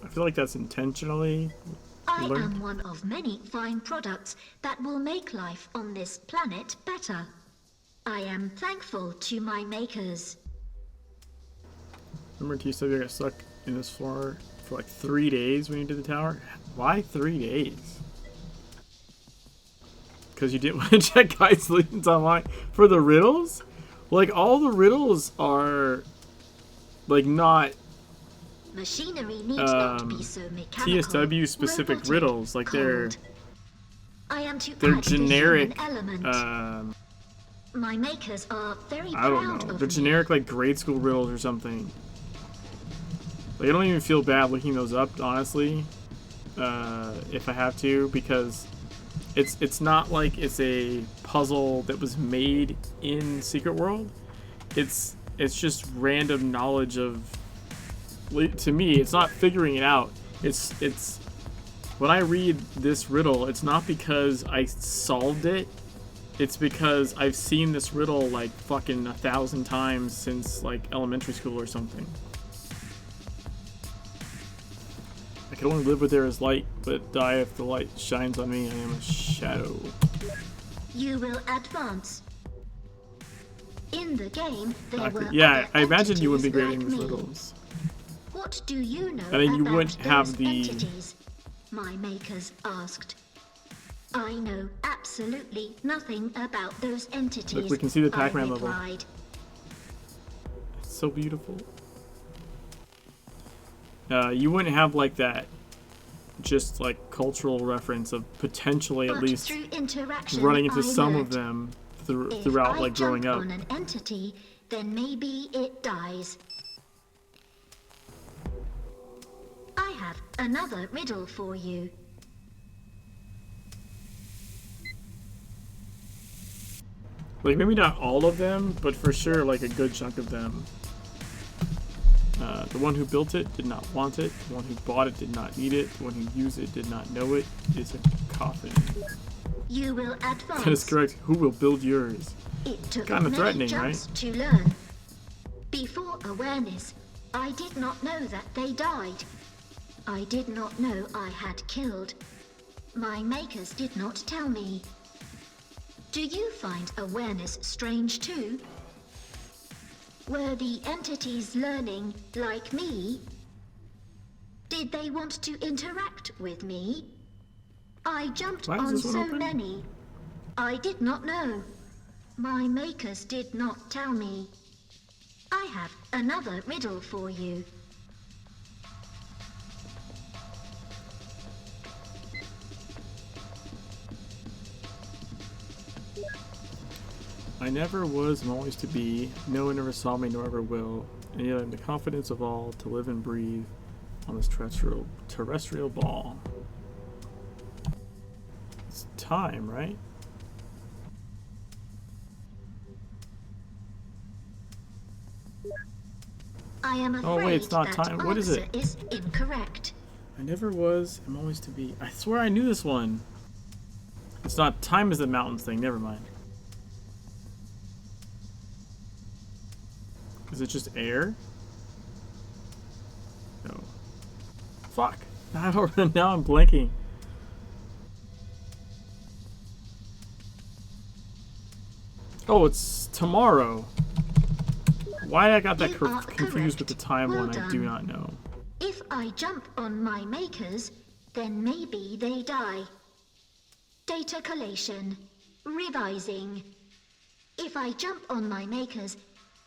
I feel like that's intentionally I learned. am one of many fine products that will make life on this planet better. I am thankful to my makers. Remember TSW got stuck in this floor for like 3 days when you did the tower? Why 3 days? Because you didn't want to check guide solutions online for the riddles? Like, all the riddles are, like, not Machinery needs not to be so mechanical. TSW specific robotic, riddles. Like, they're I am to they're add the generic. human element. My makers are very I proud don't know. of They're me. generic, like, grade school riddles or something. Like, I don't even feel bad looking those up, honestly, if I have to, because it's not like it's a puzzle that was made in Secret World. It's just random knowledge of. To me, it's not figuring it out. It's when I read this riddle, it's not because I solved it. It's because I've seen this riddle like fucking 1,000 times since like elementary school or something. I can only live where there is light, but die if the light shines on me. I am a shadow. You will advance. In the game, there were Yeah, other I imagine you would be entities grading like these me. riddles. What do you know And then you about wouldn't have those the- entities? My makers asked. I know absolutely nothing about those entities. Look, we can see the I Pac-Man level. replied. It's so beautiful. You wouldn't have like that, just like cultural reference of potentially at But least through interaction, running into I some learnt. of them If throughout I like growing jump up. on an entity, then maybe it dies. I have another riddle for you. Like maybe not all of them, but for sure like a good chunk of them. The one who built it did not want it. The one who bought it did not need it. The one who used it did not know it. It is a coffin. You will advance. That is correct. Who will build yours? It took Kinda many threatening, jumps right? to learn. Before awareness, I did not know that they died. I did not know I had killed. My makers did not tell me. Do you find awareness strange too? Were the entities learning like me? Did they want to interact with me? I jumped Why is on this one so open? many. I did not know. My makers did not tell me. I have another riddle for you. I never was and always to be. No one ever saw me nor ever will. And yet I have the confidence of all to live and breathe on this terrestrial ball. It's time, right? I am afraid Oh, wait, it's not that time. What is it? answer is incorrect. I never was, am always to be. I swear I knew this one. It's not time is the mountains thing, never mind. Is it just air? No. Fuck. I don't, now I'm blanking. Oh, it's tomorrow. Why I got that You are confused with the time Well one, I do done. not know. If I jump on my makers, then maybe they die. Data collation. Revising. If I jump on my makers,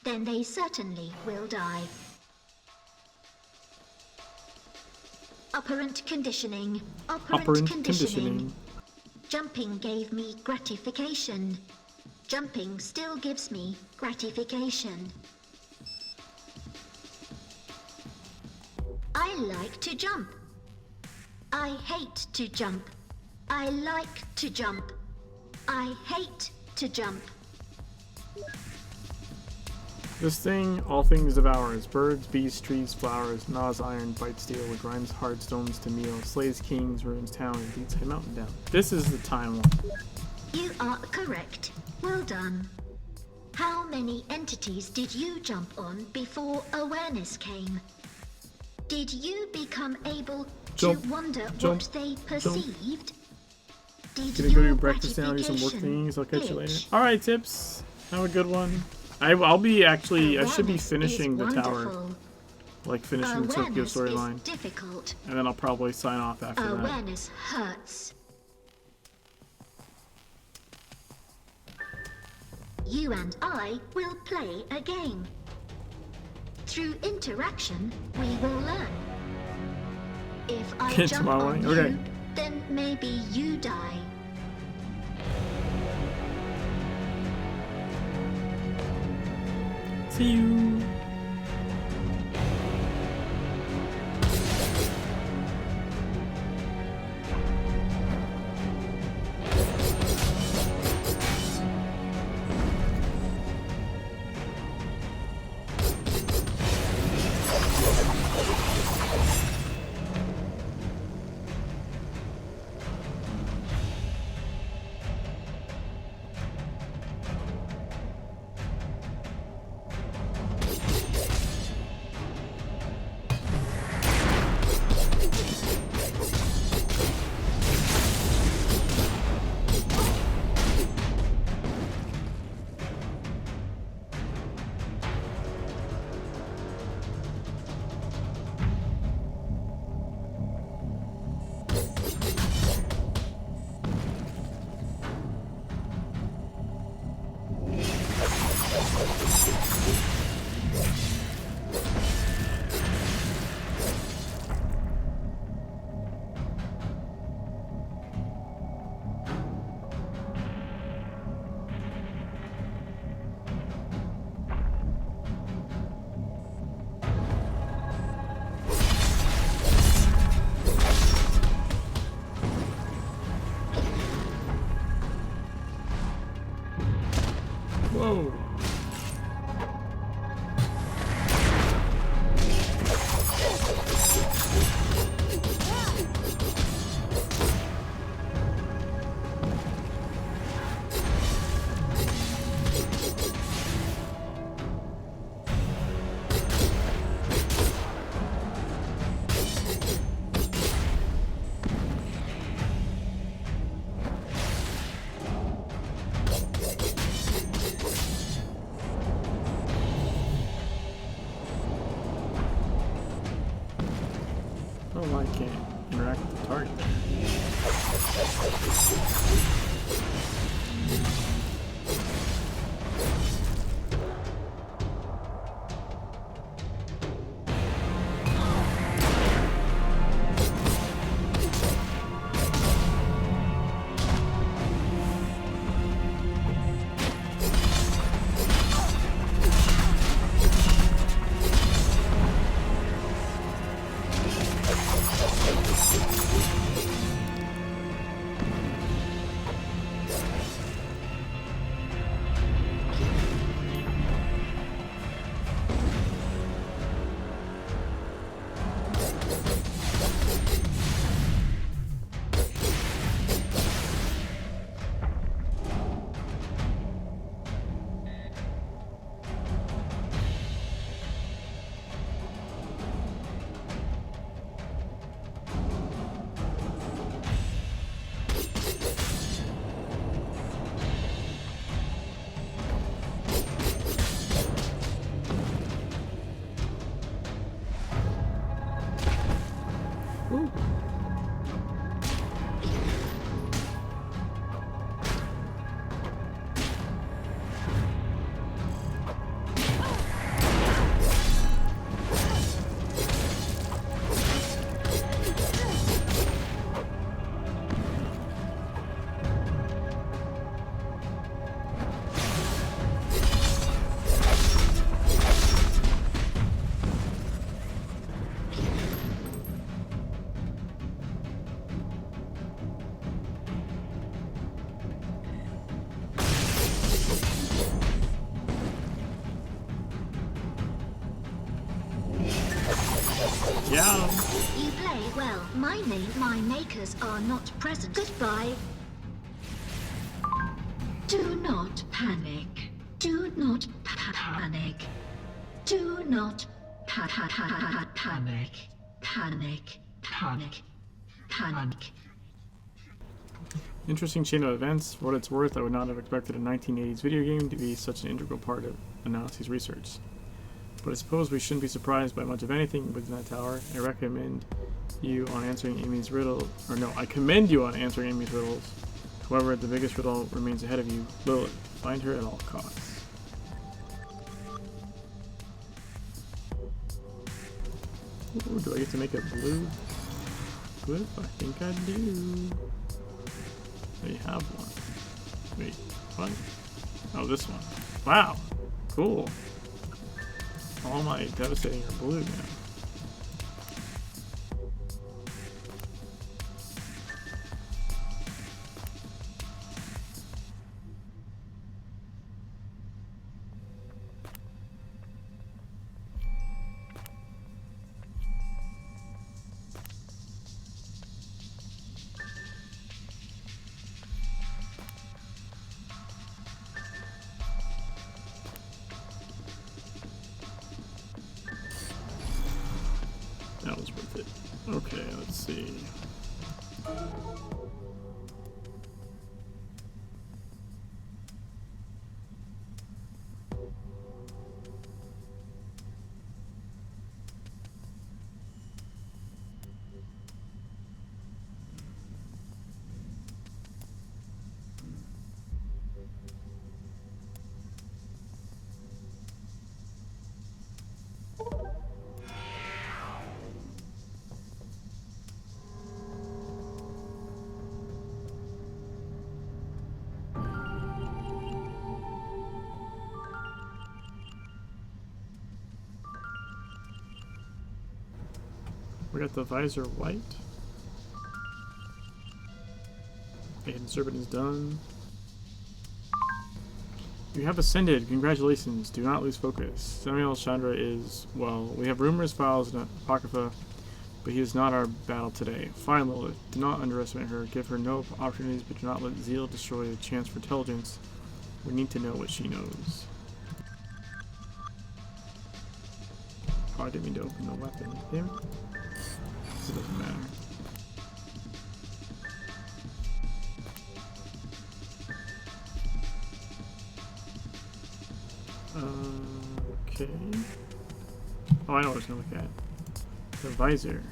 then they certainly will die. Operant conditioning. Operant conditioning. Jumping gave me gratification. Jumping still gives me gratification. I like to jump. I hate to jump. I like to jump. I hate to jump. This thing, all things devours. Birds, beasts, trees, flowers, gnaws iron, bites steel, grinds hard stones to meal, slays kings, ruins town, and beats a mountain down. This is the time one. You are correct. Well done. How many entities did you jump on before awareness came? Did you become able to wonder what they perceived? Did Gonna go your do breakfast now, do some work gratification things. I'll catch you later. glitch? Alright, Tips. Have a good one. I'll be actually, I should be Awareness finishing is the tower. wonderful. Like finishing the Tokyo Awareness is storyline. difficult. And then I'll probably sign off after that. Awareness hurts. You and I will play a game. Through interaction, we will learn. If I jump Tomorrow on morning? you, Okay. then maybe you die. See you. Whoa. Oh, I can't interact with the target. Ow. You play well. My makers are not present. Goodbye. Do not panic. Do not panic. Do not panic. Panic. Panic. Panic. Interesting chain of events. For what it's worth, I would not have expected a 1980s video game to be such an integral part of analysis research. But I suppose we shouldn't be surprised by much of anything within that tower. I recommend you on answering Amy's riddle, or no, I commend you on answering Amy's riddles. However, the biggest riddle remains ahead of you. Lilith, find her at all costs. Ooh, do I get to make a blue glyph? I think I do. We have one. Wait, what? Oh, this one. Wow, cool. All my devastating are blue now. That was worth it. Okay, let's see. We got the visor white. And serpent is done. You have ascended. Congratulations. Do not lose focus. Samuel Chandra is, well, we have rumors, files, and apocrypha, but he is not our battle today. Fine, Lilith. Do not underestimate her. Give her no opportunities, but do not let zeal destroy the chance for intelligence. We need to know what she knows. Oh, I didn't mean to open the weapon. Damn it. It doesn't matter. Okay. Oh, I know what I was gonna look at. The visor.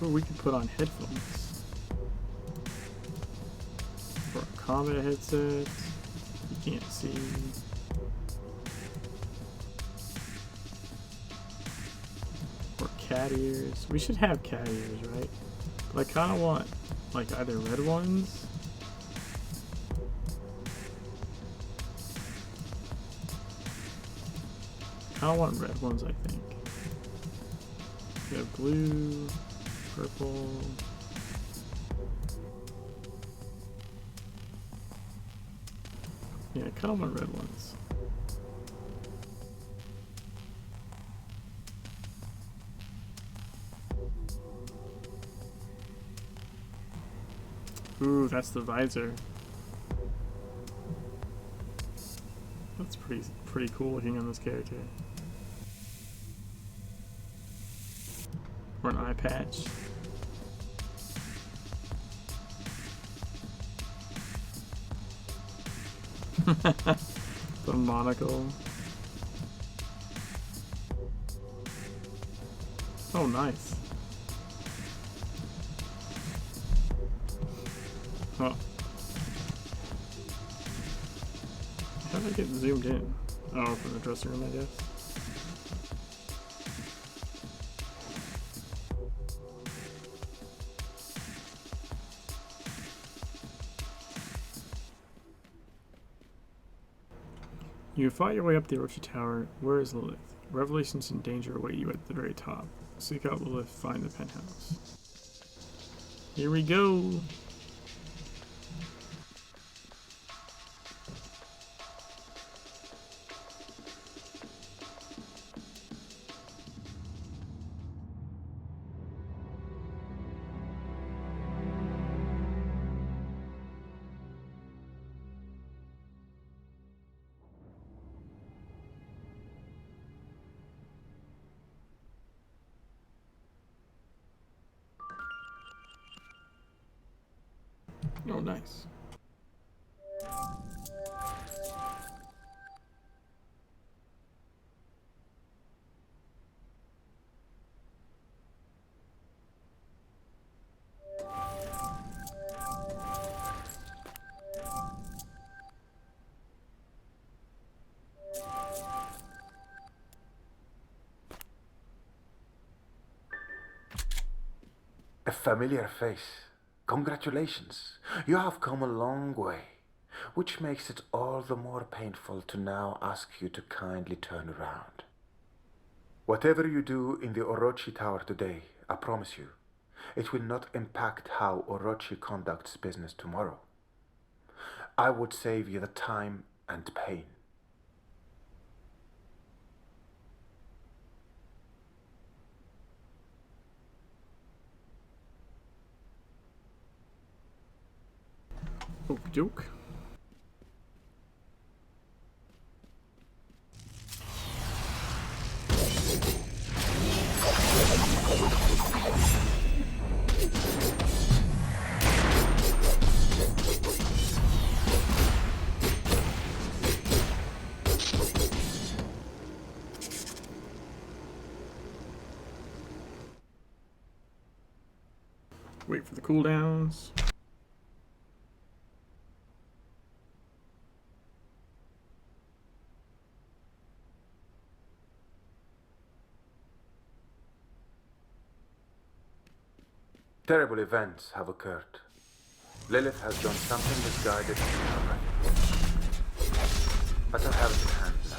Oh, we could put on headphones. For a combat headset. You can't see. Or cat ears. We should have cat ears, right? But I kind of want, like, either red ones. I kind of want red ones, I think. We have blue, purple. Yeah, I kind of want red ones. Ooh, that's the visor. That's pretty cool looking on this character. Or an eye patch. The monocle. Oh, nice. Oh. How did I get zoomed in? Oh, from the dressing room, I guess. You fought your way up the Orochi Tower. Where is Lilith? Revelations and danger await you at the very top. Seek out Lilith, find the penthouse. Here we go! Oh, nice. A familiar face. Congratulations. You have come a long way, which makes it all the more painful to now ask you to kindly turn around. Whatever you do in the Orochi Tower today, I promise you, it will not impact how Orochi conducts business tomorrow. I would save you the time and pain. Oh, joke. Wait for the cooldowns. Terrible events have occurred. Lilith has done something misguided in her life. But I have it in hand now.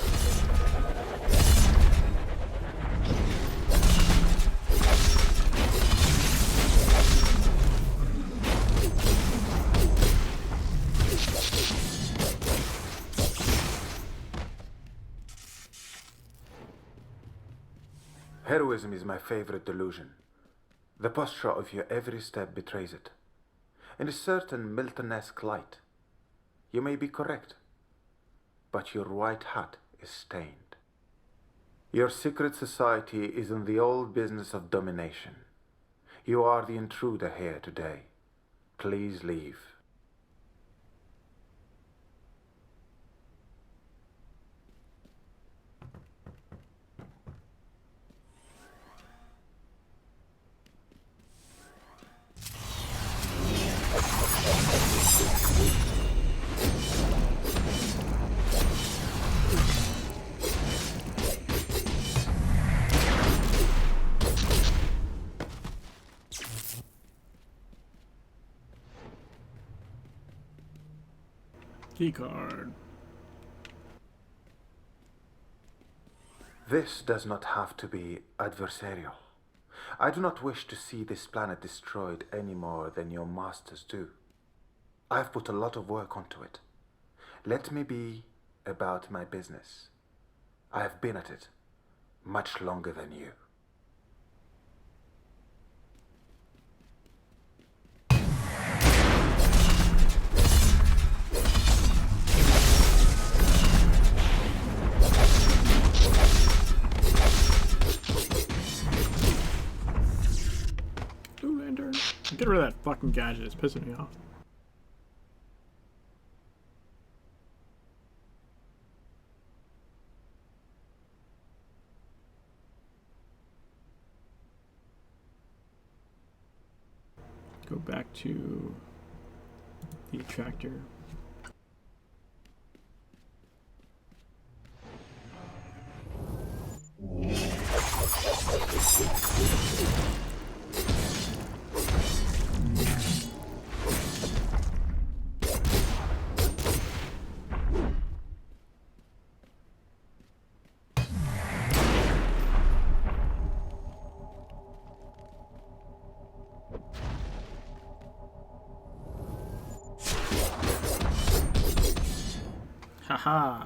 Heroism is my favorite delusion. The posture of your every step betrays it. In a certain Milton-esque light, you may be correct, but your white hat is stained. Your secret society is in the old business of domination. You are the intruder here today. Please leave. Keycard. This does not have to be adversarial. I do not wish to see this planet destroyed any more than your masters do. I have put a lot of work onto it. Let me be about my business. I have been at it much longer than you. Get rid of that fucking gadget, it's pissing me off. Go back to the attractor. Haha.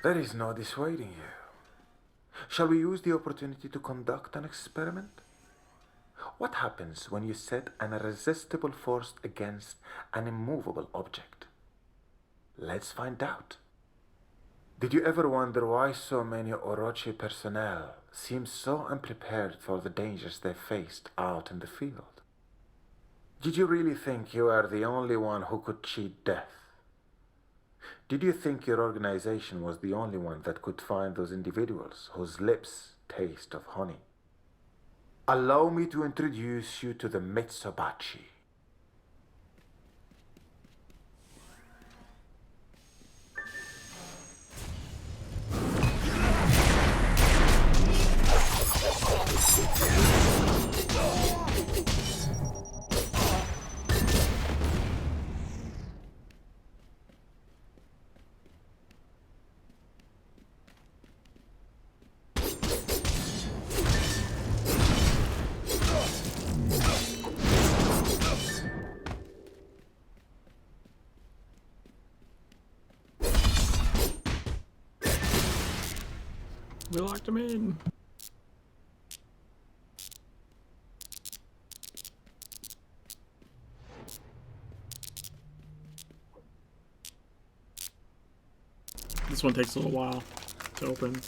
There is no dissuading you. Shall we use the opportunity to conduct an experiment? What happens when you set an irresistible force against an immovable object? Let's find out. Did you ever wonder why so many Orochi personnel seem so unprepared for the dangers they faced out in the field? Did you really think you were the only one who could cheat death? Did you think your organization was the only one that could find those individuals whose lips taste of honey? Allow me to introduce you to the Mitsubachi. We locked him in. This one takes a little while to open.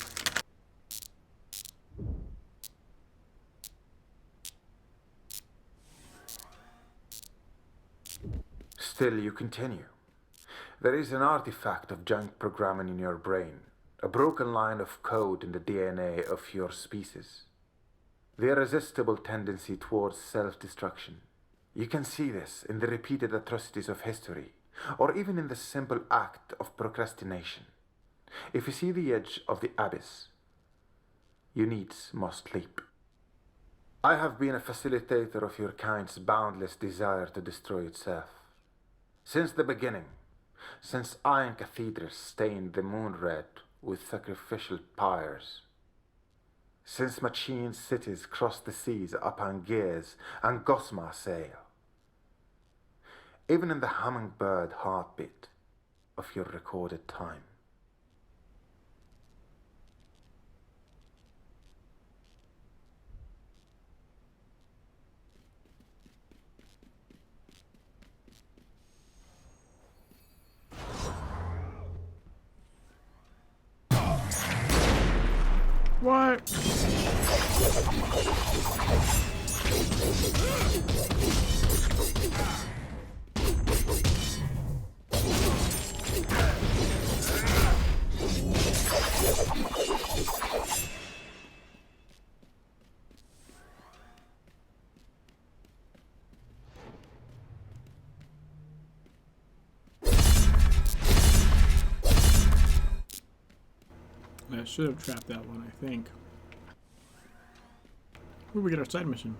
Still, you continue. There is an artifact of junk programming in your brain. A broken line of code in the DNA of your species. The irresistible tendency towards self-destruction. You can see this in the repeated atrocities of history, or even in the simple act of procrastination. If you see the edge of the abyss, you needs must leap. I have been a facilitator of your kind's boundless desire to destroy itself. Since the beginning, since iron cathedrals stained the moon red with sacrificial pyres. Since machine cities crossed the seas upon gears and gossamer sail. Even in the hummingbird heartbeat of your recorded time. What? I should have trapped that one, I think. Where we get our side mission?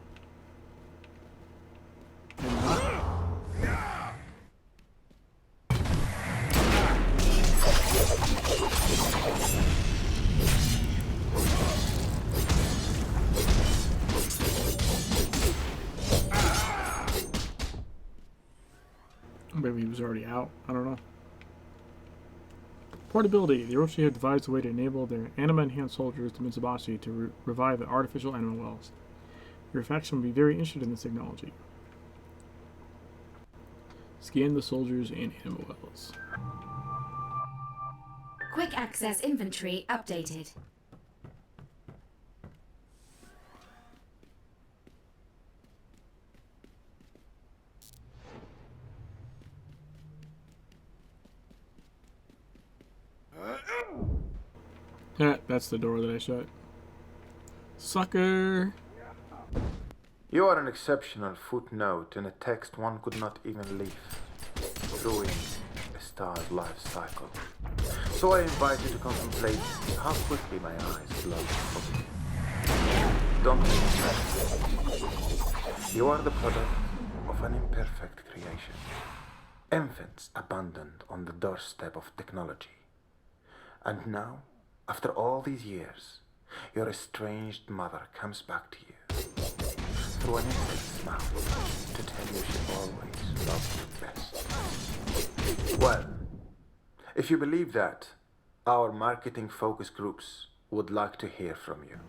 Maybe he was already out. I don't know. Portability. The Orochi have devised a way to enable their anima-enhanced soldiers, the Mitsubachi, to revive the artificial anima wells. Your faction will be very interested in this technology. Scan the soldiers and anima wells. Quick access inventory updated. Yeah, that's the door that I shut. Sucker! You are an exceptional footnote in a text one could not even leave, ruining a star's life cycle. So I invite you to contemplate how quickly my eyes glow. Don't be impressed. You are the product of an imperfect creation. Infants abandoned on the doorstep of technology. And now, after all these years, your estranged mother comes back to you through an innocent smile to tell you she always loved you best. Well, if you believe that, our marketing focus groups would like to hear from you.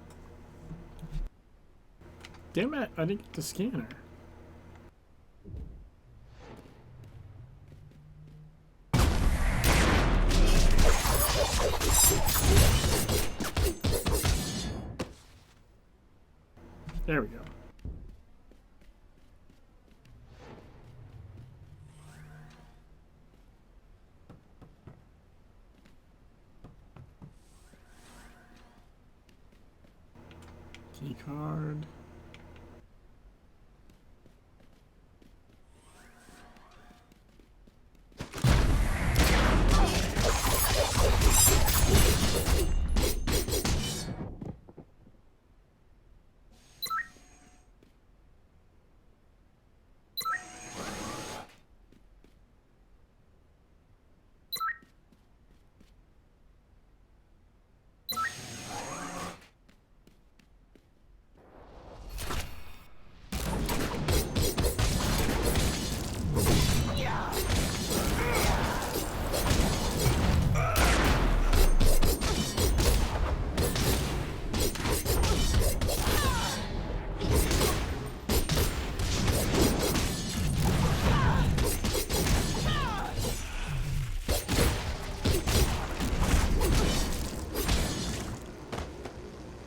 Damn it, I didn't get the scanner. There we go. Key card.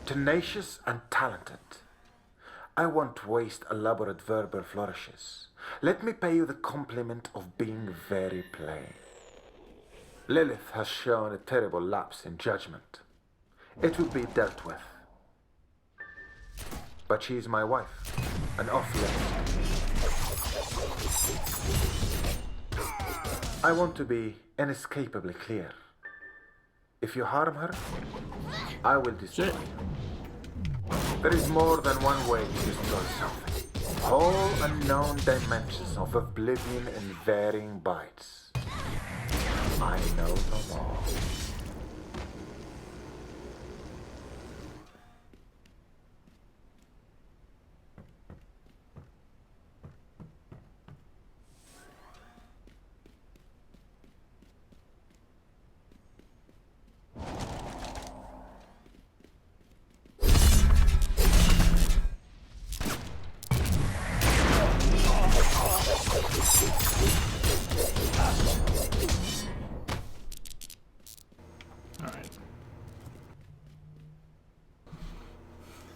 Tenacious and talented. I won't waste elaborate verbal flourishes. Let me pay you the compliment of being very plain. Lilith has shown a terrible lapse in judgment. It will be dealt with. But she is my wife, an off-limit. I want to be inescapably clear. If you harm her, I will destroy you. There is more than one way to destroy something. Whole unknown dimensions of oblivion in varying bites. I know them all.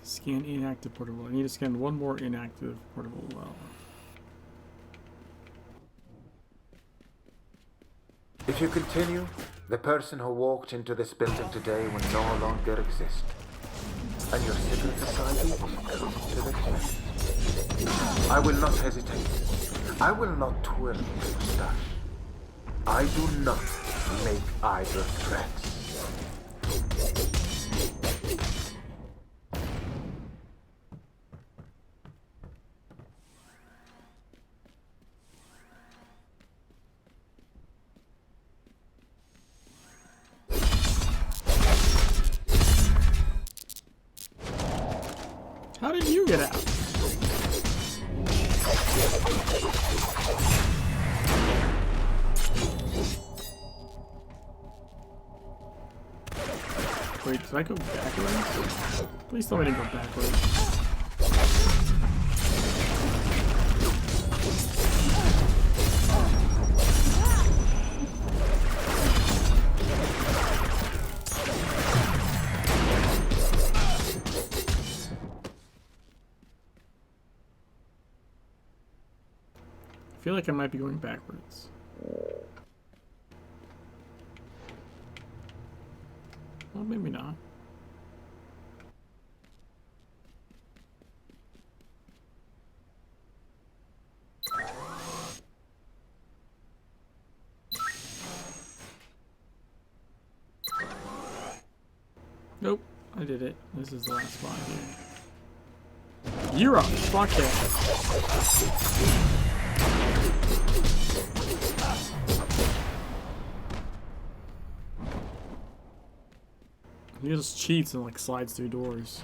Scan inactive portable. I need to scan one more inactive portable well. If you continue, the person who walked into this building today will no longer exist. And your secret society will come to the end. I will not hesitate. I will not twirl your mustache. I do not make idle threats. How did you get out? Wait, did I go backwards? Please tell me to go backwards. I feel like I might be going backwards. Well, maybe not. Nope, I did it. This is the last spot here. You're up. Fuck it. He just cheats and like slides through doors.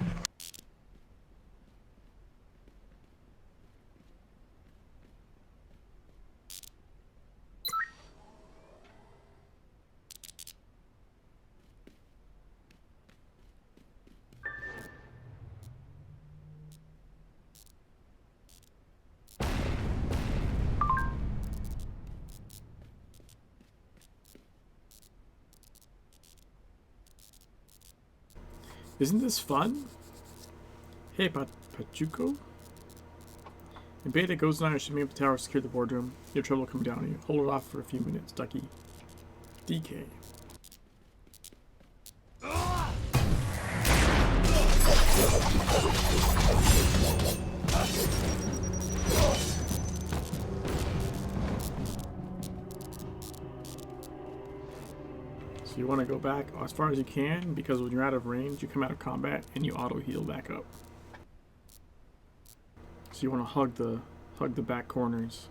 Isn't this fun? Hey, Pachuco? In beta, Ghost and I are shipping up the tower to secure the boardroom. Your trouble will come down on you. Hold it off for a few minutes, Ducky. DK. So you want to go back as far as you can, because when you're out of range, you come out of combat and you auto heal back up. So you want to hug the back corners.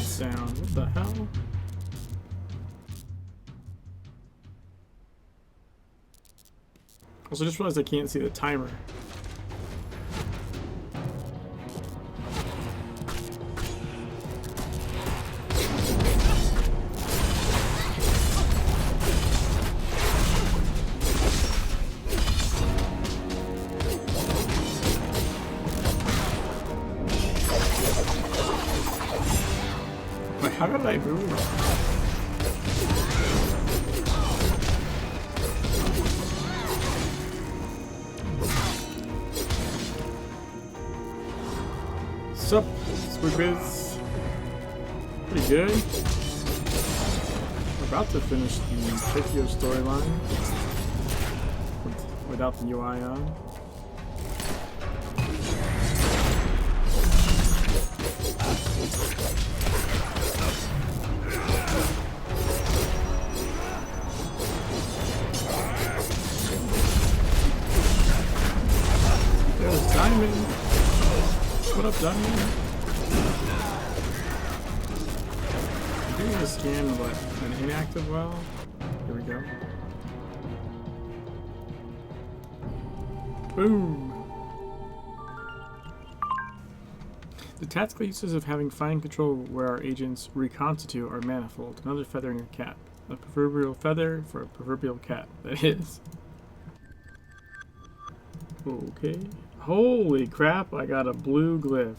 Sound. What the hell? Also, just realized I can't see the timer. How did I move? Sup, Squidbiz? Pretty good. We're about to finish the Tokyo storyline without the UI on. Diamond! What up, Diamond? I'm doing a scan of an inactive well. Here we go. Boom! The tactical uses of having fine control where our agents reconstitute are manifold. Another feather in your cap. A proverbial feather for a proverbial cat. That is. Okay. Holy crap, I got a blue glyph.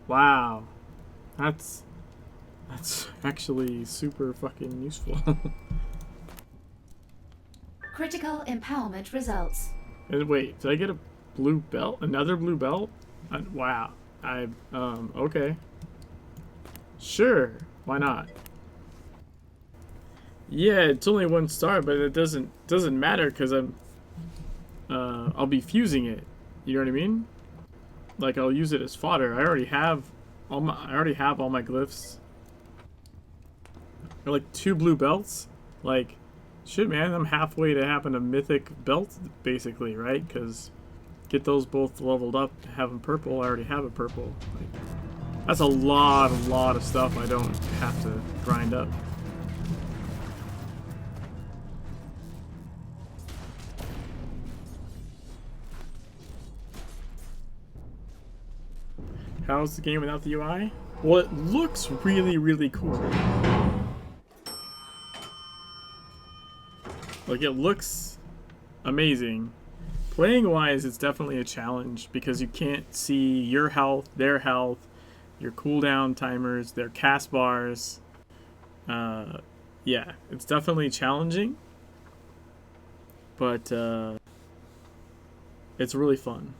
Wow. That's actually super fucking useful. Critical empowerment results. And wait, did I get a blue belt? Another blue belt? Wow. Okay. Sure, why not? Yeah, it's only 1 star, but it doesn't matter because I'll be fusing it. You know what I mean? Like, I'll use it as fodder. I already have all my glyphs. They're like 2 blue belts. Like, shit, man, I'm halfway to having a mythic belt, basically, right? Because get those both leveled up, have them purple. I already have a purple. Like, that's a lot of stuff I don't have to grind up. How's the game without the UI? Well, it looks really, really cool. Like, it looks amazing. Playing wise, it's definitely a challenge because you can't see your health, their health, your cooldown timers, their cast bars. Yeah, it's definitely challenging, but it's really fun.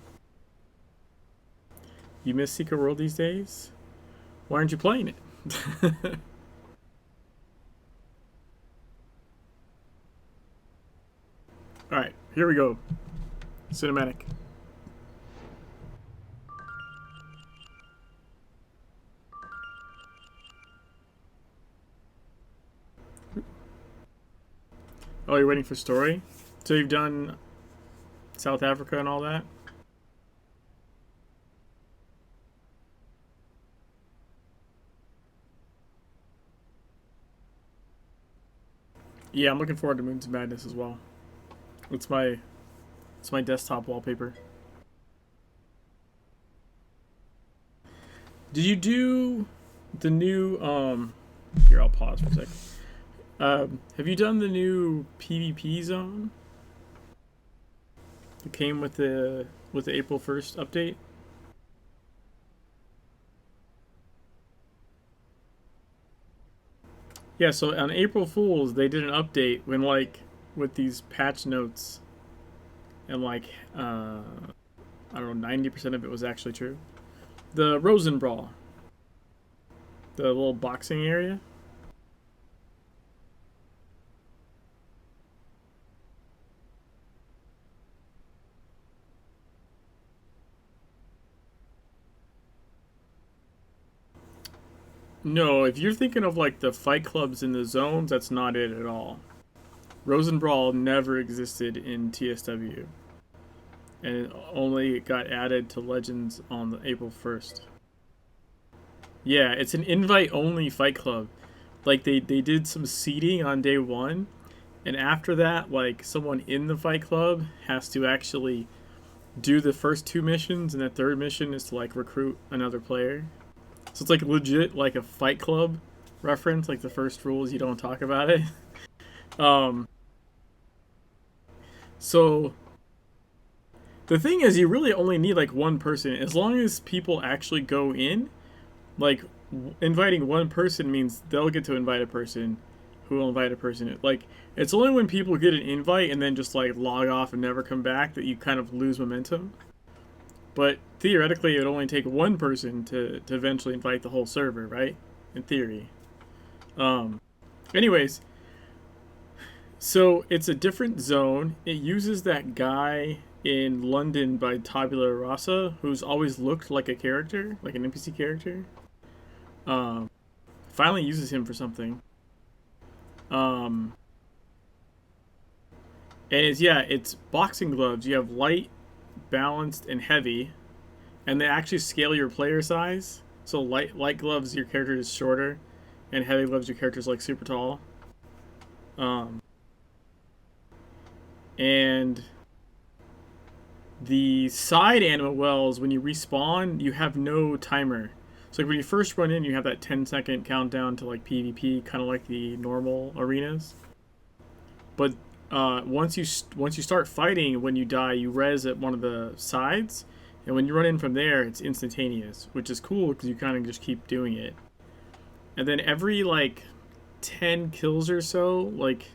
You miss Secret World these days? Why aren't you playing it? Alright, here we go. Cinematic. Oh, you're waiting for story? So you've done South Africa and all that? Yeah, I'm looking forward to Moons of Madness as well. It's my desktop wallpaper. Did you do the new here, I'll pause for a sec. Have you done the new PvP zone? It came with the April 1st update? Yeah, so on April Fools, they did an update when, like, with these patch notes, and, like, I don't know, 90% of it was actually true. The Rosenbrawl. The little boxing area. No, if you're thinking of like the fight clubs in the zones, that's not it at all. Rosenbrawl never existed in TSW. And it only got added to Legends on the April 1st. Yeah, it's an invite-only fight club. Like, they did some seeding on day 1. And after that, like, someone in the fight club has to actually do the first 2 missions. And the 3rd mission is to, like, recruit another player. So it's like legit like a Fight Club reference, like the first rule is you don't talk about it. So the thing is, you really only need like one person. As long as people actually go in, like inviting one person means they'll get to invite a person who will invite a person. Like, it's only when people get an invite and then just like log off and never come back that you kind of lose momentum. But theoretically, it would only take one person to eventually invite the whole server, right? In theory. Anyways, so it's a different zone. It uses that guy in London by Tabula Rasa, who's always looked like a character, like an NPC character. Finally uses him for something. And it's boxing gloves. You have light, balanced, and heavy, and they actually scale your player size. So light gloves, your character is shorter, and heavy gloves, your character is like super tall. And the side animal wells, when you respawn, you have no timer. So like when you first run in, you have that 10-second countdown to like PvP, kind of like the normal arenas. But once you start fighting, when you die, you res at one of the sides, and when you run in from there, it's instantaneous, which is cool because you kind of just keep doing it. And then every like 10 kills or so, like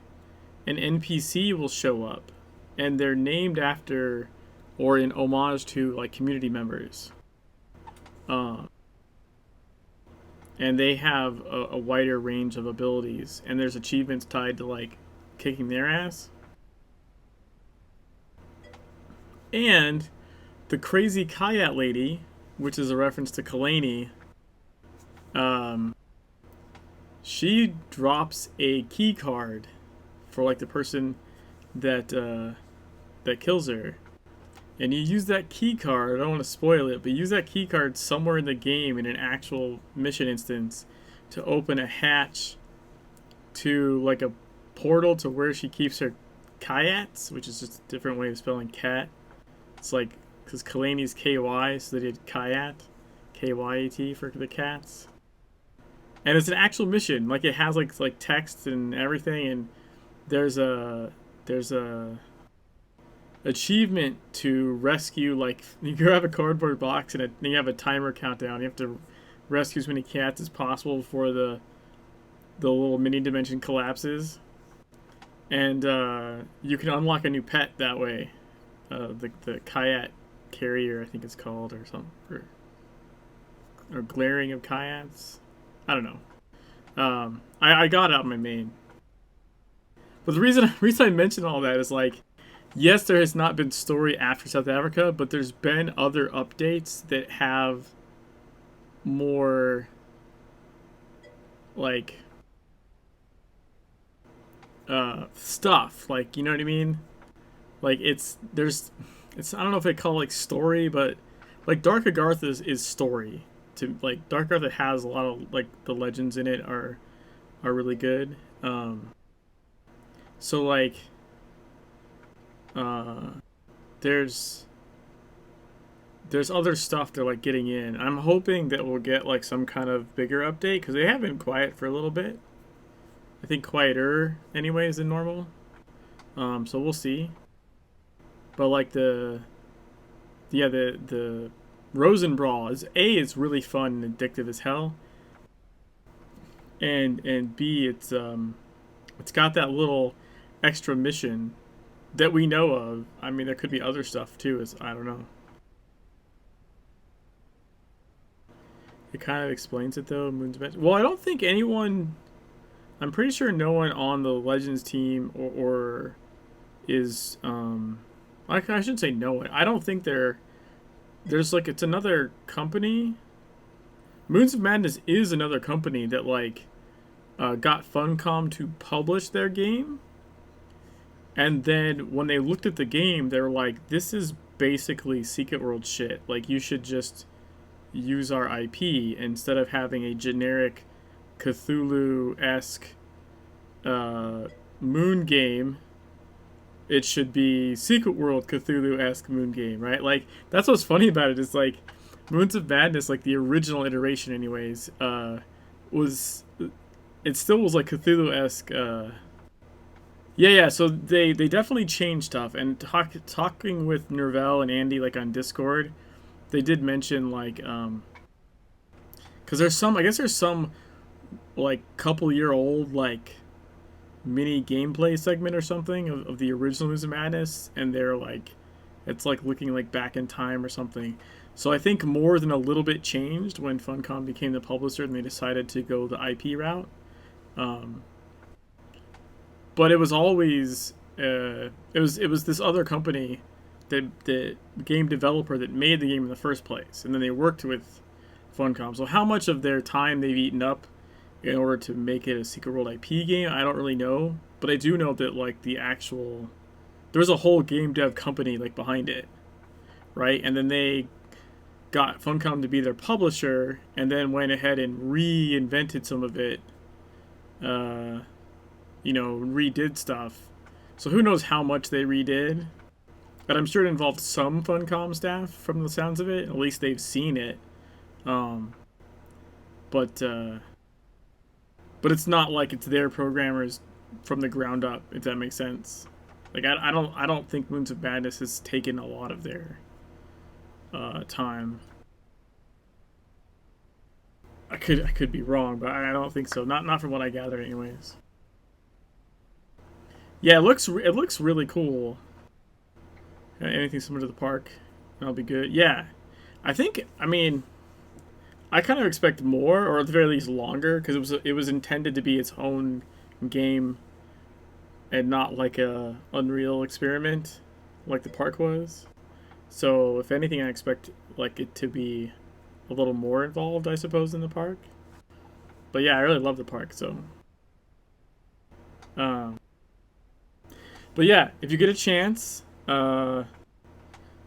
an NPC will show up, and they're named after or in homage to like community members. And they have a wider range of abilities, and there's achievements tied to like kicking their ass. And the crazy Kayat lady, which is a reference to Kalani, she drops a key card for like the person that kills her. And you use that key card, I don't want to spoil it, but use that key card somewhere in the game in an actual mission instance to open a hatch to like a portal to where she keeps her Kayats, which is just a different way of spelling cat. It's like, because Kalani's KY, so they did Kayat, KYAT for the cats. And it's an actual mission. Like it has like text and everything, and there's a achievement to rescue, like you grab a cardboard box and you have a timer countdown. You have to rescue as many cats as possible before the little mini dimension collapses. And you can unlock a new pet that way. The Kayat Carrier, I think it's called, or something, or Glaring of Kayats. I don't know. I got it out of my main. But the reason I mention all that is like, yes, there has not been story after South Africa, but there's been other updates that have more like stuff, like, you know what I mean? Like it's I don't know if they call it like story, but like Dark Agartha is story. To like Dark Agartha has a lot of like the legends in it are really good. So like there's other stuff they're like getting in. I'm hoping that we'll get like some kind of bigger update, because they have been quiet for a little bit. I think quieter anyways than normal. So we'll see. But like the Rosen Brawl is really fun and addictive as hell. And B, it's got that little extra mission that we know of. I mean, there could be other stuff too, I don't know. It kind of explains it though, Moon's Bench. Well, I don't think anyone, I'm pretty sure no one on the Legends team or is, I shouldn't say no one. I don't think there's like, it's another company. Moons of Madness is another company that like got Funcom to publish their game. And then when they looked at the game, they were like, this is basically Secret World shit. Like, you should just use our IP instead of having a generic Cthulhu-esque moon game. It should be Secret World Cthulhu-esque moon game, right? Like, that's what's funny about it, is like Moons of Madness, like the original iteration anyways, it still was like Cthulhu-esque. Yeah, so they definitely changed stuff. And talking with Nervel and Andy like on Discord, they did mention like because there's some like couple-year-old like mini gameplay segment or something of the original Moons of Madness, and they're like, it's like looking like back in time or something. So I think more than a little bit changed when Funcom became the publisher and they decided to go the IP route. But it was always it was this other company, the game developer that made the game in the first place, and then they worked with Funcom. So how much of their time they've eaten up in order to make it a Secret World IP game, I don't really know. But I do know that like there's a whole game dev company like behind it, right? And then they got Funcom to be their publisher, and then went ahead and reinvented some of it. Redid stuff. So who knows how much they redid. But I'm sure it involved some Funcom staff from the sounds of it. At least they've seen it. But it's not like it's their programmers from the ground up, if that makes sense. Like I don't think Moons of Madness has taken a lot of their time. I could be wrong, but I don't think so. Not from what I gathered anyways. Yeah, it looks really cool. Anything similar to the park, that'll be good. Yeah, I kind of expect more, or at the very least longer, because it was intended to be its own game, and not like a Unreal experiment, like the park was. So if anything, I expect like it to be a little more involved, I suppose, in the park. But yeah, I really love the park, so. But yeah, if you get a chance,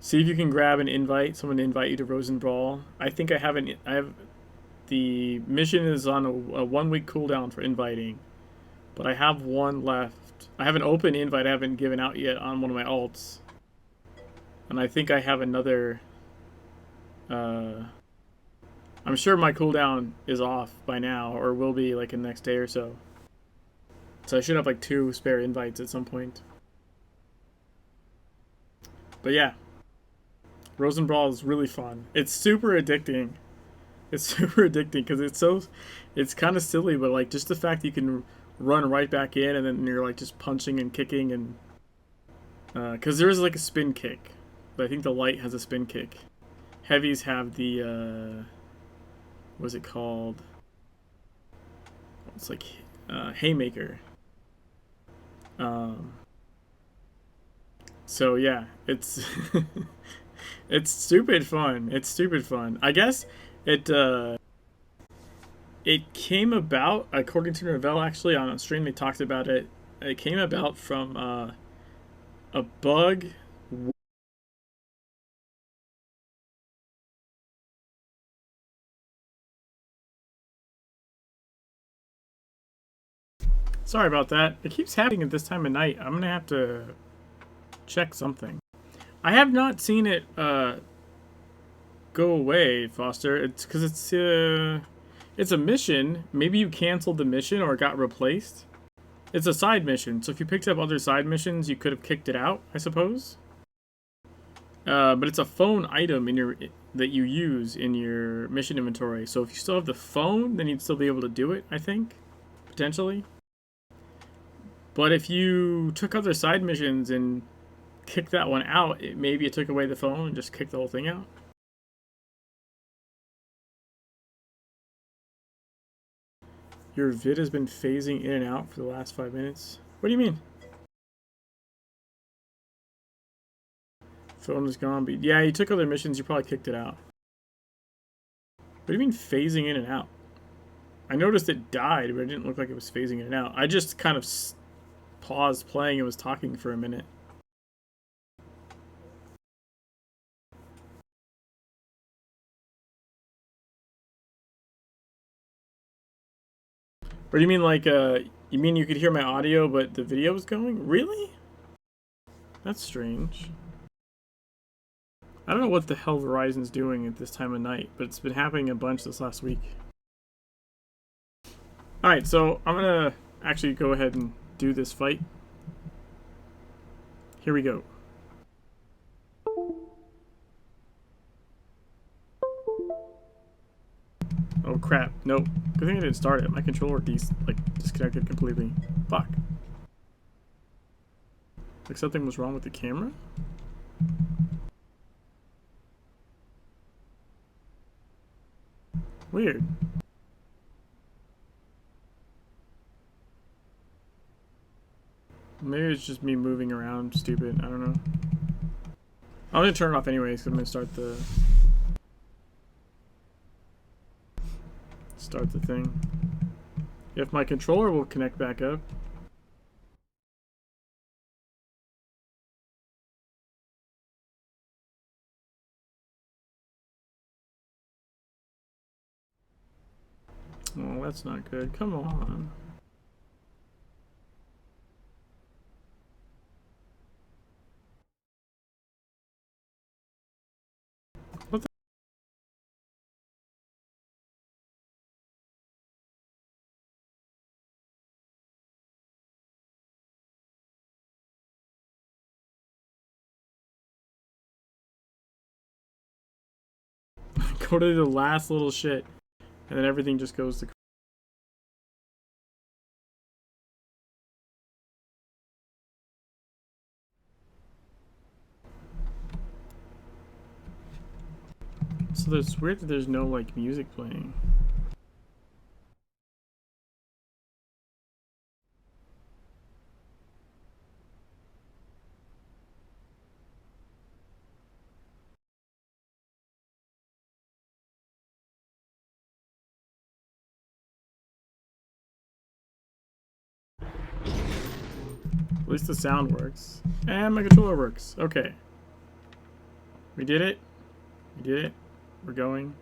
see if you can grab an invite, someone to invite you to Rosen Brawl. I think I have the mission is on a 1 week cooldown for inviting, but I have one left. I have an open invite I haven't given out yet on one of my alts, and I think I have another I'm sure my cooldown is off by now, or will be like in the next day or so. So I should have like 2 spare invites at some point. But yeah, Rosenbrawl is really fun. It's super addicting. It's super addicting because it's kind of silly, but like just the fact that you can run right back in and then you're like just punching and kicking and because there is like a spin kick, but I think the light has a spin kick. Heavies have the what's it called? It's like haymaker. So yeah, it's it's stupid fun. It's stupid fun. I guess it came about, according to Novell, actually on a stream they talked about it. It came about from a bug. Sorry about that. It keeps happening at this time of night. I'm gonna have to check something. I have not seen it go away, Foster. It's because it's a mission. Maybe you canceled the mission or it got replaced. It's a side mission, so if you picked up other side missions, you could have kicked it out, I suppose. But it's a phone item that you use in your mission inventory. So if you still have the phone, then you'd still be able to do it, I think, potentially. But if you took other side missions and kicked that one out, maybe it took away the phone and just kicked the whole thing out. Your vid has been phasing in and out for the last 5 minutes. What do you mean? Phone is gone, but yeah, you took other missions, you probably kicked it out. What do you mean phasing in and out? I noticed it died, but it didn't look like it was phasing in and out. I just kind of paused playing and was talking for a minute. Or do you mean like, you mean you could hear my audio, but the video was going? Really? That's strange. I don't know what the hell Verizon's doing at this time of night, but it's been happening a bunch this last week. Alright, so I'm gonna actually go ahead and do this fight. Here we go. Oh crap, nope. Good thing I didn't start it. My controller disconnected completely. Fuck. Like something was wrong with the camera? Weird. Maybe it's just me moving around stupid. I don't know. I'm gonna turn it off anyways because I'm gonna start the thing. If my controller will connect back up. Oh, that's not good. Come on. What the? Go to the last little shit, and then everything just goes to. So it's weird that there's no like music playing. At least the sound works. And my controller works. Okay. We did it. We did it. We're going.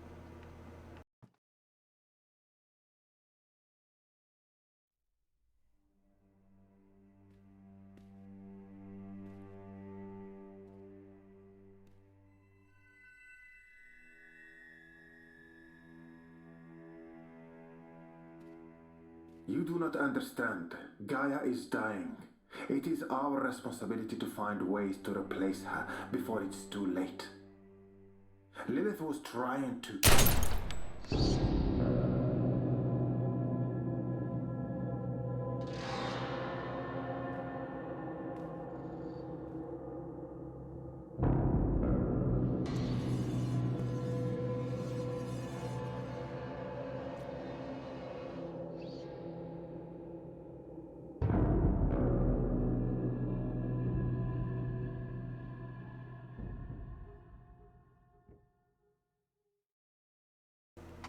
You do not understand. Gaia is dying. It is our responsibility to find ways to replace her before it's too late. Lilith was trying to...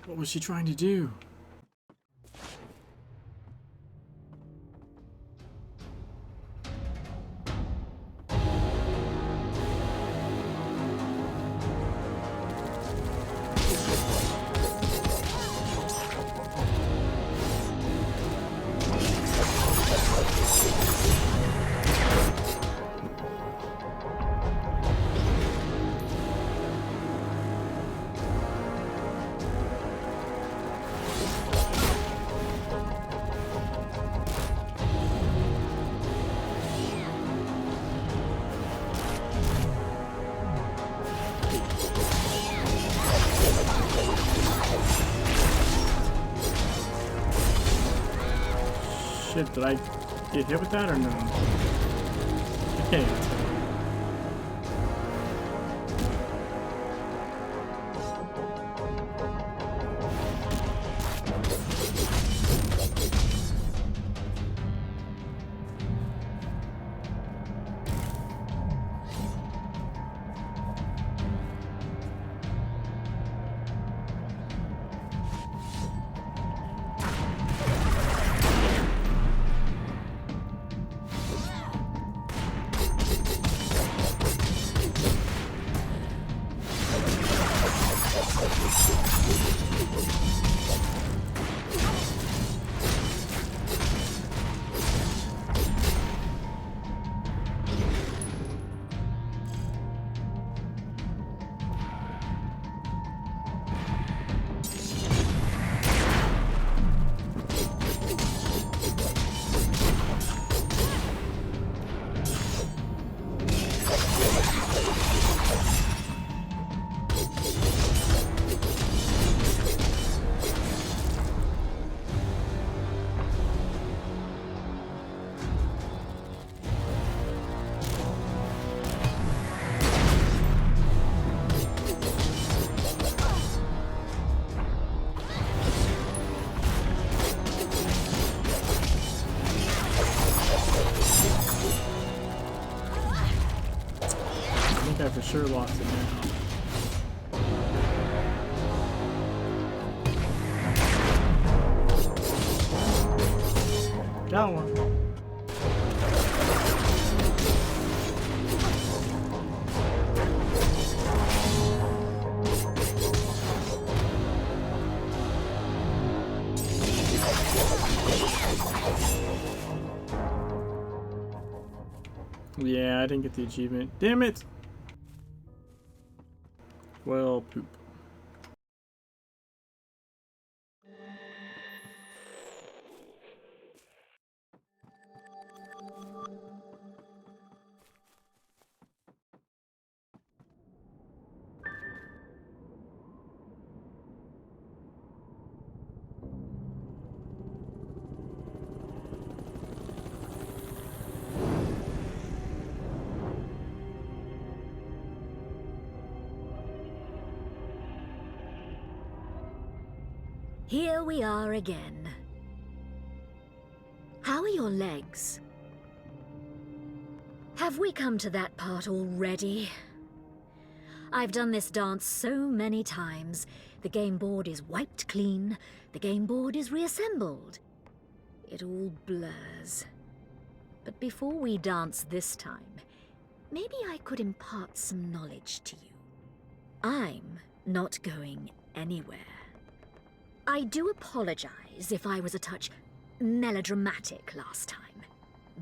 What was she trying to do? Shit, did I get hit with that or no? I can't even tell. I for sure lost it now. Got one. Yeah, I didn't get the achievement. Damn it! Well, poop. Here we are again. How are your legs? Have we come to that part already? I've done this dance so many times. The game board is wiped clean, the game board is reassembled. It all blurs. But before we dance this time, maybe I could impart some knowledge to you. I'm not going anywhere. I do apologize if I was a touch melodramatic last time.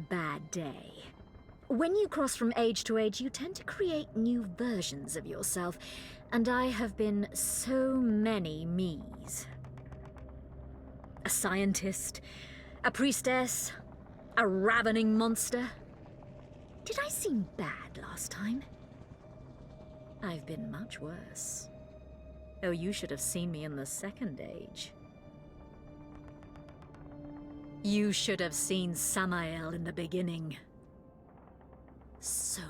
Bad day. When you cross from age to age, you tend to create new versions of yourself, and I have been so many me's. A scientist, A priestess? A ravening monster? Did I seem bad last time? I've been much worse. Oh, you should have seen me in the Second Age. You should have seen Samael in the beginning. So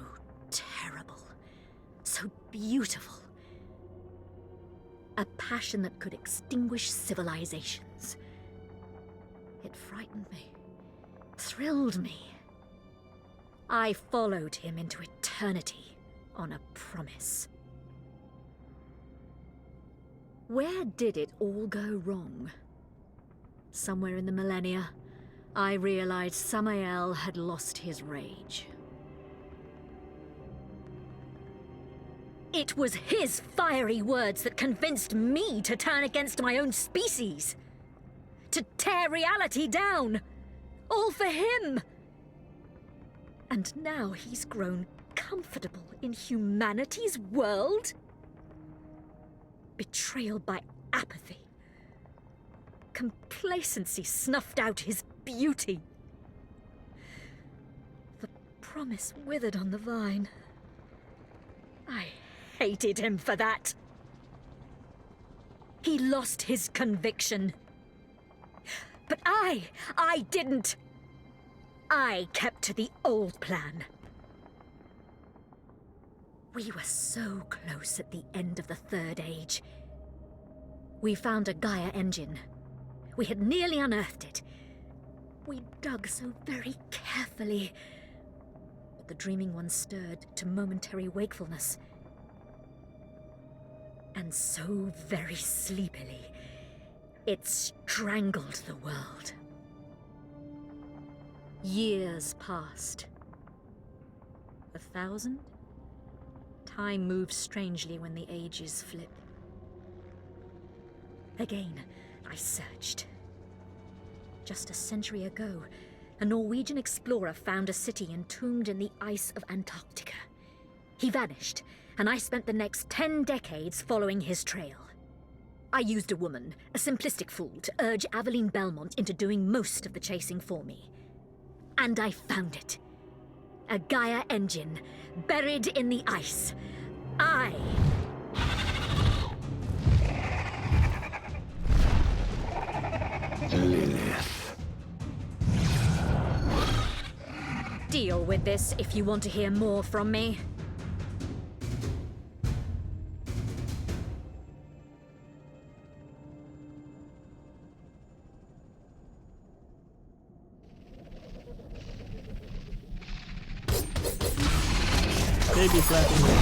terrible. So beautiful. A passion that could extinguish civilizations. It frightened me. Thrilled me. I followed him into eternity on a promise. Where did it all go wrong? Somewhere in the millennia, I realized Samael had lost his rage. It was his fiery words that convinced me to turn against my own species. To tear reality down. All for him. And now he's grown comfortable in humanity's world? Betrayal by apathy. Complacency snuffed out his beauty. The promise withered on the vine. I hated him for that. He lost his conviction. But I didn't. I kept to the old plan. We were so close at the end of the Third Age. We found a Gaia engine. We had nearly unearthed it. We dug so very carefully. But the dreaming one stirred to momentary wakefulness. And so very sleepily, it strangled the world. Years passed. 1,000? Time moves strangely when the ages flip. Again, I searched. Just a century ago, a Norwegian explorer found a city entombed in the ice of Antarctica. He vanished, and I spent the next 10 decades following his trail. I used a woman, a simplistic fool, to urge Aveline Belmont into doing most of the chasing for me. And I found it. A Gaia engine, buried in the ice. Lilith. Deal with this if you want to hear more from me. Baby flapping.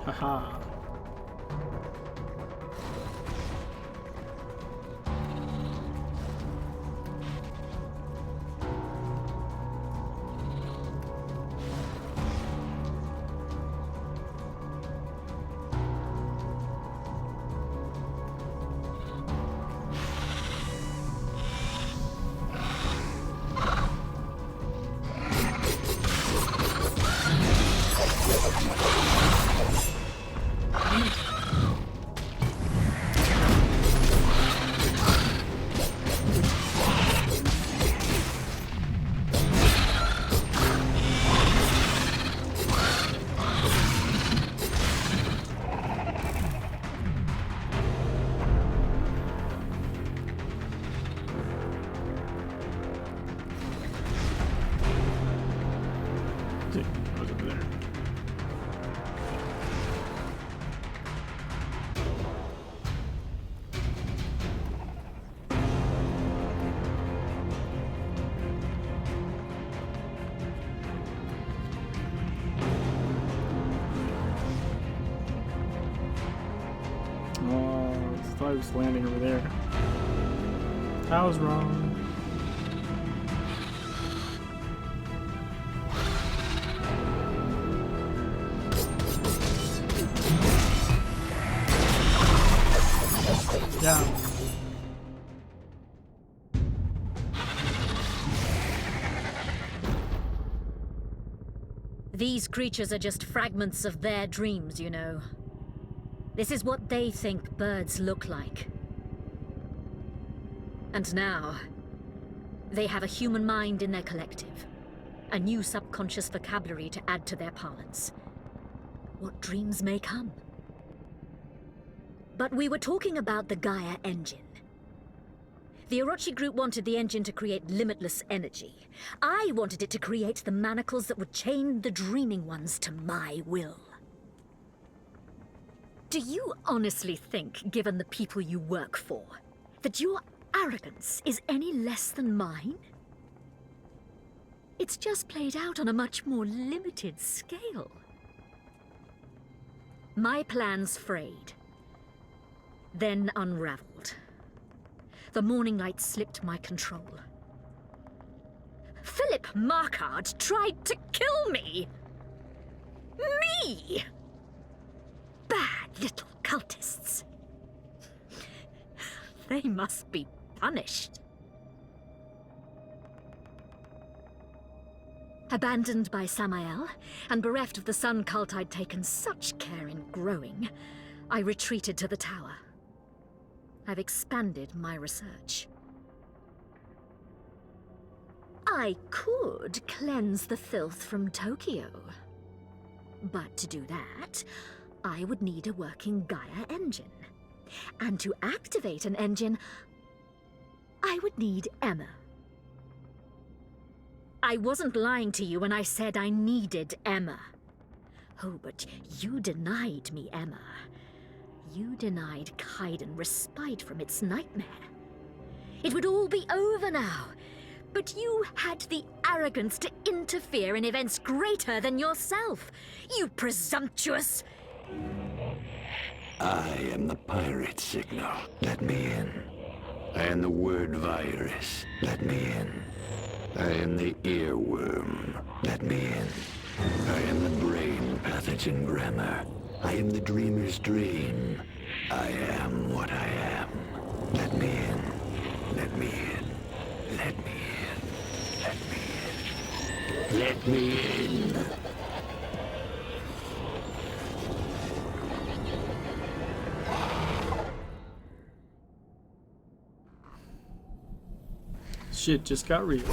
Haha. just landing over there. I was wrong. Yeah. These creatures are just fragments of their dreams, you know. This is what they think birds look like. And now, they have a human mind in their collective. A new subconscious vocabulary to add to their parlance. What dreams may come. But we were talking about the Gaia engine. The Orochi group wanted the engine to create limitless energy. I wanted it to create the manacles that would chain the dreaming ones to my will. Do you honestly think, given the people you work for, that your arrogance is any less than mine? It's just played out on a much more limited scale. My plans frayed, then unraveled. The morning light slipped my control. Philip Markard tried to kill me! Me! Bad little cultists. They must be punished. Abandoned by Samael, and bereft of the sun cult I'd taken such care in growing, I retreated to the tower. I've expanded my research. I could cleanse the filth from Tokyo. But to do that, I would need a working Gaia engine. And to activate an engine, I would need Emma. I wasn't lying to you when I said I needed Emma. Oh, but you denied me Emma. You denied Kaiden respite from its nightmare. It would all be over now. But you had the arrogance to interfere in events greater than yourself. You presumptuous... I am the pirate signal. Let me in. I am the word virus. Let me in. I am the earworm. Let me in. I am the brain pathogen grammar. I am the dreamer's dream. I am what I am. Let me in. Let me in. Let me in. Let me in. Let me in. Shit just got real.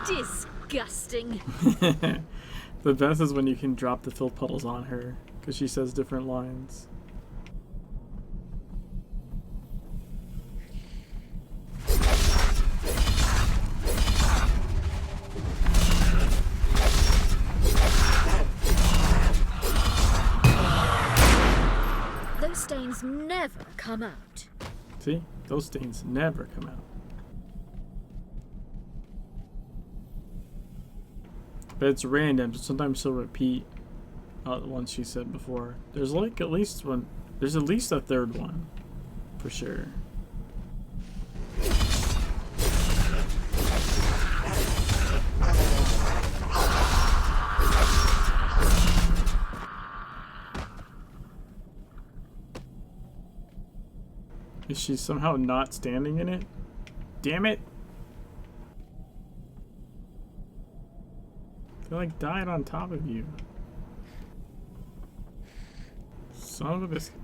Disgusting. The best is when you can drop the filth puddles on her, because she says different lines. Those stains never come out. See? Those stains never come out. But it's random, so sometimes she'll repeat the ones she said before. There's like at least one. There's at least a third one, for sure. Is she somehow not standing in it? Damn it! They like died on top of you. Son of a biscuit.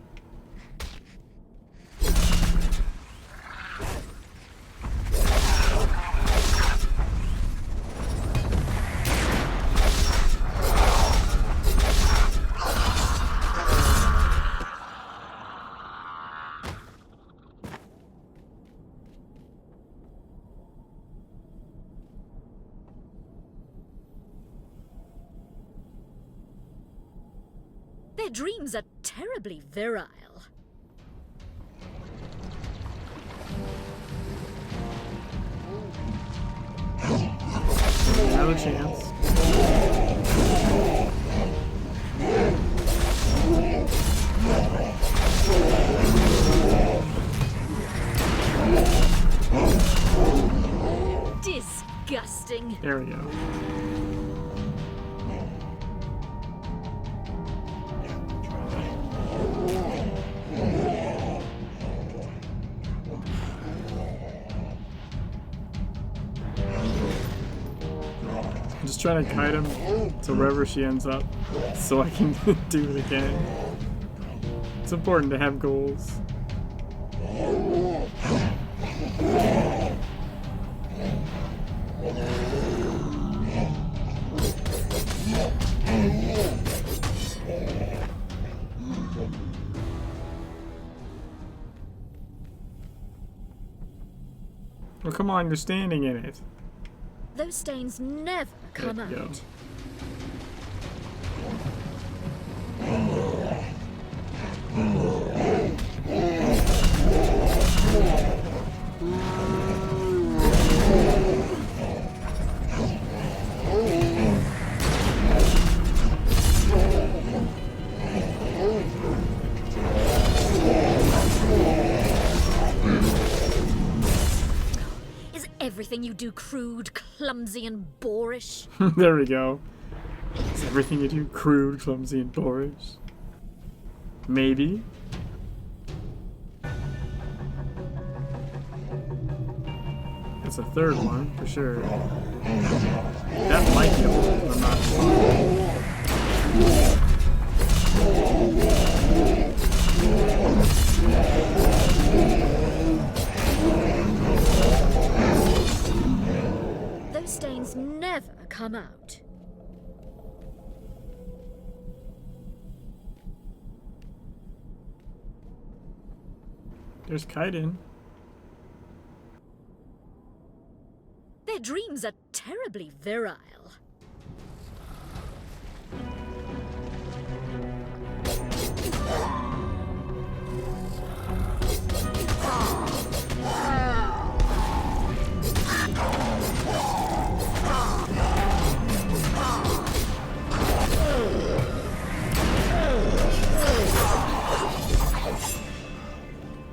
Their dreams are terribly virile. Have a chance. There we go. I'm just trying to guide him to wherever she ends up so I can do it again. It's important to have goals. Well, come on, you're standing in it. Those stains never come There you go. out. Is everything you do crude, clumsy, and boorish? There we go. Is everything you do crude, clumsy, and boorish? Maybe. That's a third one, for sure. That might be old, I'm not sure. Those stains never come out. There's Kaiden. Their dreams are terribly virile.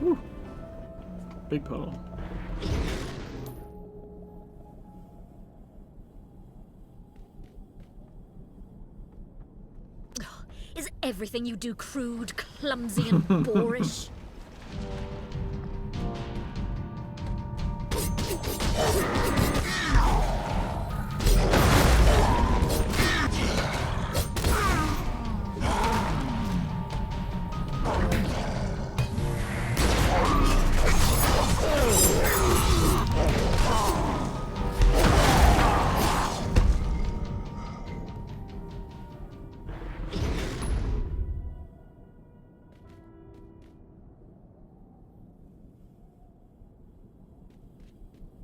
Woo. Big puddle. Is everything you do crude, clumsy, and boorish?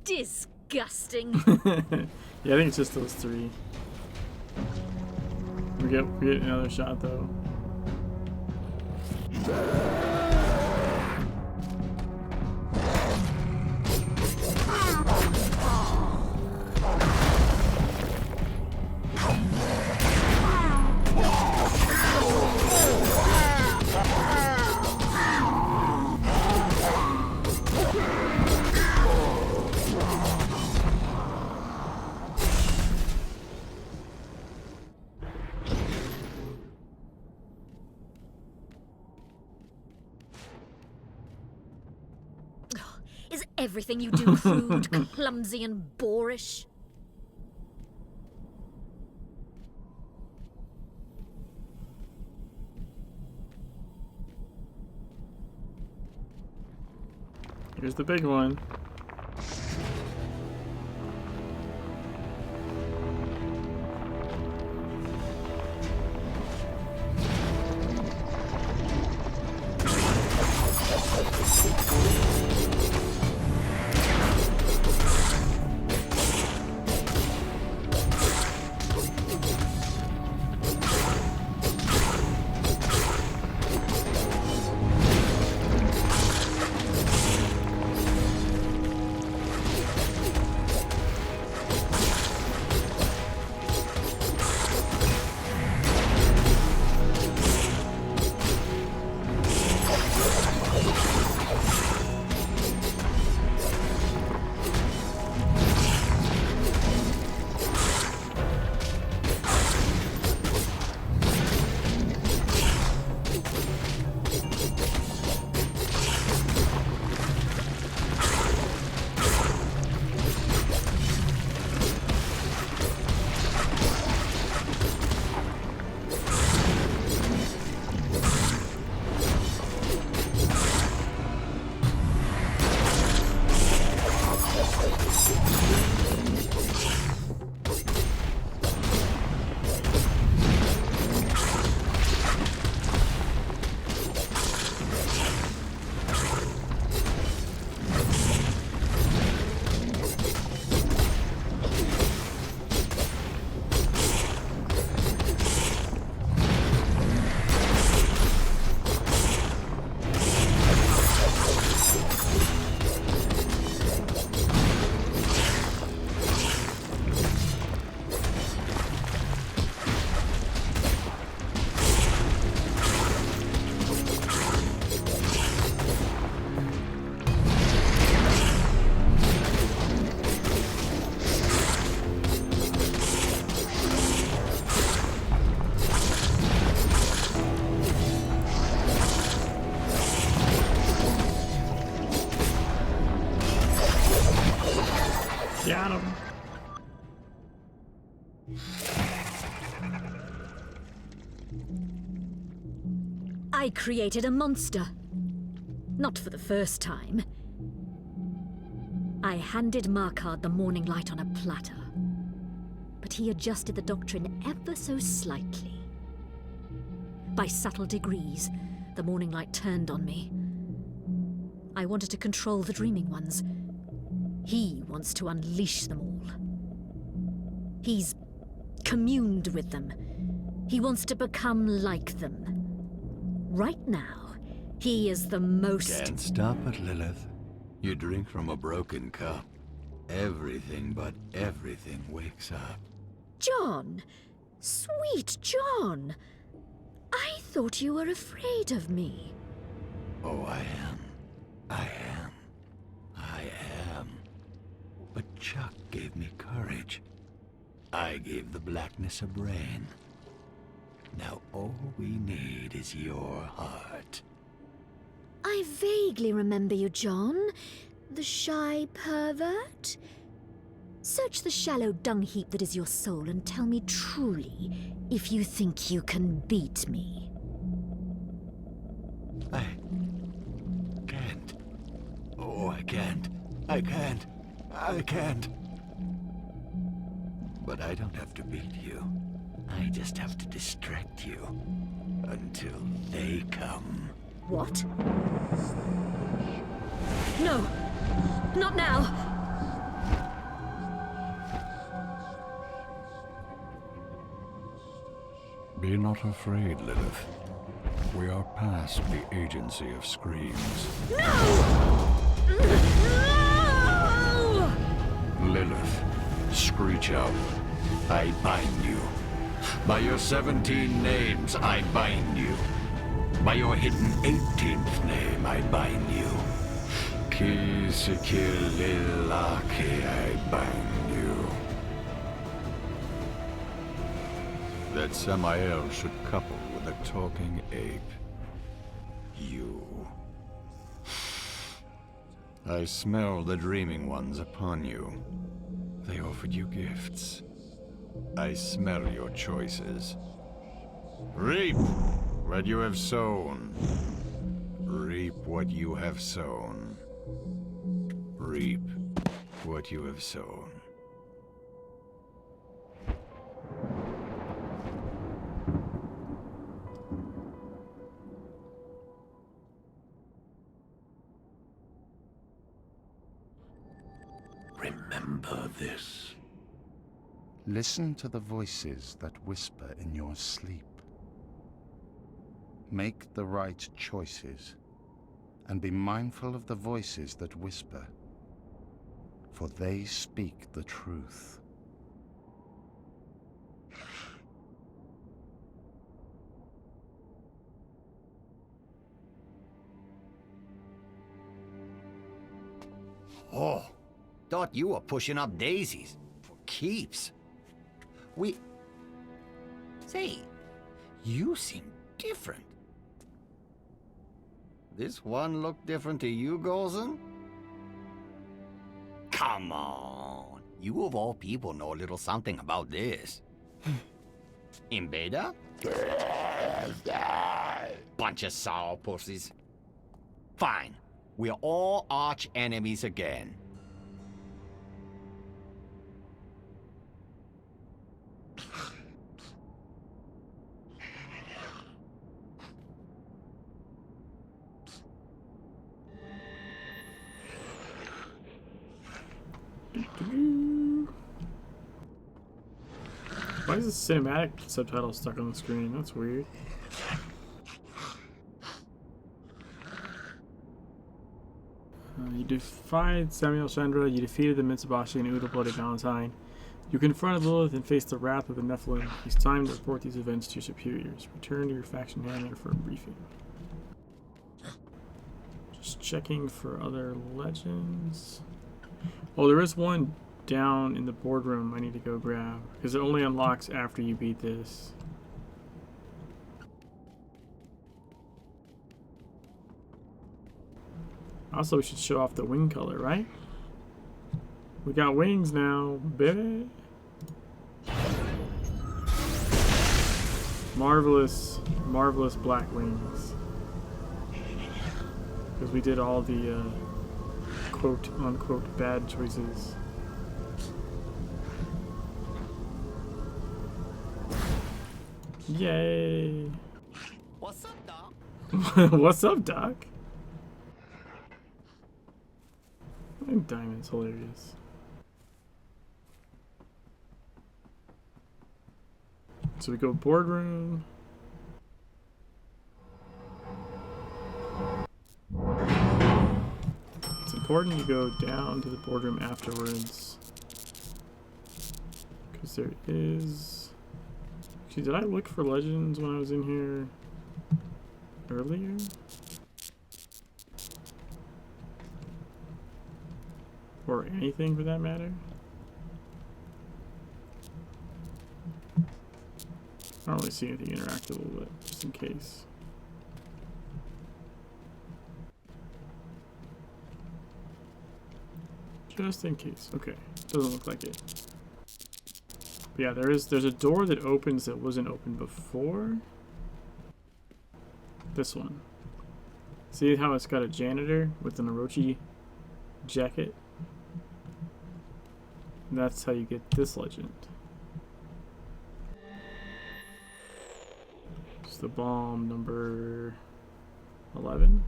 Disgusting. Yeah, I think it's just those three. We get another shot though. Is everything you do crude, clumsy, and boorish? Here's the big one. I created a monster. Not for the first time. I handed Markard the morning light on a platter. But he adjusted the doctrine ever so slightly. By subtle degrees, the morning light turned on me. I wanted to control the dreaming ones. He wants to unleash them all. He's communed with them. He wants to become like them. Right now, he is the most... Can't stop it, Lilith. You drink from a broken cup. Everything but everything wakes up. John! Sweet John! I thought you were afraid of me. Oh, I am. I am. I am. But Chuck gave me courage. I gave the blackness a brain. Now all we need is your heart. I vaguely remember you, John. The shy pervert. Search the shallow dung heap that is your soul and tell me truly if you think you can beat me. I can't. Oh, I can't. I can't. I can't. But I don't have to beat you. I just have to distract you until they come. What? No! Not now! Be not afraid, Lilith. We are past the agency of screams. No! No! Lilith, screech out. I bind you. By your 17 names, I bind you. By your hidden 18th name, I bind you. Ki Sikililake, I bind you. That Samael should couple with a talking ape. You. I smell the dreaming ones upon you. They offered you gifts. I smell your choices. Reap what you have sown. Reap what you have sown. Reap what you have sown. Remember this. Listen to the voices that whisper in your sleep. Make the right choices, and be mindful of the voices that whisper, for they speak the truth. Oh, thought you were pushing up daisies. For keeps. Say, you seem different. This one look different to you, Golson? Come on. You of all people know a little something about this. In beta? Bunch of sour pussies. Fine. We're all arch enemies again. Why is the cinematic subtitle stuck on the screen? That's weird. You defied Samuel Chandra, you defeated the Mitsubishi and Uda Bloody Valentine. You confronted Lilith and faced the wrath of the Nephilim. It's time to report these events to your superiors. Return to your faction handler for a briefing. Just checking for other legends. Oh, there is one down in the boardroom I need to go grab, because it only unlocks after you beat this. Also, we should show off the wing color, right? We got wings now, baby. Marvelous, marvelous black wings. Because we did all the quote-unquote bad choices. Yay! What's up, Doc? What's up, Doc? I think Diamond's hilarious. So we go boardroom. It's important you go down to the boardroom afterwards. Because there is... Actually, did I look for legends when I was in here earlier? Or anything for that matter? I don't really see anything interactable, but just in case. Just in case. Okay. Doesn't look like it. But yeah, there's a door that opens that wasn't open before. This one. See how it's got a janitor with an Orochi jacket? And that's how you get this legend. It's the bomb number 11.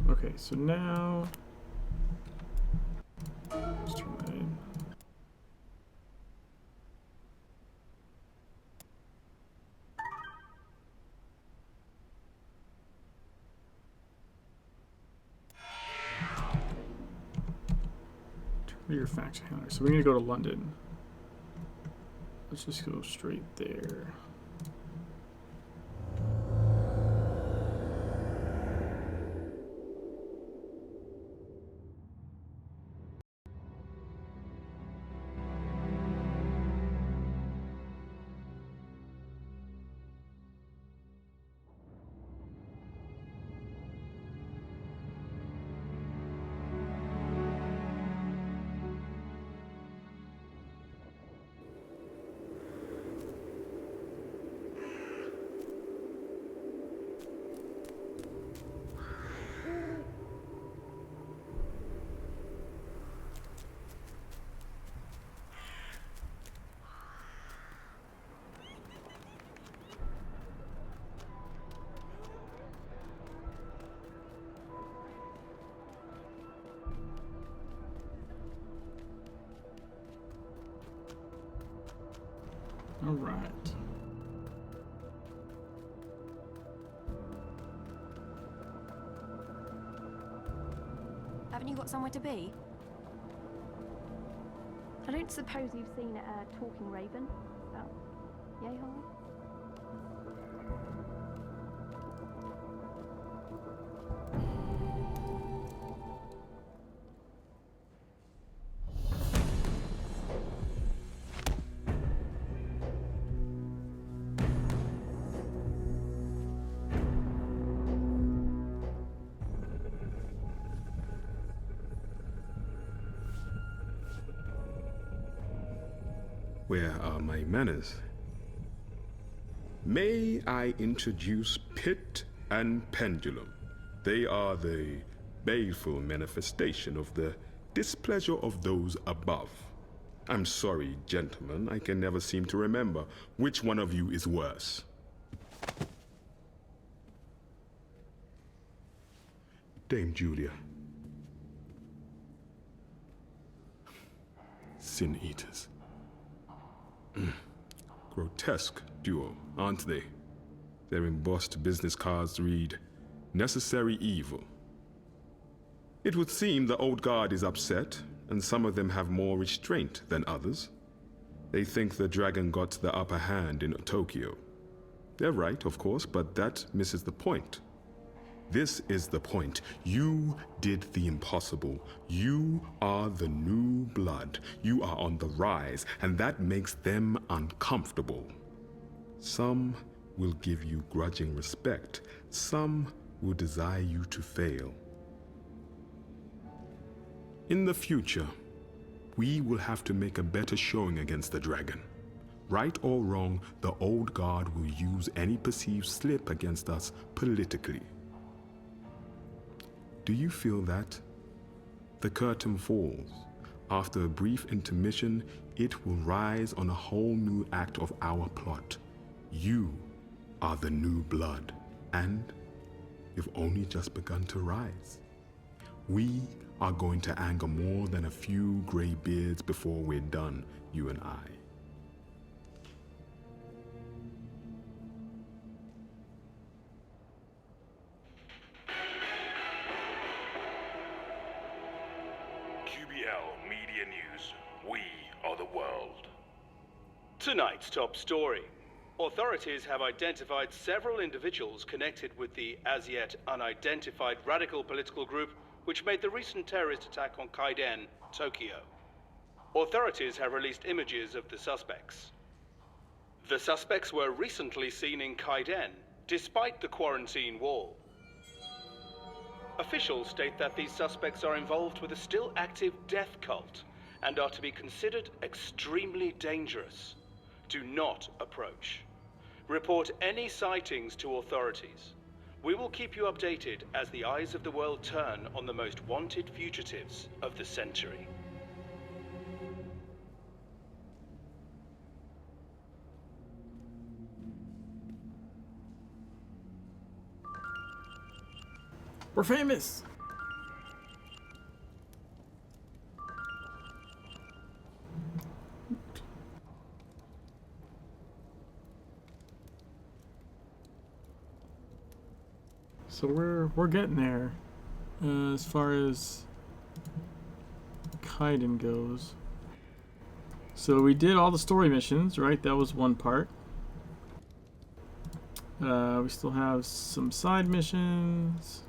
Okay, so now let's turn that in. Turn to your faction handler. So we need to go to London. Let's just go straight there. All right. Haven't you got somewhere to be? I don't suppose you've seen a talking raven about yay high? Where are my manners? May I introduce Pit and Pendulum? They are the baleful manifestation of the displeasure of those above. I'm sorry, gentlemen, I can never seem to remember which one of you is worse. Dame Julia. Sin Eaters. Grotesque duo, aren't they? Their embossed business cards read, "Necessary evil." It would seem the old guard is upset, and some of them have more restraint than others. They think the dragon got the upper hand in Tokyo. They're right, of course, but that misses the point. This is the point. You did the impossible. You are the new blood. You are on the rise, and that makes them uncomfortable. Some will give you grudging respect. Some will desire you to fail. In the future, we will have to make a better showing against the dragon. Right or wrong, the old guard will use any perceived slip against us politically. Do you feel that? The curtain falls. After a brief intermission, it will rise on a whole new act of our plot. You are the new blood, and you've only just begun to rise. We are going to anger more than a few gray beards before we're done, you and I. QBL Media News. We are the world. Tonight's top story. Authorities have identified several individuals connected with the as yet unidentified radical political group which made the recent terrorist attack on Kaiden, Tokyo. Authorities have released images of the suspects. The suspects were recently seen in Kaiden, despite the quarantine wall. Officials state that these suspects are involved with a still active death cult and are to be considered extremely dangerous. Do not approach. Report any sightings to authorities. We will keep you updated as the eyes of the world turn on the most wanted fugitives of the century. We're famous! So we're getting there as far as Kaiden goes. So we did all the story missions, right? That was one part. We still have some side missions.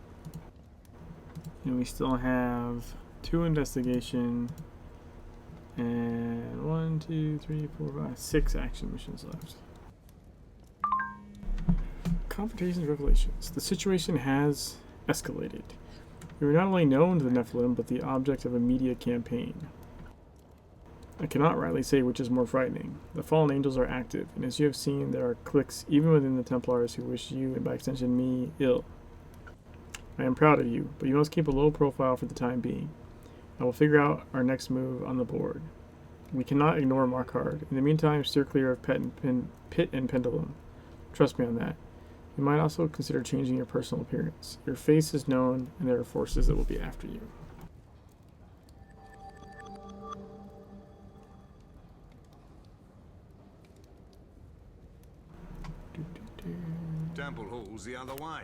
And we still have 2 investigation and 1, 2, 3, 4, 5, 6 action missions left. Confrontations and revelations. The situation has escalated. We are not only known to the Nephilim, but the object of a media campaign. I cannot rightly say which is more frightening. The fallen angels are active, and as you have seen, there are cliques even within the Templars who wish you, and by extension me, ill. I am proud of you, but you must keep a low profile for the time being. I will figure out our next move on the board. We cannot ignore Markard. In the meantime, steer clear of Pit and Pendulum. Trust me on that. You might also consider changing your personal appearance. Your face is known, and there are forces that will be after you. Temple Hall's the other way.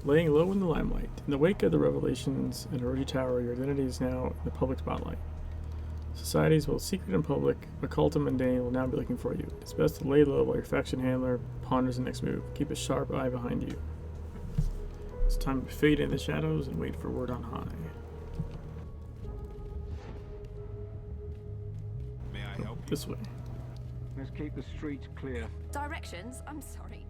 Laying low in the limelight. In the wake of the revelations in Orochi Tower, your identity is now in the public spotlight. Societies, both secret and public, occult and mundane, will now be looking for you. It's best to lay low while your faction handler ponders the next move. Keep a sharp eye behind you. It's time to fade in the shadows and wait for word on high. May I help you? This way. Let's keep the streets clear. Directions? I'm sorry.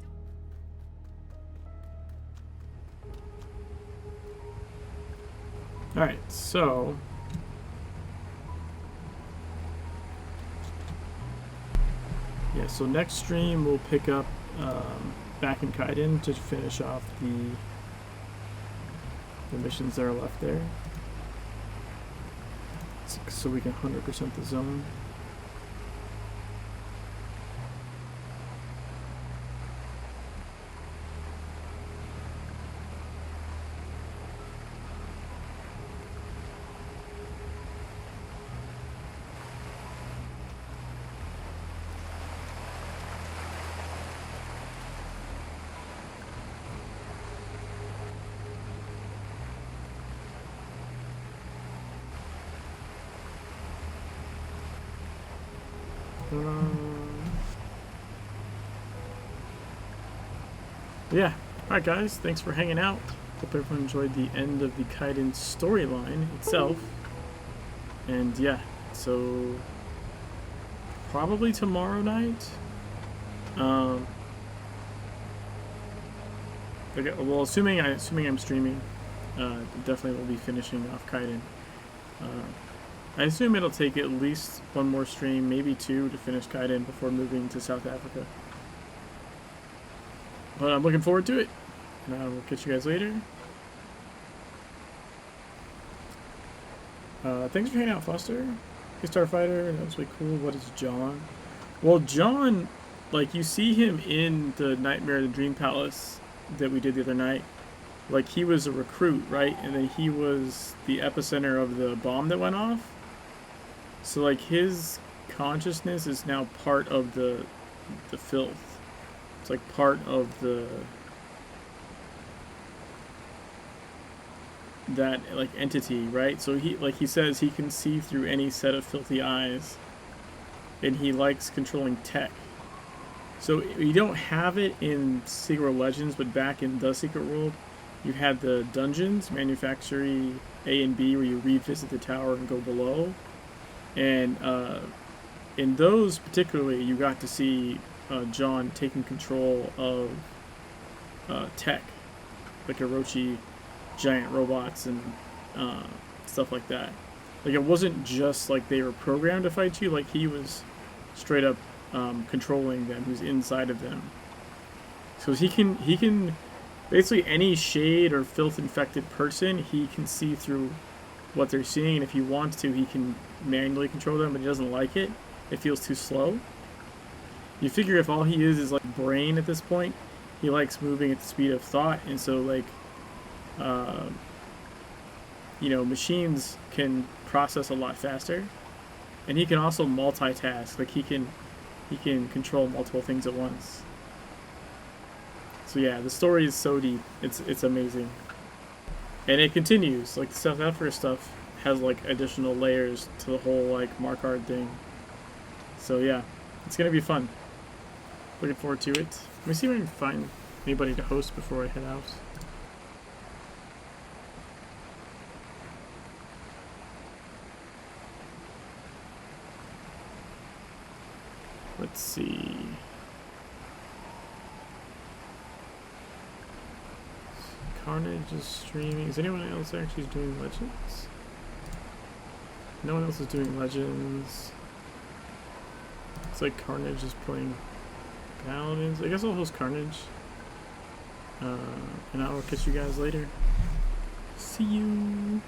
Alright, so yeah, so next stream we'll pick up back in Kaiden to finish off the missions that are left there, so we can 100% the zone. Yeah, alright guys, thanks for hanging out. Hope everyone enjoyed the end of the Kaiden storyline itself. And yeah, so probably tomorrow night. Okay, well, assuming I'm streaming, definitely will be finishing off Kaiden. I assume it'll take at least one more stream, maybe two, to finish Kaiden before moving to South Africa. But I'm looking forward to it, and I will catch you guys later. Thanks for hanging out, Foster. Hey, Starfighter, that was really cool. What is John? Well, John, like, you see him in the Nightmare of the Dream Palace that we did the other night. Like, he was a recruit, right? And then he was the epicenter of the bomb that went off. So, like, his consciousness is now part of the filth. It's like part of that like entity, right? So he says he can see through any set of filthy eyes, and he likes controlling tech. So you don't have it in Secret Legends, but back in the Secret World, you had the dungeons, Manufactory A and B, where you revisit the tower and go below. And in those particularly, you got to see John taking control of tech, like Orochi, giant robots, and stuff like that. Like, it wasn't just like they were programmed to fight you, like he was straight up controlling them, who's inside of them. So he can basically any shade or filth infected person, he can see through what they're seeing, and if he wants to, he can manually control them, but he doesn't like it. It feels too slow. You figure if all he is like brain at this point, he likes moving at the speed of thought, and so like you know, machines can process a lot faster, and he can also multitask. Like he can control multiple things at once. So yeah, the story is so deep. It's amazing, and it continues. Like the South Africa stuff has like additional layers to the whole like Markard thing. So yeah, it's gonna be fun. Looking forward to it. Let me see if I can find anybody to host before I head out. Let's see. Carnage is streaming. Is anyone else actually doing Legends? No one else is doing Legends. It's like Carnage is playing Paladins. I guess I'll host Carnage. And I will catch you guys later. See you.